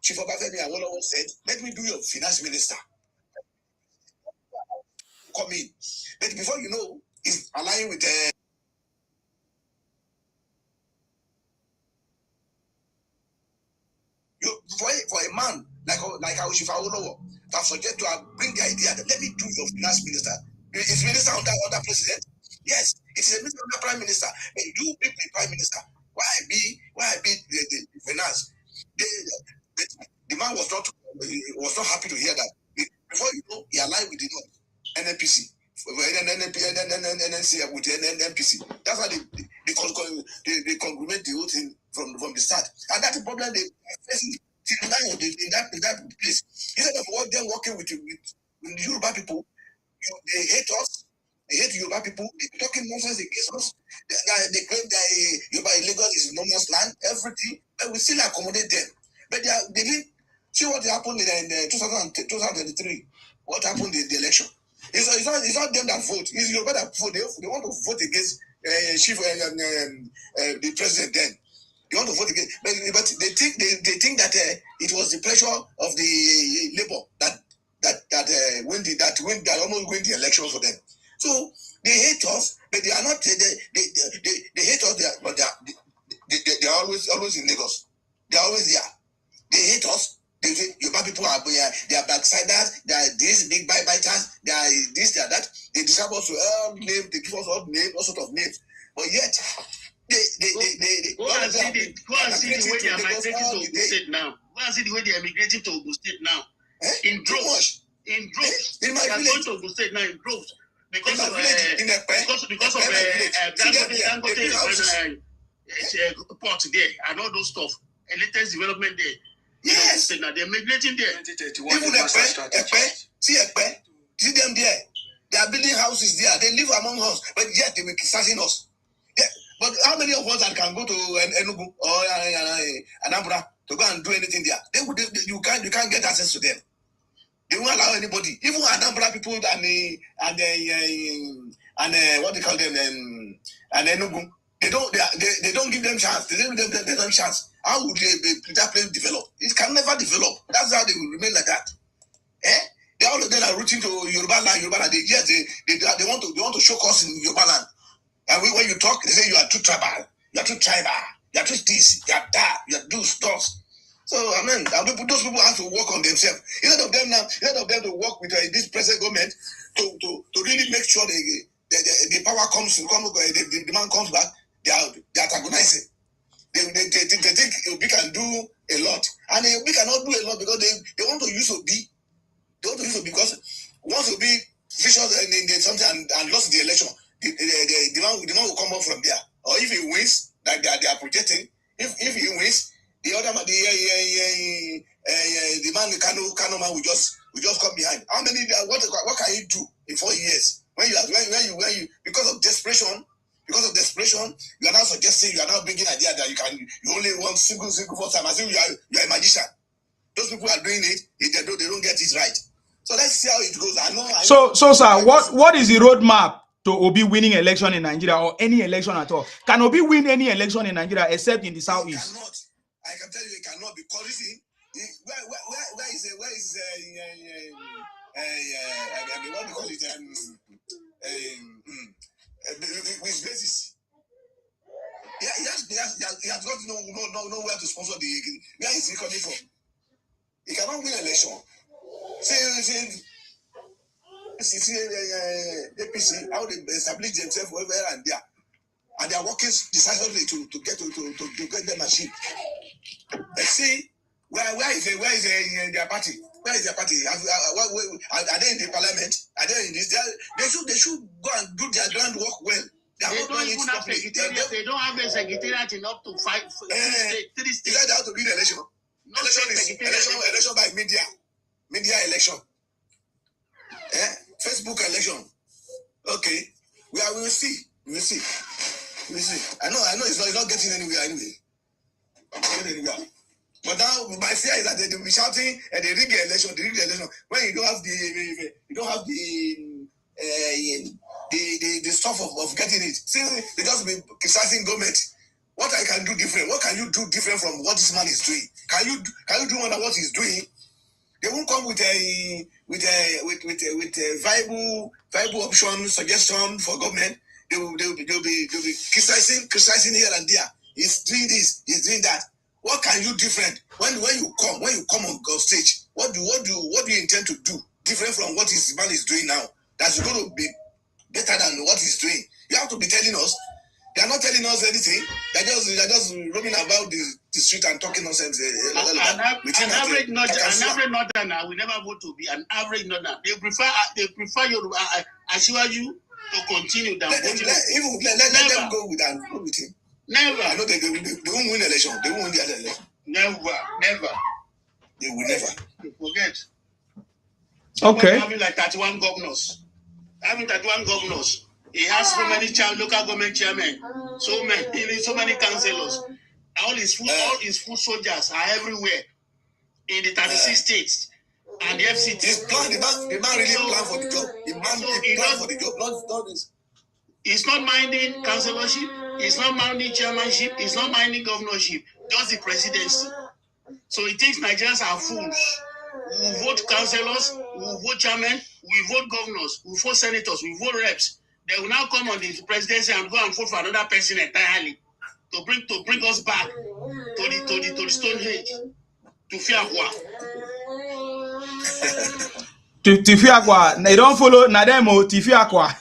[SPEAKER 3] Chief Obafemi Awolowo said, let me be your finance minister. Come in. But before you know, he's aligning with for a man like our Chief Awolowo that forget to bring the idea that let me do your finance minister. Is minister under president? Yes, it's a minister under prime minister. But you be the prime minister. Why I be the finance? The man was not happy to hear that. Before you know, he aligned with the NNPC. NNC with NNPC. That's how they congregate the whole thing from the start. And that's the problem they are facing till now in that place. Instead of them working with Yoruba people, they hate us. They hate Yoruba people. They're talking nonsense against us. They claim that Yoruba Lagos is no man's land, everything. But we still accommodate them. But they didn't see what happened in 2023. What happened in the election. It's not them that vote. It's Yoruba that vote. They want to vote against the president then. They want to vote against, but they think that it was the pressure of the Labour that almost win the election for them. So they hate us, but they are not. They hate us, but they are always in Lagos. They are always there. They hate us. Yoruba people they are backsiders, they are these big biters, they are this, they are that. They describe us to all names, they give us all names, all sort of names. But yet they
[SPEAKER 6] go and see the way they are migrating to Ogun State now. Go and see the way they are migrating to Ogun State now. In droves. In droves. They are going to Ogun State now in droves. Because of Dangote port there and all those stuff. And latest development there.
[SPEAKER 3] Yes.
[SPEAKER 6] Now they're migrating there.
[SPEAKER 3] Even Ekpe, see them there. They are building houses there. They live among us, but yet they were criticizing us. Yeah. But how many of us that can go to Enugu or Anambra to go and do anything there? You can't get access to them. They won't allow anybody, even Anambra people and what they call them and Enugu. They don't give them chance. They don't give them chance. How would that place develop? It can never develop. That's how they will remain like that. They all of them are rooting to Yoruba land. They want to show us in Yoruba land. And when you talk, they say you are too tribal. You are too this, you are that, you are those. So I mean, those people have to work on themselves. Instead of them to work with this present government to really make sure the power comes, the demand comes back. They are antagonizing. They think Obi can do a lot, and Obi cannot do a lot because they want to use Obi. They want to use Obi because once Obi vicious in something and lost the election, the man will come up from there. Or if he wins, like they are projecting, if he wins, the other man, the man, the Kano man will just come behind. How many? What can you do in 4 years when you because of desperation? Because of desperation, you are now suggesting, you are now bringing an idea that you only want single first time. As if you are a magician. Those people are doing it, they don't get it right. So let's see how it goes.
[SPEAKER 1] So sir, what is the roadmap to Obi winning election in Nigeria or any election at all? Can Obi win any election in Nigeria except in the southeast?
[SPEAKER 3] I can tell you it cannot, because you see, where is what do you call it? With basis. He has got to know where to sponsor where is he coming from? He cannot win election. See, APC, how they establish themselves over and there. And they are working decisively to get them achieved. Let's see, where is their party? Where is their party? Are they in the parliament? Are they in this? They should go and do their groundwork well. They don't even have secretariat. They don't have a secretariat enough to fight for 3 states. You guys have to be the election. Election by media election. Facebook election. Okay, we will see. We will see. I know it's not getting anywhere anyway. But now my fear is that they will be shouting and they rig the election. When you don't have the stuff of getting it. See, they just be criticizing government. What I can do different? What can you do different from what this man is doing? Can you do more than what he's doing? They won't come with a viable option suggestion for government. They'll be criticizing here and there. He's doing this, he's doing that. What can you different when you come on stage? What do you intend to do different from what this man is doing now? That's going to be better than what he's doing. You have to be telling us. They are not telling us anything. They're just roaming about the street and talking nonsense. An average northerner will never vote to be an average northerner. They prefer you. I assure you to continue down. Let them go with him. Never. I know they won't win election. They won't win the other election. Never. They will never. You forget.
[SPEAKER 1] Okay.
[SPEAKER 3] Having like 31 governors. He has so many local government chairmen, so many councillors. All his foot soldiers are everywhere in the 36 states and the FCT. The man really plan for the job. The man plan for the job. Not this. He's not minding councillorship. He's not minding chairmanship. He's not minding governorship. Just the presidency. So he thinks Nigerians are fools. We vote councillors. We vote chairmen. We vote governors. We vote senators. We vote reps. They will now come on the presidency and go and vote for another person entirely to bring us back to the Stone Age, to Fiagwa.
[SPEAKER 1] To Fiagwa, they don't follow Nademo Tifiakwa.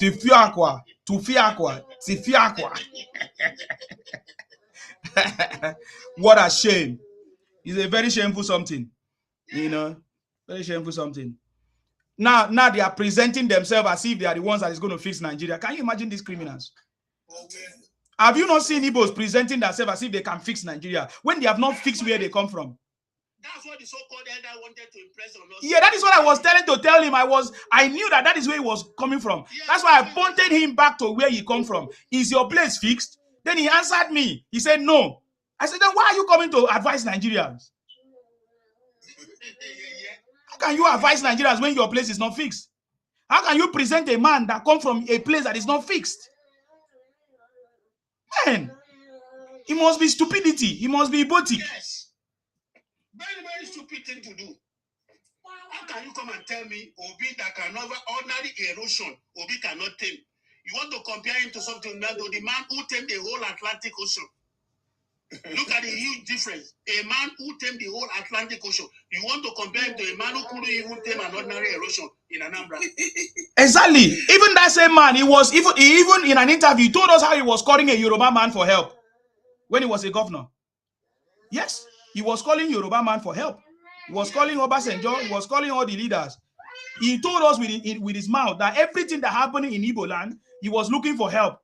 [SPEAKER 1] Tifiakwa. What a shame. It's a very shameful something, very shameful something. Now they are presenting themselves as if they are the ones that is going to fix Nigeria. Can you imagine these criminals? Have you not seen Igbos presenting themselves as if they can fix Nigeria when they have not fixed where they come from?
[SPEAKER 6] That's what the so-called elder wanted to impress on us.
[SPEAKER 1] Yeah, that is what I was tell him. I knew that is where he was coming from. That's why I pointed him back to where he come from. Is your place fixed? Then he answered me. He said, no. I said, then why are you coming to advise Nigerians? How can you advise Nigerians when your place is not fixed? How can you present a man that come from a place that is not fixed? Man, it must be stupidity. It must be idiotic.
[SPEAKER 6] Yes. Very, very stupid thing to do. How can you come and tell me Obi that can never ordinary erosion, Obi cannot tame? You want to compare him to something that the man who tamed the whole Atlantic Ocean. Look at the huge difference. A man who tamed the whole Atlantic Ocean. You want to compare him to a man who couldn't even tame an ordinary erosion in Anambra.
[SPEAKER 1] Exactly. Even that same man, he even in an interview, he told us how he was calling a Yoruba man for help when he was a governor. Yes, he was calling Yoruba man for help. He was calling Obasanjo. He was calling all the leaders. He told us with his mouth that everything that happened in Igbo land, he was looking for help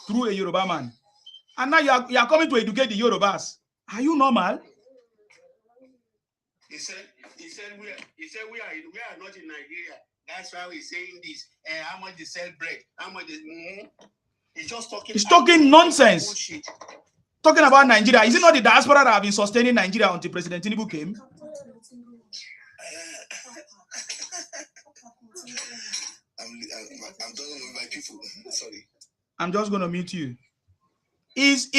[SPEAKER 1] through a Yoruba man. And now you are coming to educate the Yorubas. Are you normal?
[SPEAKER 6] He said we are not in Nigeria. That's why we're saying this. How much they sell bread? How much he's just talking.
[SPEAKER 1] He's talking nonsense. Bullshit. Talking about Nigeria. Is it not the diaspora that have been sustaining Nigeria until President Tinubu came?
[SPEAKER 3] I'm talking with my people. Sorry.
[SPEAKER 1] I'm just going to mute you. Is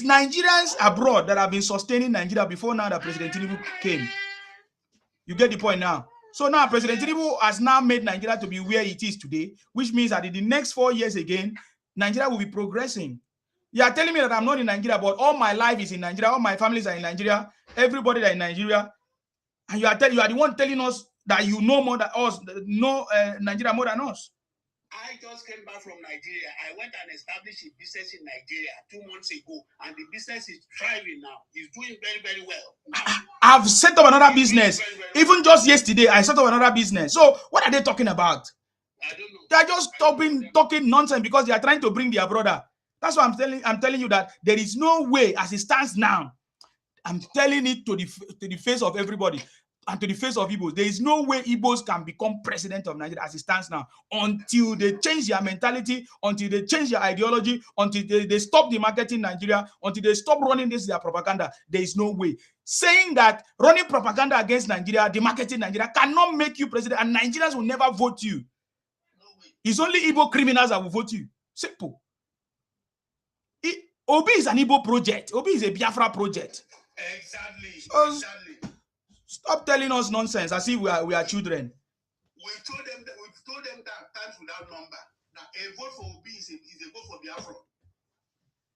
[SPEAKER 1] Nigerians abroad that have been sustaining Nigeria before now that President Tinubu came? You get the point now. So now President Tinubu has now made Nigeria to be where it is today, which means that in the next 4 years again, Nigeria will be progressing. You are telling me that I'm not in Nigeria, but all my life is in Nigeria. All my families are in Nigeria. Everybody that is in Nigeria. And you are the one telling us that you know more than us, know Nigeria more than us.
[SPEAKER 6] I just came back from Nigeria. I went and established a business in Nigeria 2 months ago, and the business is thriving now. It's doing very, very well.
[SPEAKER 1] I've set up another business. Even just yesterday, I set up another business. So what are they talking about?
[SPEAKER 6] I don't know.
[SPEAKER 1] They are just talking nonsense because they are trying to bring their brother. That's why I'm telling you that there is no way as it stands now. I'm telling it to the face of everybody and to the face of Igbos. There is no way Igbos can become president of Nigeria as it stands now until they change their mentality, until they change their ideology, until they stop the marketing Nigeria, until they stop running their propaganda. There is no way. Saying that running propaganda against Nigeria, the marketing Nigeria cannot make you president, and Nigerians will never vote you. It's only Igbo criminals that will vote you. Simple. Obi is an Igbo project. Obi is a Biafra project.
[SPEAKER 6] Exactly.
[SPEAKER 1] Exactly. Stop telling us nonsense as if we are children.
[SPEAKER 6] We've told them that times without number. That a vote for Obi is a vote for Biafra.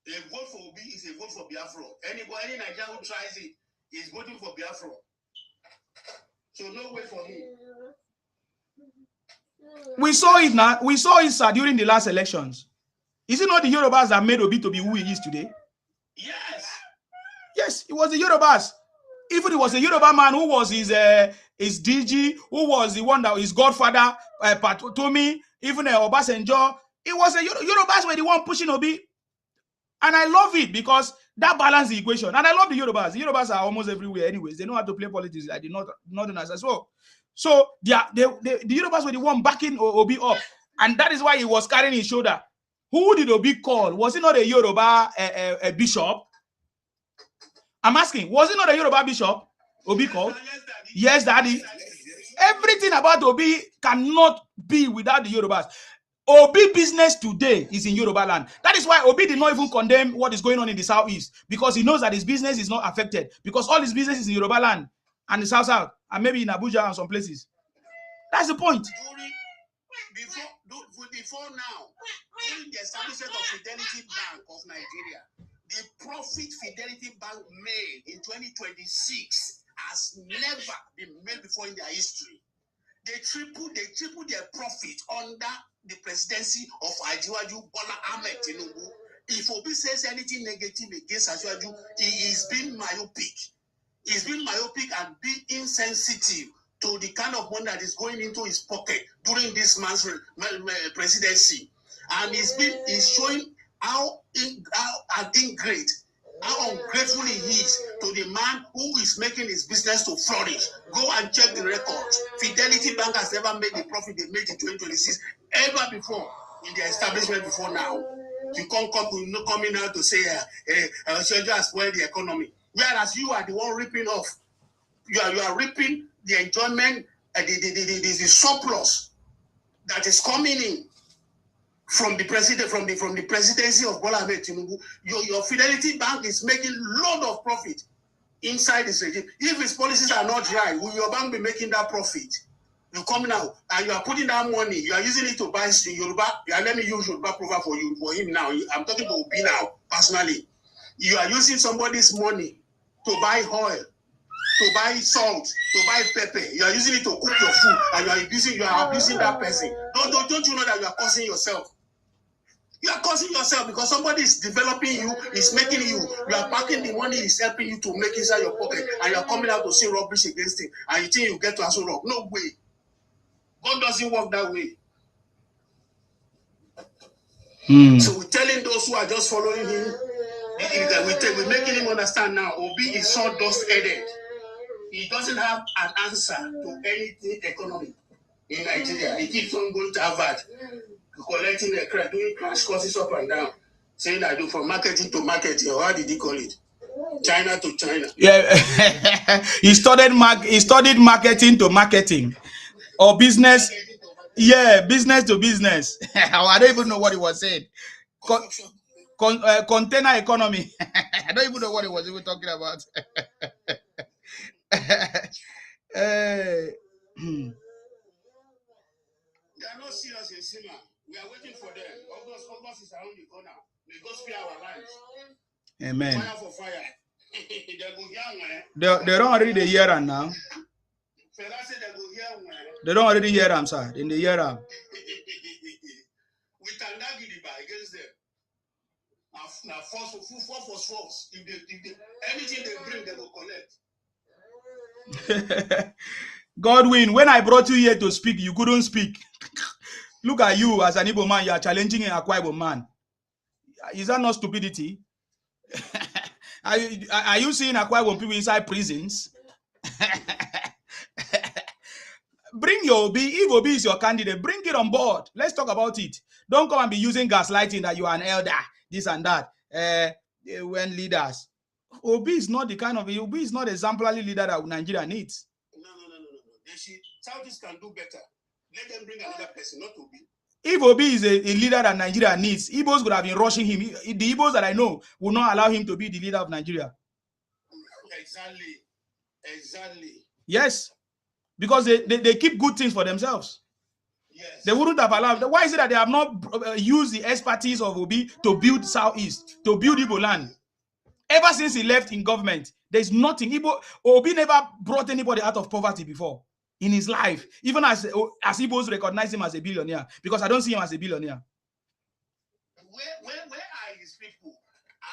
[SPEAKER 6] A vote for Obi is a vote for Biafra. Any Nigerian who tries it is voting for Biafra. So no way for him.
[SPEAKER 1] We saw it now. We saw it, sir, during the last elections. Is it not the Yorubas that made Obi to be who he is today?
[SPEAKER 6] Yes.
[SPEAKER 1] Yes, it was the Yorubas. Even it was a Yoruba man who was his DG, who was the one that his godfather, Patomi, even Obasanjo. It was the Yorubas were the one pushing Obi. And I love it because that balanced the equation. And I love the Yorubas. The Yorubas are almost everywhere anyways. They know how to play politics like the Northerners as well. So the Yorubas were the one backing Obi up. And that is why he was carrying his shoulder. Who did Obi call? Was it not a Yoruba bishop? I'm asking, was it not a Yoruba bishop Obi called? Yes, Daddy. Everything about Obi cannot be without the Yorubas. Obi business today is in Yoruba land. That is why Obi did not even condemn what is going on in the southeast, because he knows that his business is not affected, because all his business is in Yoruba land and the south, and maybe in Abuja and some places. That's the point.
[SPEAKER 6] Before now, during the establishment of Fidelity Bank of Nigeria, the profit Fidelity Bank made in 2026 has never been made before in their history. They tripled their profit under the presidency of Ajiwaju Bola Ahmed Tinubu. If Obi says anything negative against Ajiwaju, he is being myopic. He's being myopic and being insensitive to the kind of money that is going into his pocket during this man's presidency. And he's showing how an ingrate how ungrateful he is to the man who is making his business to flourish. Go and check the records. Fidelity Bank has never made the profit they made in 2026 ever before in their establishment before now. You can't come in out to say, Shojo has spoiled the economy. Whereas you are the one ripping off. You are reaping the enjoyment, the surplus that is coming in from the president, from the presidency of Bola Ahmed Tinubu. Your Fidelity Bank is making load of profit inside this regime. If his policies are not right, will your bank be making that profit? You come now and you are putting that money, you are using it to buy Yoruba. Let me use Yoruba proverb for him now. I'm talking to Obi now, personally. You are using somebody's money to buy oil, to buy salt, to buy pepper. You are using it to cook your food, and you are abusing that person. Don't you know that you are causing yourself? You are causing yourself because somebody is developing you, is making you. You are packing the money, is helping you to make inside your pocket, and you are coming out to say rubbish against him, and you think you get to answer wrong. No way. God doesn't work that way. So we're telling those who are just following him, we're making him understand now. Obi is sawdust-headed. He doesn't have an answer to anything economic in Nigeria. He keeps on going to Harvard, collecting the credit, doing crash courses up and down, saying I do from marketing to marketing, or how did he call it? China to China.
[SPEAKER 1] Yeah, he studied marketing to marketing, or business. Yeah, business to business. I don't even know what he was saying. Container economy. I don't even know what he was even talking about.
[SPEAKER 6] They are not serious in Sima. We are waiting for them. August is around the corner. May God spare our lives.
[SPEAKER 1] Amen.
[SPEAKER 6] Fire for fire.
[SPEAKER 1] They don't already hear him now. They don't already hear him, sir. In the hear him.
[SPEAKER 6] We can argue against them. Now, false. If they, anything they bring, they will collect.
[SPEAKER 1] Godwin, when I brought you here to speak, you couldn't speak. Look at you as an Igbo man, you are challenging an Akwa Ibom man. Is that not stupidity? Are you seeing Akwa Ibom people inside prisons? Bring your Obi. If Obi is your candidate, bring it on board. Let's talk about it. Don't come and be using gaslighting that you are an elder, this and that. When leaders, Obi is not the kind of Obi is not exemplary leader that Nigeria needs.
[SPEAKER 6] No. Southeast can do better. Let them bring another person, not Obi.
[SPEAKER 1] If Obi is a leader that Nigeria needs, Igbos would have been rushing him. The Igbos that I know will not allow him to be the leader of Nigeria.
[SPEAKER 6] Exactly.
[SPEAKER 1] Yes. Because they keep good things for themselves. Yes. They wouldn't have allowed. Why is it that they have not used the expertise of Obi to build Southeast, to build Igbo land? Ever since he left in government, there's nothing. Obi never brought anybody out of poverty before in his life, even as Igbos recognize him as a billionaire, because I don't see him as a billionaire.
[SPEAKER 6] Where are his people?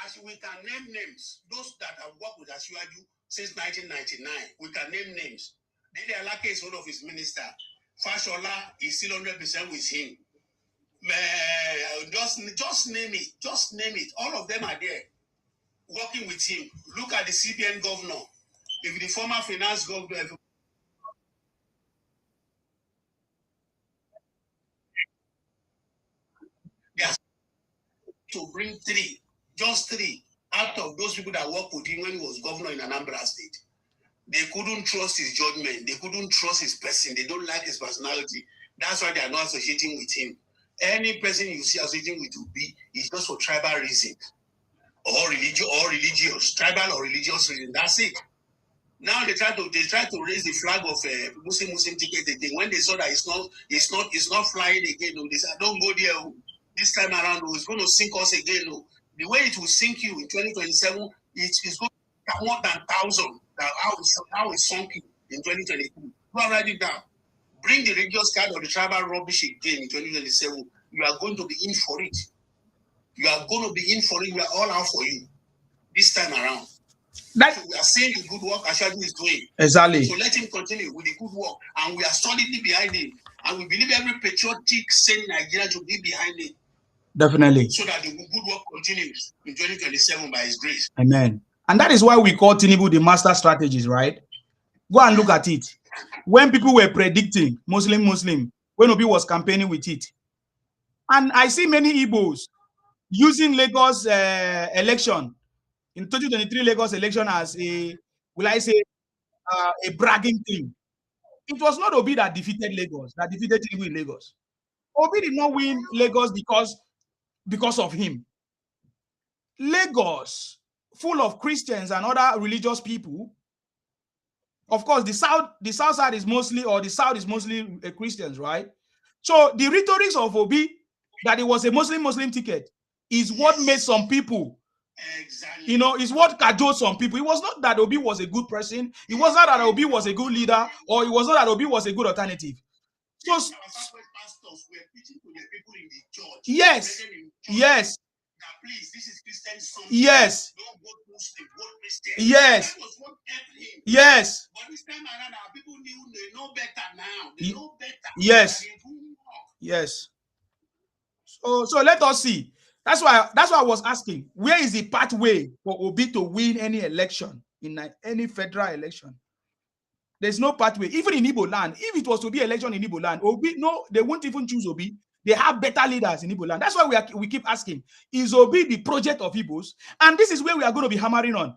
[SPEAKER 6] As we can name names, those that have worked with Asiwaju since 1999, we can name names. Dele Alake is one of his ministers. Fashola is still 100% with him. Just name it. Just name it. All of them are there working with him. Look at the CBN governor. If the former finance governor, they are to bring just three out of those people that worked with him when he was governor in Anambra State. They couldn't trust his judgment. They couldn't trust his person. They don't like his personality. That's why they are not associating with him. Any person you see associating with Obi is just for tribal reason, or religious, tribal or religious reason. That's it. Now they try to raise the flag of Muslim ticket again. When they saw that it's not flying again, they said, don't go there. This time around, it's going to sink us again. The way it will sink you in 2027, it's going to be more than 1,000. How it sunk you in 2022. Go and write it down. Bring the religious card or the tribal rubbish again in 2027. You are going to be in for it. You are going to be in for it. We are all out for you this time around. So we are seeing the good work Ashadu is doing.
[SPEAKER 1] Exactly.
[SPEAKER 6] So let him continue with the good work. And we are solidly behind him. And we believe every patriotic sane Nigeria should be behind him.
[SPEAKER 1] Definitely.
[SPEAKER 6] So that the good work continues in 2027 by His grace.
[SPEAKER 1] Amen. And that is why we call Tinubu the master strategist, right? Go and look at it. When people were predicting Muslim, when Obi was campaigning with it, and I see many Igbos using Lagos election in 2023 Lagos election as a, will I say, a bragging thing. It was not Obi that defeated Lagos, that defeated Tinubu in Lagos. Obi did not win Lagos because of him. Lagos, full of Christians and other religious people. Of course, the south side is mostly, or the south is mostly Christians, right? So the rhetorics of Obi that it was a Muslim ticket is what made some people,
[SPEAKER 6] Exactly.
[SPEAKER 1] you know, is what cajoled some people. It was not that Obi was a good person. It was not that Obi was a good leader, or it was not that Obi was a good alternative. So,
[SPEAKER 6] Our pastors were preaching to the people in the church.
[SPEAKER 1] yes, yes.
[SPEAKER 6] Now, please, this is Christian something.
[SPEAKER 1] Yes.
[SPEAKER 6] Don't go Muslim, go Christian.
[SPEAKER 1] Yes.
[SPEAKER 6] That was what helped him.
[SPEAKER 1] Yes.
[SPEAKER 6] But this time around, our people they know better now. They know better.
[SPEAKER 1] Yes. Yes. So let us see. That's why I was asking, where is the pathway for Obi to win any election in any federal election? There's no pathway. Even in Igbo land, if it was to be election in Igbo land, Obi, no, they won't even choose Obi. They have better leaders in Igbo land. That's why we keep asking, is Obi the project of Igbos? And this is where we are going to be hammering on.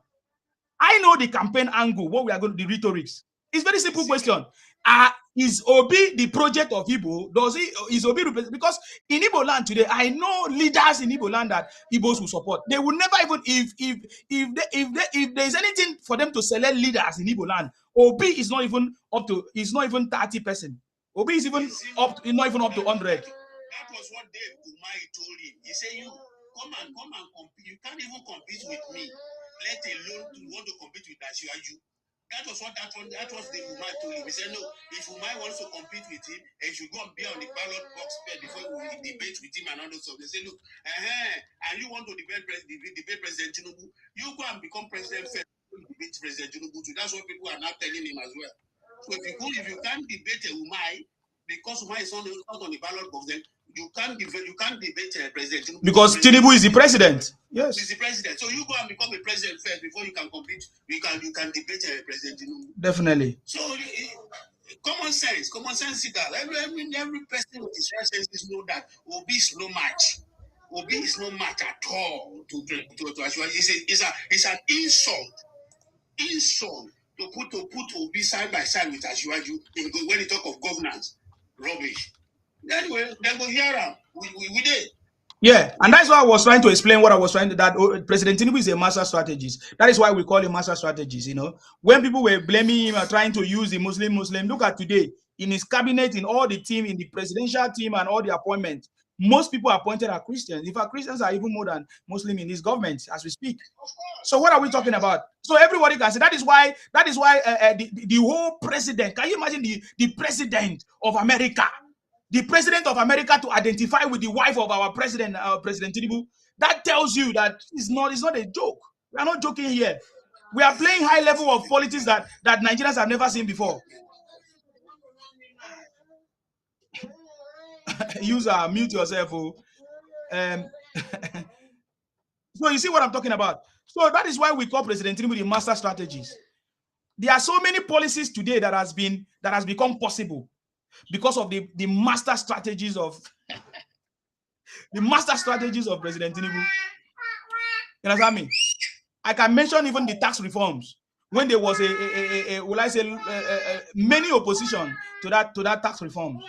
[SPEAKER 1] I know the campaign angle, what we are going to, the rhetorics. It's very simple question. Is Obi the project of Igbo? Is Obi because in Igbo land today, I know leaders in Igbo land that Igbos will support. They will never even, if there's anything for them to select leaders in Igbo land, Obi is not even up to, is not even 30%. Obi is even not even up to 100.
[SPEAKER 6] That was what Dave Umai told him. He said, you come and compete. You can't even compete with me, let alone to want to compete with Ashiwaju. That was what that was Dave Umai told him. He said, no, if Umai wants to compete with him, he should go and be on the ballot box before we debate with him and all those stuff. They say, look, and you want to debate President Tinubu, you go and become president first. Debate President Tinubu too. That's what people are now telling him as well. So if you can't debate Umai, because Umai is not on the ballot box, then you can't debate President Tinubu.
[SPEAKER 1] Because Tinubu is the president. Yes.
[SPEAKER 6] He's the president. So you go and become a president first before you can compete. You can debate President Tinubu.
[SPEAKER 1] Definitely.
[SPEAKER 6] So common sense is that every person with his right senses know that Obi is no match. Obi is no match at all to Ashwa. It's an insult to put Obi side by side with Ashiwaju when you talk of governance. Rubbish. Anyway, then go hear him. We did.
[SPEAKER 1] Yeah, and that's why I was trying to explain what I was trying to, that President Tinubu is a master strategist. That is why we call him master strategist. You know, when people were blaming him or trying to use the Muslim, look at today in his cabinet, in all the team, in the presidential team, and all the appointments. Most people appointed are Christians. In fact, Christians are even more than Muslim in this government as we speak. So what are we talking about? So everybody can say that is why the whole president. Can you imagine the president of America? The president of America to identify with the wife of our president, President Tinubu, that tells you that it's not a joke. We are not joking here. We are playing high level of politics that Nigerians have never seen before. User, mute yourself. So you see what I'm talking about. So that is why we call President Tinubu the master strategist. There are so many policies today that has become possible because of the master strategies of President Tinubu. You understand me? I can mention even the tax reforms when there was many opposition to that tax reform,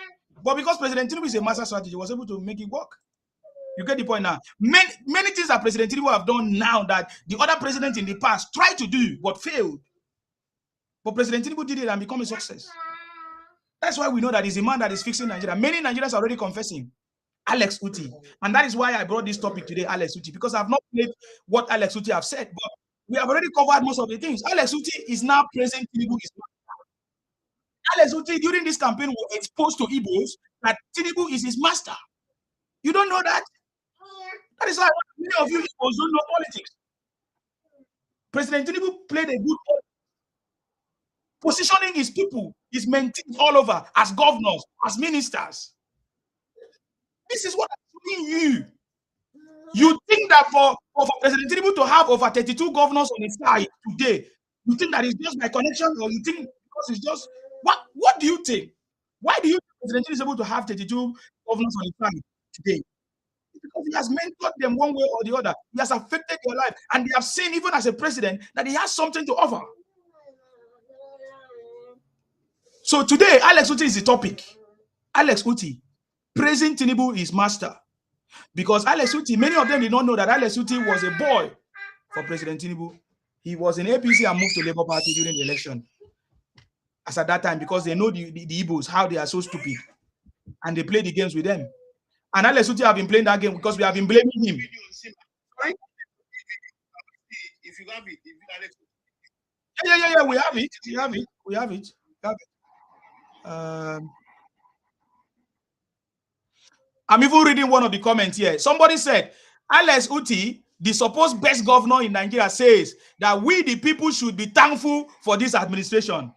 [SPEAKER 1] but because President Tinubu is a master strategist, he was able to make it work. You get the point now. Many things that President Tinubu have done now that the other presidents in the past tried to do but failed, but President Tinubu did it and become a success. That's why we know that he's a man that is fixing Nigeria. Many Nigerians are already confessing. Alex Otti. And that is why I brought this topic today, Alex Otti, because I've not played what Alex Otti have said, but we have already covered most of the things. Alex Otti is now praising Tinubu. Alex Otti, during this campaign, was exposed to Igbos that Tinubu is his master. You don't know that? That is why many of you Igbos don't know politics. President Tinubu played a good role, positioning his people, his mentees all over as governors, as ministers. This is what I'm telling you. You think that for President Tinubu to have over 32 governors on his side today, you think that it's just by connection, or you think because it's just what do you think? Why do you think President Tinubu is able to have 32 governors on his side today? Because he has mentored them one way or the other. He has affected their life, and they have seen, even as a president, that he has something to offer. So today, Alex Otti is the topic. Alex Otti praising Tinubu is master. Because Alex Otti, many of them did not know that Alex Otti was a boy for President Tinubu. He was in APC and moved to Labour Party during the election. As at that time, because they know the Igbos, how they are so stupid. And they play the games with them. And Alex Otti have been playing that game because we have been blaming him. Right?
[SPEAKER 6] If you have it, if you Alex.
[SPEAKER 1] Yeah, we have it. We have it. I'm even reading one of the comments here. Somebody said, Alex Otti, the supposed best governor in Nigeria, says that we, the people, should be thankful for this administration.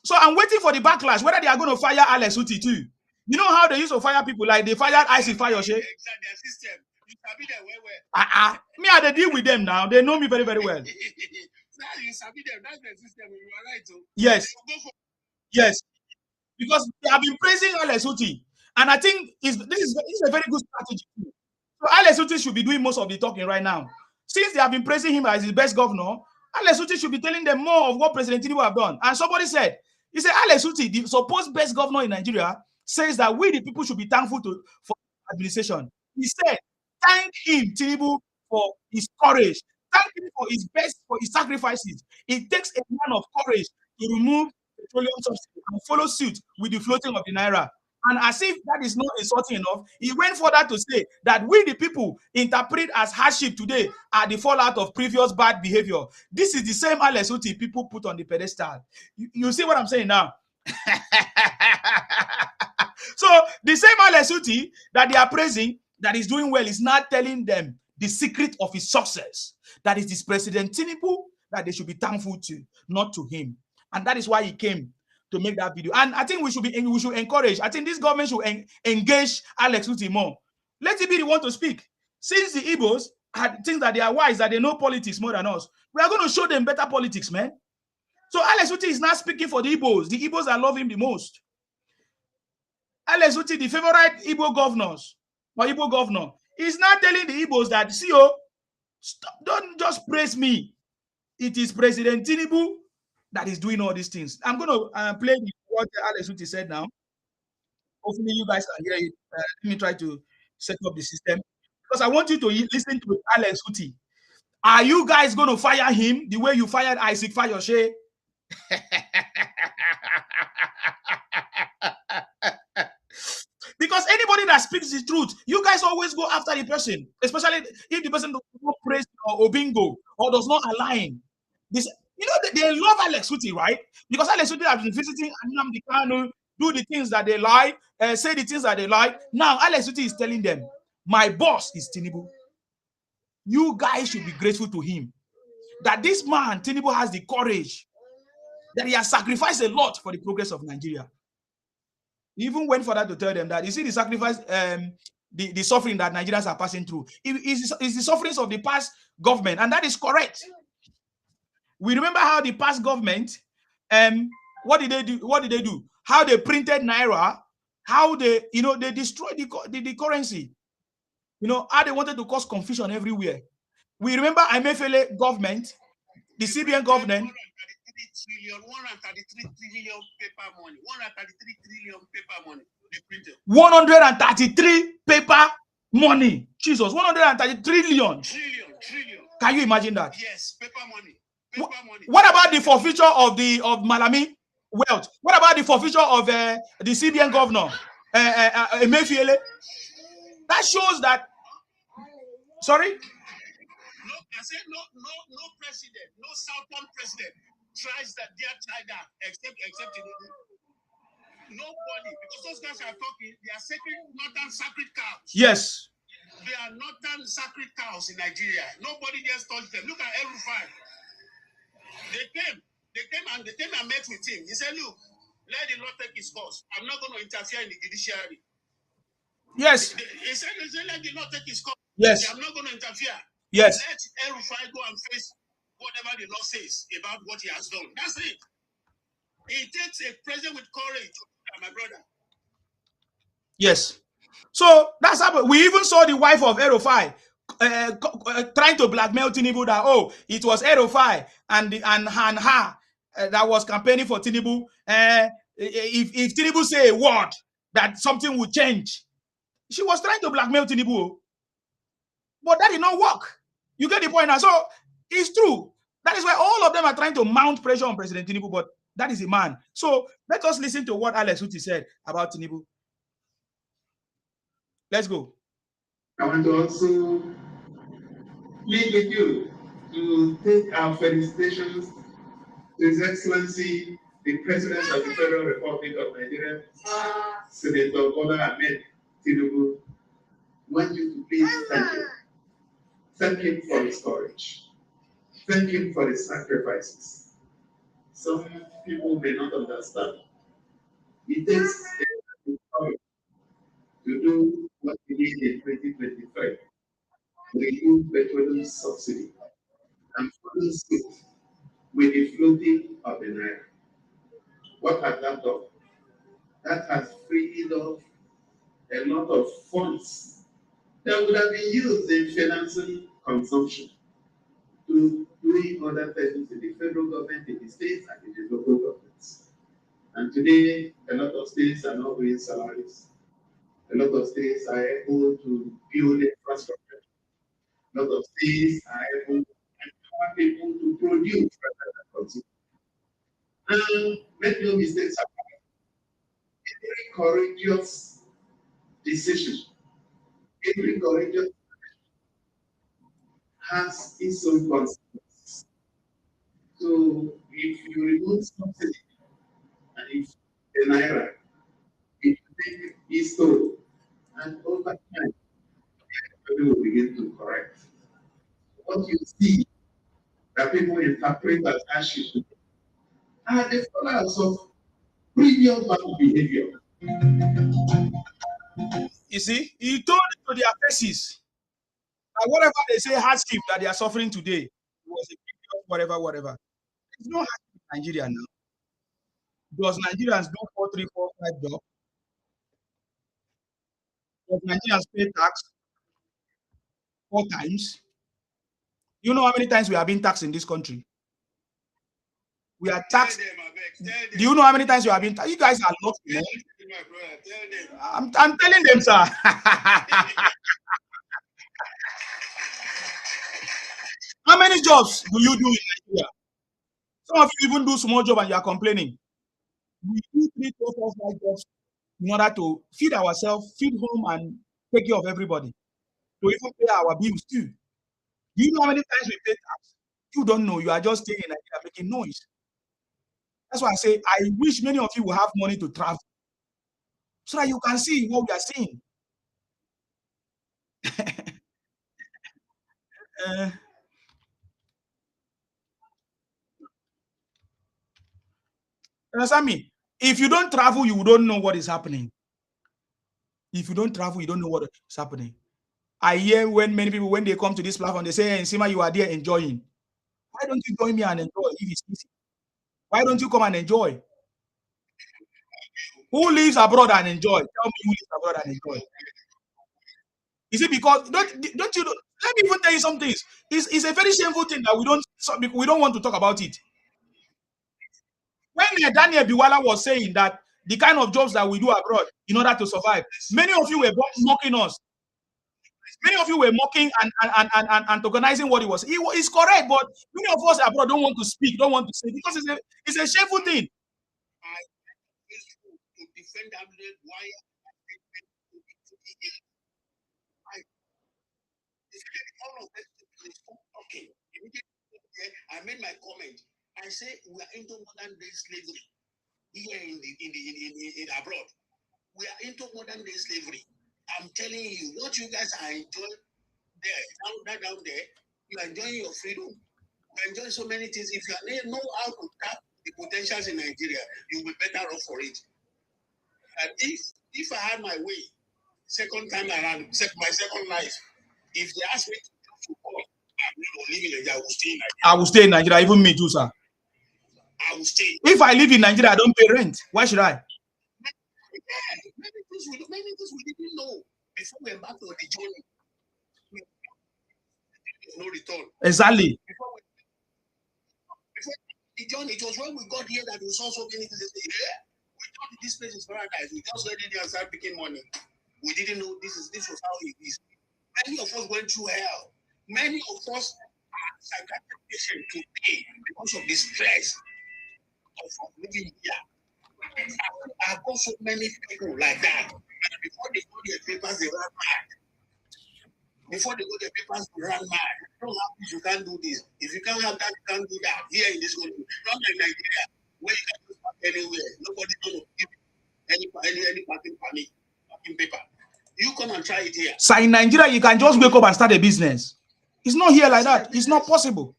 [SPEAKER 1] So I'm waiting for the backlash, whether they are going to fire Alex Otti too. You know how they used to fire people, like they fired Isaac Fayose? Me, I deal with them now. They know me very, very well. Yes. Yes. Because they have been praising Alex Otti. And I think this is a very good strategy. So Alex Otti should be doing most of the talking right now. Since they have been praising him as the best governor, Alex Otti should be telling them more of what President Tinubu have done. And somebody said, he said, Alex Otti, the supposed best governor in Nigeria, says that we, the people, should be thankful for administration. He said, thank him, Tinubu, for his courage. Thank him for his best, for his sacrifices. It takes a man of courage to remove petroleum subsidy and follow suit with the floating of the naira. And as if that is not insulting enough, he went further to say that we, the people, interpret as hardship today are the fallout of previous bad behavior. This is the same Alex Otti people put on the pedestal. You see what I'm saying now? So the same Alex Otti that they are praising, that is doing well, is not telling them the secret of his success. That is this President Tinubu that they should be thankful to, not to him. And that is why he came to make that video. And I think we should encourage. I think this government should engage Alex Otti more. Let him be the one to speak. Since the Igbos think that they are wise, that they know politics more than us, we are going to show them better politics, man. So Alex Otti is not speaking for the Igbos. The Igbos that love him the most. Alex Otti, the favorite Igbo governors or Igbo governor, is not telling the Igbos that, see, stop, don't just praise me. It is President Tinubu that is doing all these things. I'm going to play what Alex Otti said now. Hopefully you guys can hear it. Let me try to set up the system. Because I want you to listen to Alex Otti. Are you guys going to fire him the way you fired Isaac Fayose? Because anybody that speaks the truth, you guys always go after the person, especially if the person does not praise or bingo or does not align. This, you know, they love Alex Otti, right? Because Alex Otti has been visiting Nnamdi Kanu, do the things that they like, say the things that they like. Now Alex Otti is telling them, my boss is Tinubu. You guys should be grateful to him. That this man, Tinubu, has the courage, that he has sacrificed a lot for the progress of Nigeria. He even went further to tell them that, you see the sacrifice, the suffering that Nigerians are passing through. It's the sufferings of the past government, and that is correct. We remember how the past government, what did they do? What did they do? How they printed naira, how they, they destroyed the currency. How they wanted to cause confusion everywhere. We remember Emefiele government, the CBN government.
[SPEAKER 6] 133 trillion paper money. 133 trillion paper money. They printed.
[SPEAKER 1] 133 paper money. Jesus, 133 trillion.
[SPEAKER 6] Trillion.
[SPEAKER 1] Can you imagine that?
[SPEAKER 6] Yes, paper money.
[SPEAKER 1] What about the forfeiture of Malami wealth? What about the forfeiture of the CBN governor, Emefiele? That shows that. Sorry.
[SPEAKER 6] No, I said no president, no Southern president tries that except nobody, because those guys are talking, they are northern sacred cows.
[SPEAKER 1] Yes.
[SPEAKER 6] They are northern sacred cows in Nigeria. Nobody just touched them. Look at every They came and met with him. He said, look, let the law take its course. I'm not going to interfere in the judiciary.
[SPEAKER 1] Yes.
[SPEAKER 6] He said let the law take its course.
[SPEAKER 1] Yes.
[SPEAKER 6] I'm not going to interfere.
[SPEAKER 1] Yes.
[SPEAKER 6] Let El-Rufai go and face whatever the law says about what he has done. That's it. It takes a president with courage, my brother.
[SPEAKER 1] Yes. So that's how we even saw the wife of El-Rufai trying to blackmail Tinubu that, oh, it was El-Rufai and her that was campaigning for Tinubu. If Tinubu say a word, that something would change. She was trying to blackmail Tinubu, but that did not work. You get the point now. So it's true. That is why all of them are trying to mount pressure on President Tinubu, but that is a man. So let us listen to what Alex Otti said about Tinubu. Let's go.
[SPEAKER 7] I want to also plead with you to take our felicitations to His Excellency, the President of the Federal Republic of Nigeria, Senator Bola Ahmed Tinubu. I want you to please thank him. Thank him for his courage. Thank him for his sacrifices. Some people may not understand. It takes a courage to do what we did in 2025. Remove petroleum subsidy and follow suit with the floating of the naira. What has that done? That has freed up a lot of funds that would have been used in financing consumption to doing other things in the federal government, in the states, and in the local governments. And today, a lot of states are not paying salaries. A lot of states are able to build infrastructure. A lot of states are able to empower people to produce rather than consume. And make no mistakes about it. Every courageous decision, every courageous has its own consequences. So if you remove subsidy and if the naira, it will take its toll, and over time, people will begin to correct. What you see that people interpret as hardship are the followers of previous bad behavior.
[SPEAKER 1] You see, he told it to their faces. And whatever they say hardship that they are suffering today was a previous whatever. There's no hardship in Nigeria now. Does Nigerians do 4, 3, 4, 5 jobs? Does Nigerians pay tax 4 times? You know how many times we have been taxed in this country? We are taxed. Do you know how many times you have been taxed? You guys are not. I'm telling them, sir. How many jobs do you do in Nigeria? Some of you even do small job and you are complaining. We do 3, 4, 5 jobs in order to feed ourselves, feed home, and take care of everybody. To even pay our bills too. Do you know how many times we pay tax? You don't know. You are just staying in Nigeria making noise. That's why I say I wish many of you will have money to travel so that you can see what we are seeing. Understand me? If you don't travel, you don't know what is happening. If you don't travel, you don't know what is happening. I hear when many people, when they come to this platform, they say, hey, Nsima, you are there enjoying. Why don't you join me and enjoy if it's easy? Why don't you come and enjoy? Who lives abroad and enjoy? Tell me who lives abroad and enjoy. Is it because don't you? Let me even tell you some things. It's a very shameful thing that we don't want to talk about it. When Daniel Biwala was saying that the kind of jobs that we do abroad in order to survive, many of you were mocking us. Many of you were mocking and antagonizing what he was. It's correct, but many of us abroad don't want to speak, don't want to say because it's a shameful thing.
[SPEAKER 6] To defend that why all of them okay. I made my comment. I say we are into modern day slavery here in abroad. We are into modern day slavery. I'm telling you, what you guys are enjoying down there, you are enjoying your freedom. You are enjoying so many things. If you know how to tap the potentials in Nigeria, you'll be better off for it. And if I had my way, second time around, my second life, If they ask me to support, I'm not living in Nigeria, I will stay in Nigeria.
[SPEAKER 1] I will stay in Nigeria, even me too, sir.
[SPEAKER 6] I will stay.
[SPEAKER 1] If I live in Nigeria, I don't pay rent. Why should I?
[SPEAKER 6] Yeah, many things we didn't know before we embarked on the journey. No return.
[SPEAKER 1] Exactly.
[SPEAKER 6] Before the journey, it was when we got here that we saw so many things. Yeah, we thought this place is paradise. We just went in there and started picking money. We didn't know this was how it is. Many of us went through hell. Many of us are psychiatric patients today because of the stress of living here. I've got so many people like that. And before they go their papers, they run mad. Before they go their papers, they run mad. You don't have this, you can't do this. If you can't have that, you can't do that. Here in this country, not like Nigeria, where you can just park anywhere. Nobody's going to give you any parking permit, parking paper. You come and try it here.
[SPEAKER 1] So in Nigeria, you can just wake up and start a business. It's not here like that. It's not possible.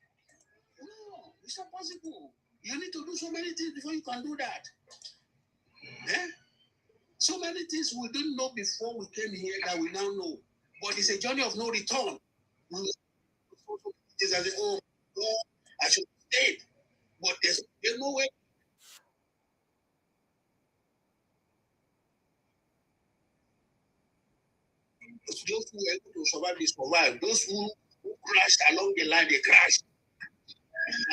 [SPEAKER 6] No, it's not possible. You need to do so many things before you can do that. Eh? So many things we didn't know before we came here that we now know. But it's a journey of no return. I say, oh, God, I should stay. But there's no way. Those who were able to survive, they survive. Those who crashed along the line, they crashed.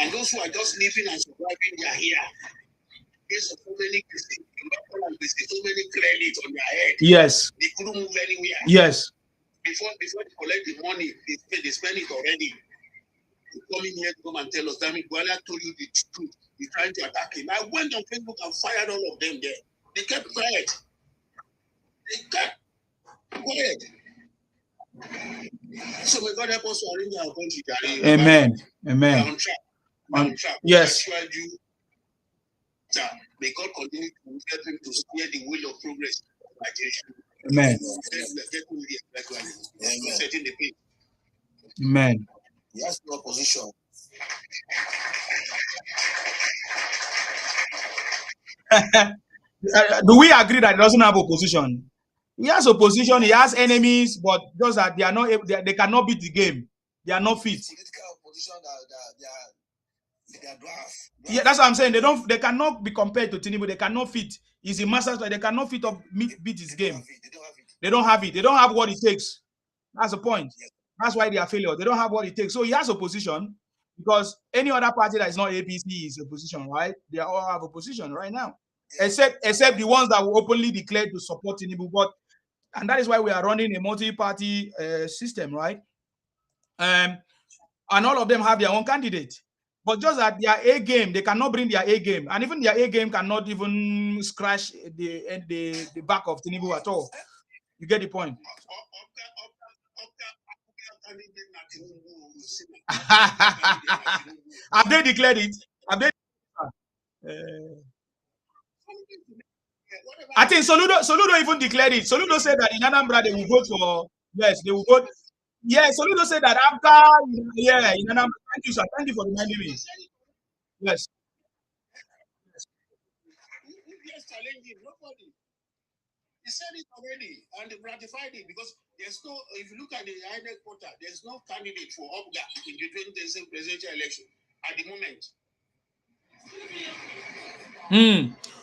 [SPEAKER 6] And those who are just living and surviving, they are here. There's so many so many credits on their head.
[SPEAKER 1] Yes.
[SPEAKER 6] They couldn't move anywhere.
[SPEAKER 1] Yes.
[SPEAKER 6] Before they collect the money, they spend it already. You come in here to come and tell us, damn it, Bola told you the truth. You're trying to attack him. I went on Facebook and fired all of them there. They kept quiet. So may God help us to arrange our country, Daddy.
[SPEAKER 1] Amen. Amen.
[SPEAKER 6] On track.
[SPEAKER 1] On track. Yes.
[SPEAKER 6] May God continue to help him to steer the wheel of progress.
[SPEAKER 1] Amen.
[SPEAKER 6] Setting the pace.
[SPEAKER 1] Amen.
[SPEAKER 6] He has no opposition.
[SPEAKER 1] Do we agree that he doesn't have opposition? He has opposition, he has enemies, but those that they are not able, they cannot beat the game. They are not fit. Yeah, that's what I'm saying. They cannot be compared to Tinubu. They cannot fit. He's a master, they cannot fit up beat his game. They don't have it. They don't have what it takes. That's the point. That's why they are failure. They don't have what it takes. So he has opposition because any other party that is not APC is opposition, right? They all have opposition right now, except the ones that will openly declare to support Tinubu. And that is why we are running a multi-party system, right? And all of them have their own candidate. But just at their A game, they cannot bring their A game. And even their A game cannot even scratch the back of Tinubu at all. You get the point? Have they declared it? Have they? I think Soludo even declared it. Soludo said that in Anambra they will vote for, yes, they will vote. Yes, Soludo said that after, yeah, in Anambra. Thank you, sir. Thank you for reminding me. Yes.
[SPEAKER 6] He said it already and they ratified it because there's no, if you look at the INEC quota, there's no candidate for Obga in the 2027 presidential election at the moment.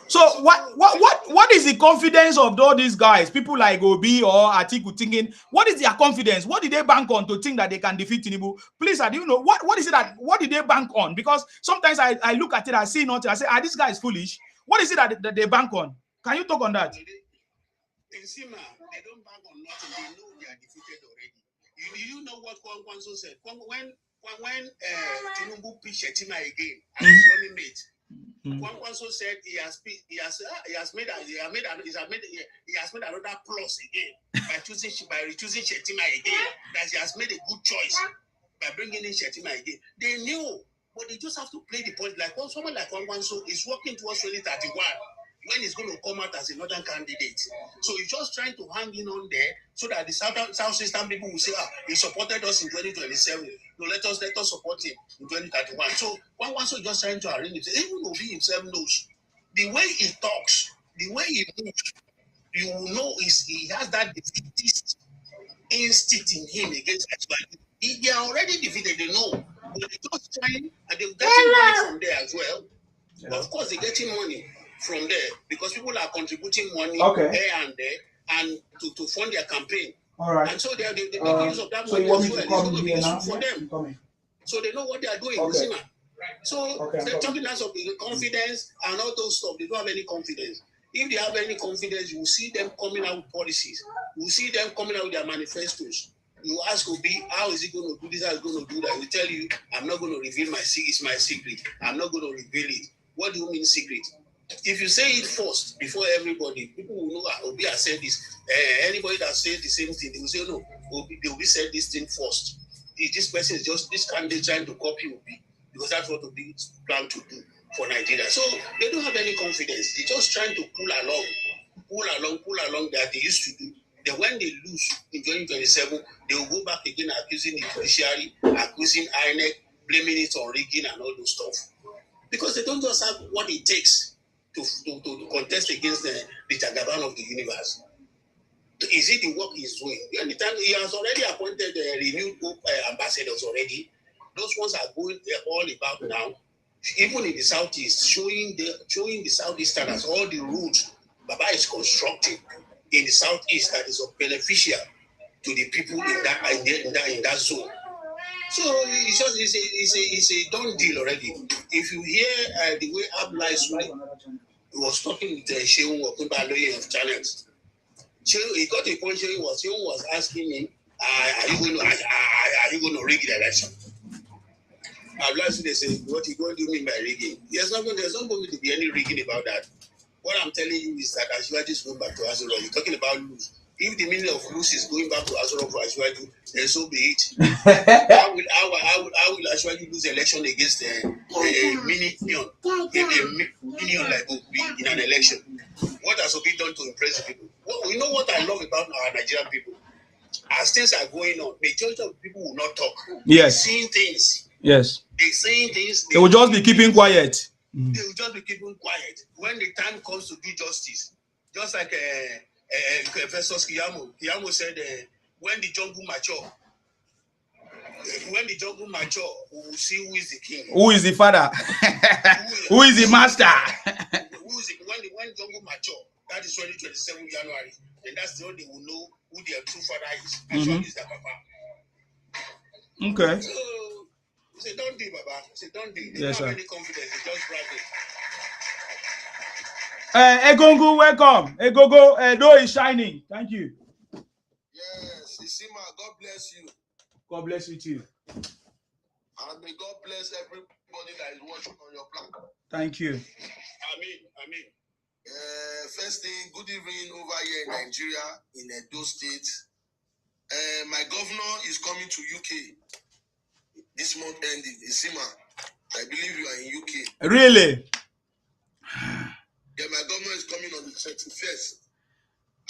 [SPEAKER 1] So what is the confidence of all these guys? People like Obi or Atiku thinking, what is their confidence? What did they bank on to think that they can defeat Tinubu? Please, do you know what is it what did they bank on? Because sometimes I look at it, I see nothing, I say, this guy is foolish. What is it that they bank on? Can you talk on that?
[SPEAKER 6] In Sima, they don't bank on nothing. They know they are defeated already. You know what Kwankwanso said? When Tinubu pitched Shetima again, as running mate, Kwankwanso said he has made another plus again by recusing Shetima again. That he has made a good choice by bringing in Shetima again. They knew, but they just have to play the point. Like someone like Kwankwanso is working towards 2031. When he's going to come out as another candidate. So he's just trying to hang in on there so that the Southeastern people will say, he supported us in 2027. No, let us support him in 2031. So one was just trying to arrange it. Even Obi himself knows the way he talks, the way he moves, you will know he has that defeatist instinct in him against Ashwaju. They are already defeated, they know. But they're just trying, and they're getting money from there as well. Yeah. Of course, they're getting money from there because people are contributing money here and there and to fund their campaign.
[SPEAKER 1] All right.
[SPEAKER 6] And so they make use of that money as well. It's going to be useful for them. So they know what they are doing. Okay. So they're talking us of confidence and all those stuff. They don't have any confidence. If they have any confidence, you will see them coming out with policies. You will see them coming out with their manifestos. You ask Obi, how is he going to do this? How is he going to do that? He will tell you, I'm not going to reveal it's my secret. I'm not going to reveal it. What do you mean secret? If you say it first before everybody, people will know Obi has said this. Anybody that says the same thing, they will say, no, Obi said this thing first. This person is just this candidate trying to copy Obi because that's what Obi plan to do for Nigeria. So they don't have any confidence. They're just trying to pull along that they used to do. Then when they lose in 2027, they will go back again accusing the judiciary, accusing INEC, blaming it on rigging and all those stuff. Because they don't just have what it takes to contest against the Jagaban of the universe. Is it the work he's doing? Anytime he has already appointed renewed ambassadors already. Those ones are going all about now. Even in the southeast, showing the southeasterners all the routes Baba is constructing in the southeast that is beneficial to the people in that zone. So it's a done deal already. If you hear the way Abla was talking with Shehu Okunbaloye of Channels, he got a point. Shehu was asking him, "Are you going to rig the election?" Abla they say, "What you going to do mean by rigging?" There's not going to be any rigging about that. What I'm telling you is that Ashwaju is going back to Azura. You're talking about lose. If the meaning of lose is going back to Azura for Ashwaju, then so be it. How will Ashwaju lose election against a minion like Obi in an election? What has Obi done to impress the people? Well, you know what I love about our Nigerian people? As things are going on, majority of people will not talk.
[SPEAKER 1] Yes.
[SPEAKER 6] They're seeing things.
[SPEAKER 1] Yes.
[SPEAKER 6] They're saying things.
[SPEAKER 1] They will just be keeping quiet.
[SPEAKER 6] They will just be keeping quiet. When the time comes to do justice, just like Professor Kiyamo said, when the jungle mature, we will see who is the king.
[SPEAKER 1] Who is the father? Who is the master?
[SPEAKER 6] When jungle mature, that is 2027 January, and that's the only they will know who their true father is. Actually, is their papa.
[SPEAKER 1] Okay.
[SPEAKER 6] So, say don't do, Baba. Say don't do. They
[SPEAKER 1] Yes,
[SPEAKER 6] don't have
[SPEAKER 1] sir.
[SPEAKER 6] any confidence. They just bragging.
[SPEAKER 1] Egongu, welcome. Egogo, Edo is shining. Thank you.
[SPEAKER 3] Yes, Isima, God bless you.
[SPEAKER 1] God bless you too.
[SPEAKER 3] And may God bless everybody that is watching on your platform.
[SPEAKER 1] Thank you.
[SPEAKER 6] Amen.
[SPEAKER 3] First thing, good evening over here in Nigeria, in Edo State. My governor is coming to UK this month ending. Isima, I believe you are in UK.
[SPEAKER 1] Really?
[SPEAKER 3] Yeah, my governor is coming on the 31st.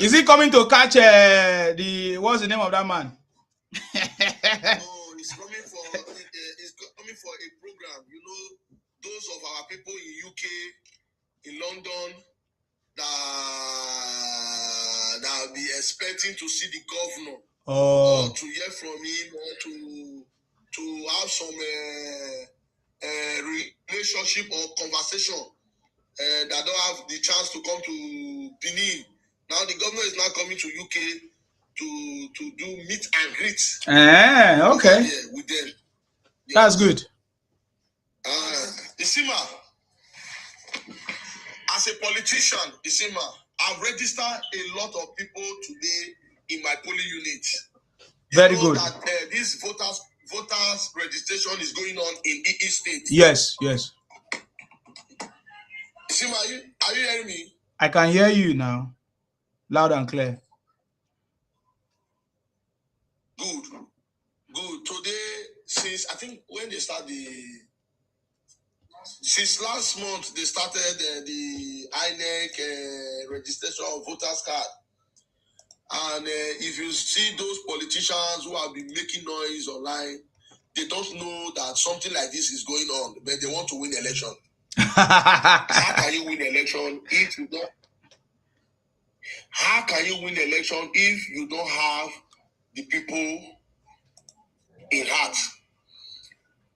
[SPEAKER 1] Is he coming to catch what's the name of that man?
[SPEAKER 3] No, he's coming for a program. You know, those of our people in UK, in London, that will be expecting to see the governor, or to hear from him, or to have some relationship or conversation that don't have the chance to come to Benin. Now the governor is now coming to UK to do meet and greet.
[SPEAKER 1] Okay.
[SPEAKER 3] With them. Yes.
[SPEAKER 1] That's good.
[SPEAKER 3] Isima, as a politician, Isima, I've registered a lot of people today in my polling unit.
[SPEAKER 1] Very good.
[SPEAKER 3] That this voters registration is going on in EE State.
[SPEAKER 1] Yes.
[SPEAKER 3] Isima, are you hearing me?
[SPEAKER 1] I can hear you now, loud and clear.
[SPEAKER 3] Good. Today, since I think when they start since last month, they started the INEC registration of voters card. And if you see those politicians who have been making noise online, they don't know that something like this is going on, but they want to win election. How can you win election if you don't? How can you win election if you don't have
[SPEAKER 6] the people in heart.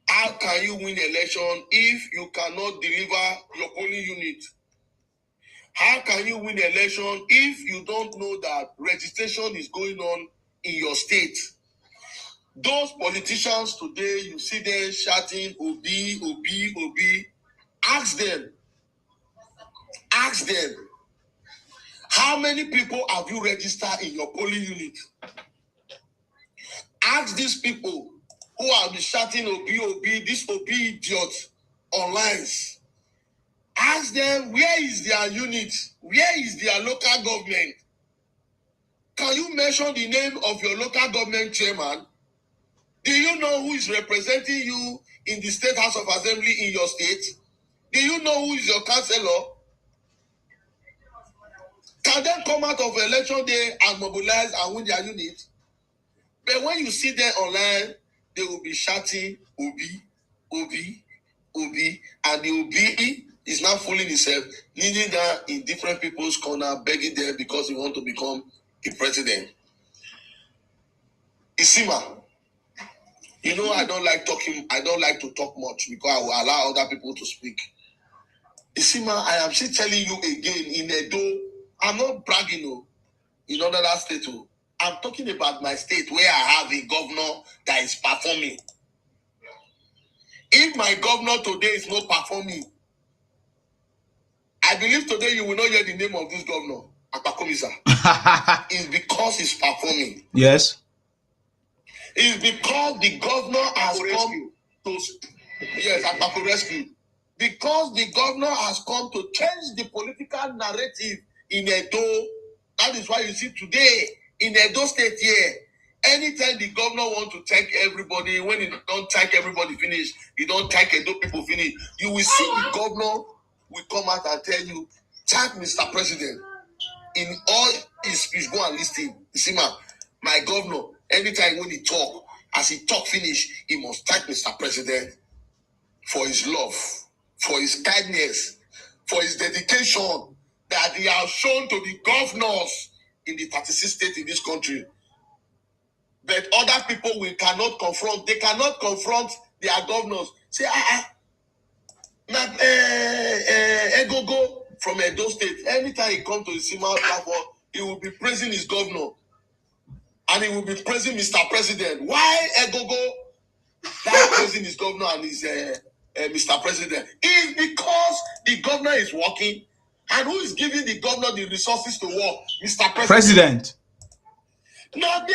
[SPEAKER 6] How can you win election if you cannot deliver your polling unit? How can you win election if you don't know that registration is going on in your state? Those politicians today, you see them shouting, Obi, Obi, Obi. Ask them, how many people have you registered in your polling unit? Ask these people who have been shouting Obi, Obi, this Obi idiot online. Ask them, where is their unit? Where is their local government? Can you mention the name of your local government chairman? Do you know who is representing you in the State House of Assembly in your state? Do you know who is your councillor? Can they come out of election day and mobilize and win their unit? But when you see them online, they will be shouting Obi, Obi, Obi, and the Obi is now fooling himself, leading down in different people's corner, begging them because he want to become the president. Isima, you know I don't like to talk much because I will allow other people to speak. Isima, I am still telling you again, in Edo, I'm not bragging in other states. I'm talking about my state where I have a governor that is performing. If my governor today is not performing, I believe today you will not hear the name of this governor, Akpakomisa. It's because he's performing.
[SPEAKER 1] Yes.
[SPEAKER 6] It's because the governor has come to... Yes, Akpako Rescue. Because the governor has come to change the political narrative in Edo. That is why you see today in Edo State here, anytime the governor wants to thank everybody, when he don't thank everybody finish, he don't thank Edo people finish, you will see the governor will come out and tell you, thank Mr. President. In all his speech, go and listen. You see, my governor, anytime when he talk, as he talk finish, he must thank Mr. President for his love, for his kindness, for his dedication that he has shown to the governors in the 36 states in this country. But other people we cannot confront. They cannot confront their governors. Say, Egogo from Edo State, anytime he comes to the Sima platform, he will be praising his governor. And he will be praising Mr. President. Why Egogo that praising his governor and his Mr. President? It's because the governor is working. And who is giving the governor the resources to work? Mr. President. Now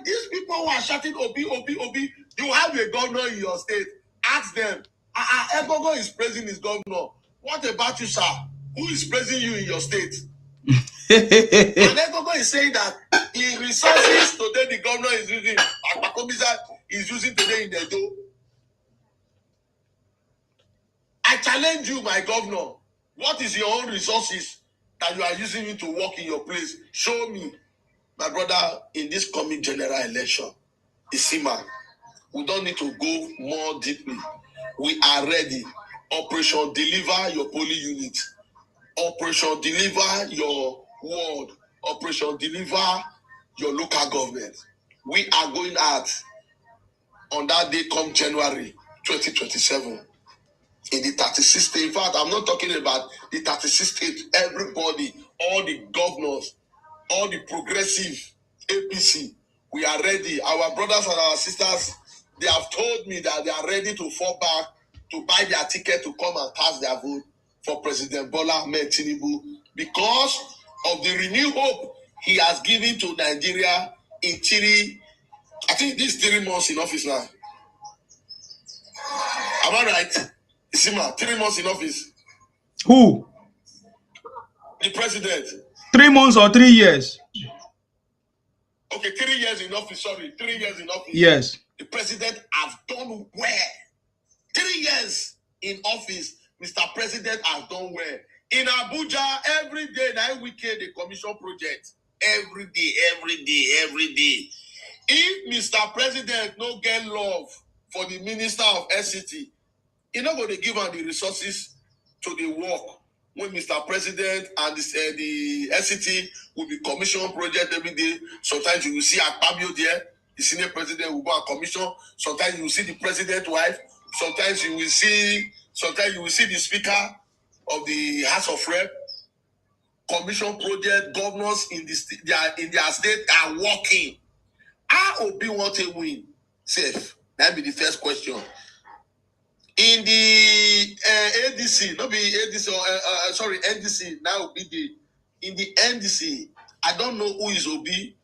[SPEAKER 6] these people who are shouting Obi, Obi, Obi, you have a governor in your state. Ask them. Egogo is praising his governor. What about you, sir? Who is praising you in your state? And Egogo is saying that the resources today the governor is using, Akpakomisa is using today in Edo. I challenge you, my governor. What is your own resources that you are using it to work in your place? Show me, my brother, in this coming general election. Isima, we don't need to go more deeply. We are ready. Operation Deliver your polling unit. Operation Deliver your ward. Operation Deliver your local government. We are going out on that day come January 2027. In the 36 states. In fact, I'm not talking about the 36 states. Everybody, all the governors, all the progressive APC, we are ready. Our brothers and our sisters, they have told me that they are ready to fall back, to buy their ticket to come and cast their vote for President Bola Ahmed Tinubu because of the renewed hope he has given to Nigeria in I think this 3 months in office now. Am I right? Isima, 3 months in office.
[SPEAKER 1] Who?
[SPEAKER 6] The president.
[SPEAKER 1] 3 months or 3 years?
[SPEAKER 6] Okay, 3 years in office, sorry. 3 years in office.
[SPEAKER 1] Yes.
[SPEAKER 6] The president has done well. 3 years in office, Mr. President has done well. In Abuja, every day, 9 weekend, they commission project. Every day. If Mr. President no get love for the Minister of SCT, he's not going to give him the resources to the work.
[SPEAKER 3] when Mr. President and the SCT will be commission project every day. Sometimes you will see Akpabio there, the senior president will go and commission. Sometimes you will see the president's wife. Sometimes you will see the speaker of the House of Rep. Commission project, governors in their state are working. How Obi want a win? Safe. That be the first question. In the ADC, not be ADC, NDC, now be in the NDC, I don't know who is Obi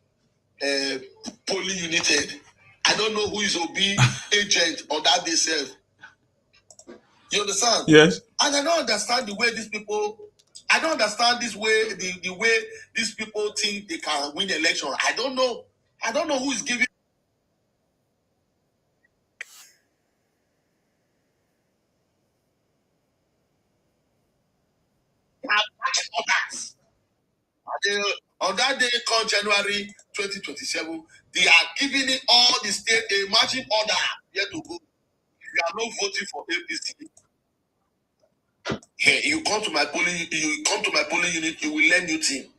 [SPEAKER 3] Poly United. I don't know who is Obi agent on that day self. You understand?
[SPEAKER 1] Yes.
[SPEAKER 3] And I don't understand the way these people, I don't understand this way, the way these people think they can win election. I don't know who is giving orders. On that day, called January 2027, they are giving it all the state a marching order here to go. If you are not voting for APC, hey, you come to my polling unit, you will learn new thing.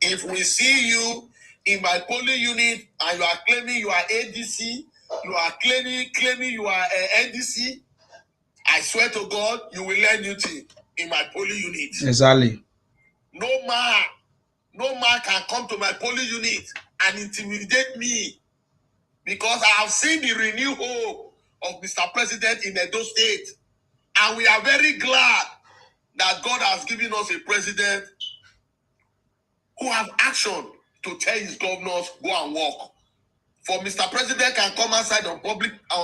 [SPEAKER 3] If we see you in my polling unit and you are claiming you are ADC, you are claiming you are NDC, I swear to God, you will learn new thing in my polling unit.
[SPEAKER 1] Exactly.
[SPEAKER 3] No man can come to my polling unit and intimidate me, because I have seen the renewed hope of Mr. President in Edo State, and we are very glad that God has given us a president who have action to tell his governors go and work. For Mr. President can come outside on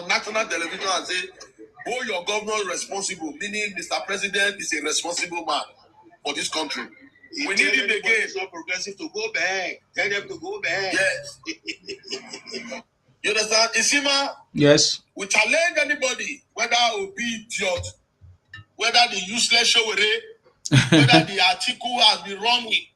[SPEAKER 3] national television and say, hold your governor responsible, meaning Mr. President is a responsible man for this country. We need him again.
[SPEAKER 6] It's not progressive to go back. Tell them to go back.
[SPEAKER 3] Yes. You understand? Isima,
[SPEAKER 1] Yes.
[SPEAKER 3] we challenge anybody, whether Obi idiot, whether the useless Showere, whether the article has been wrong with.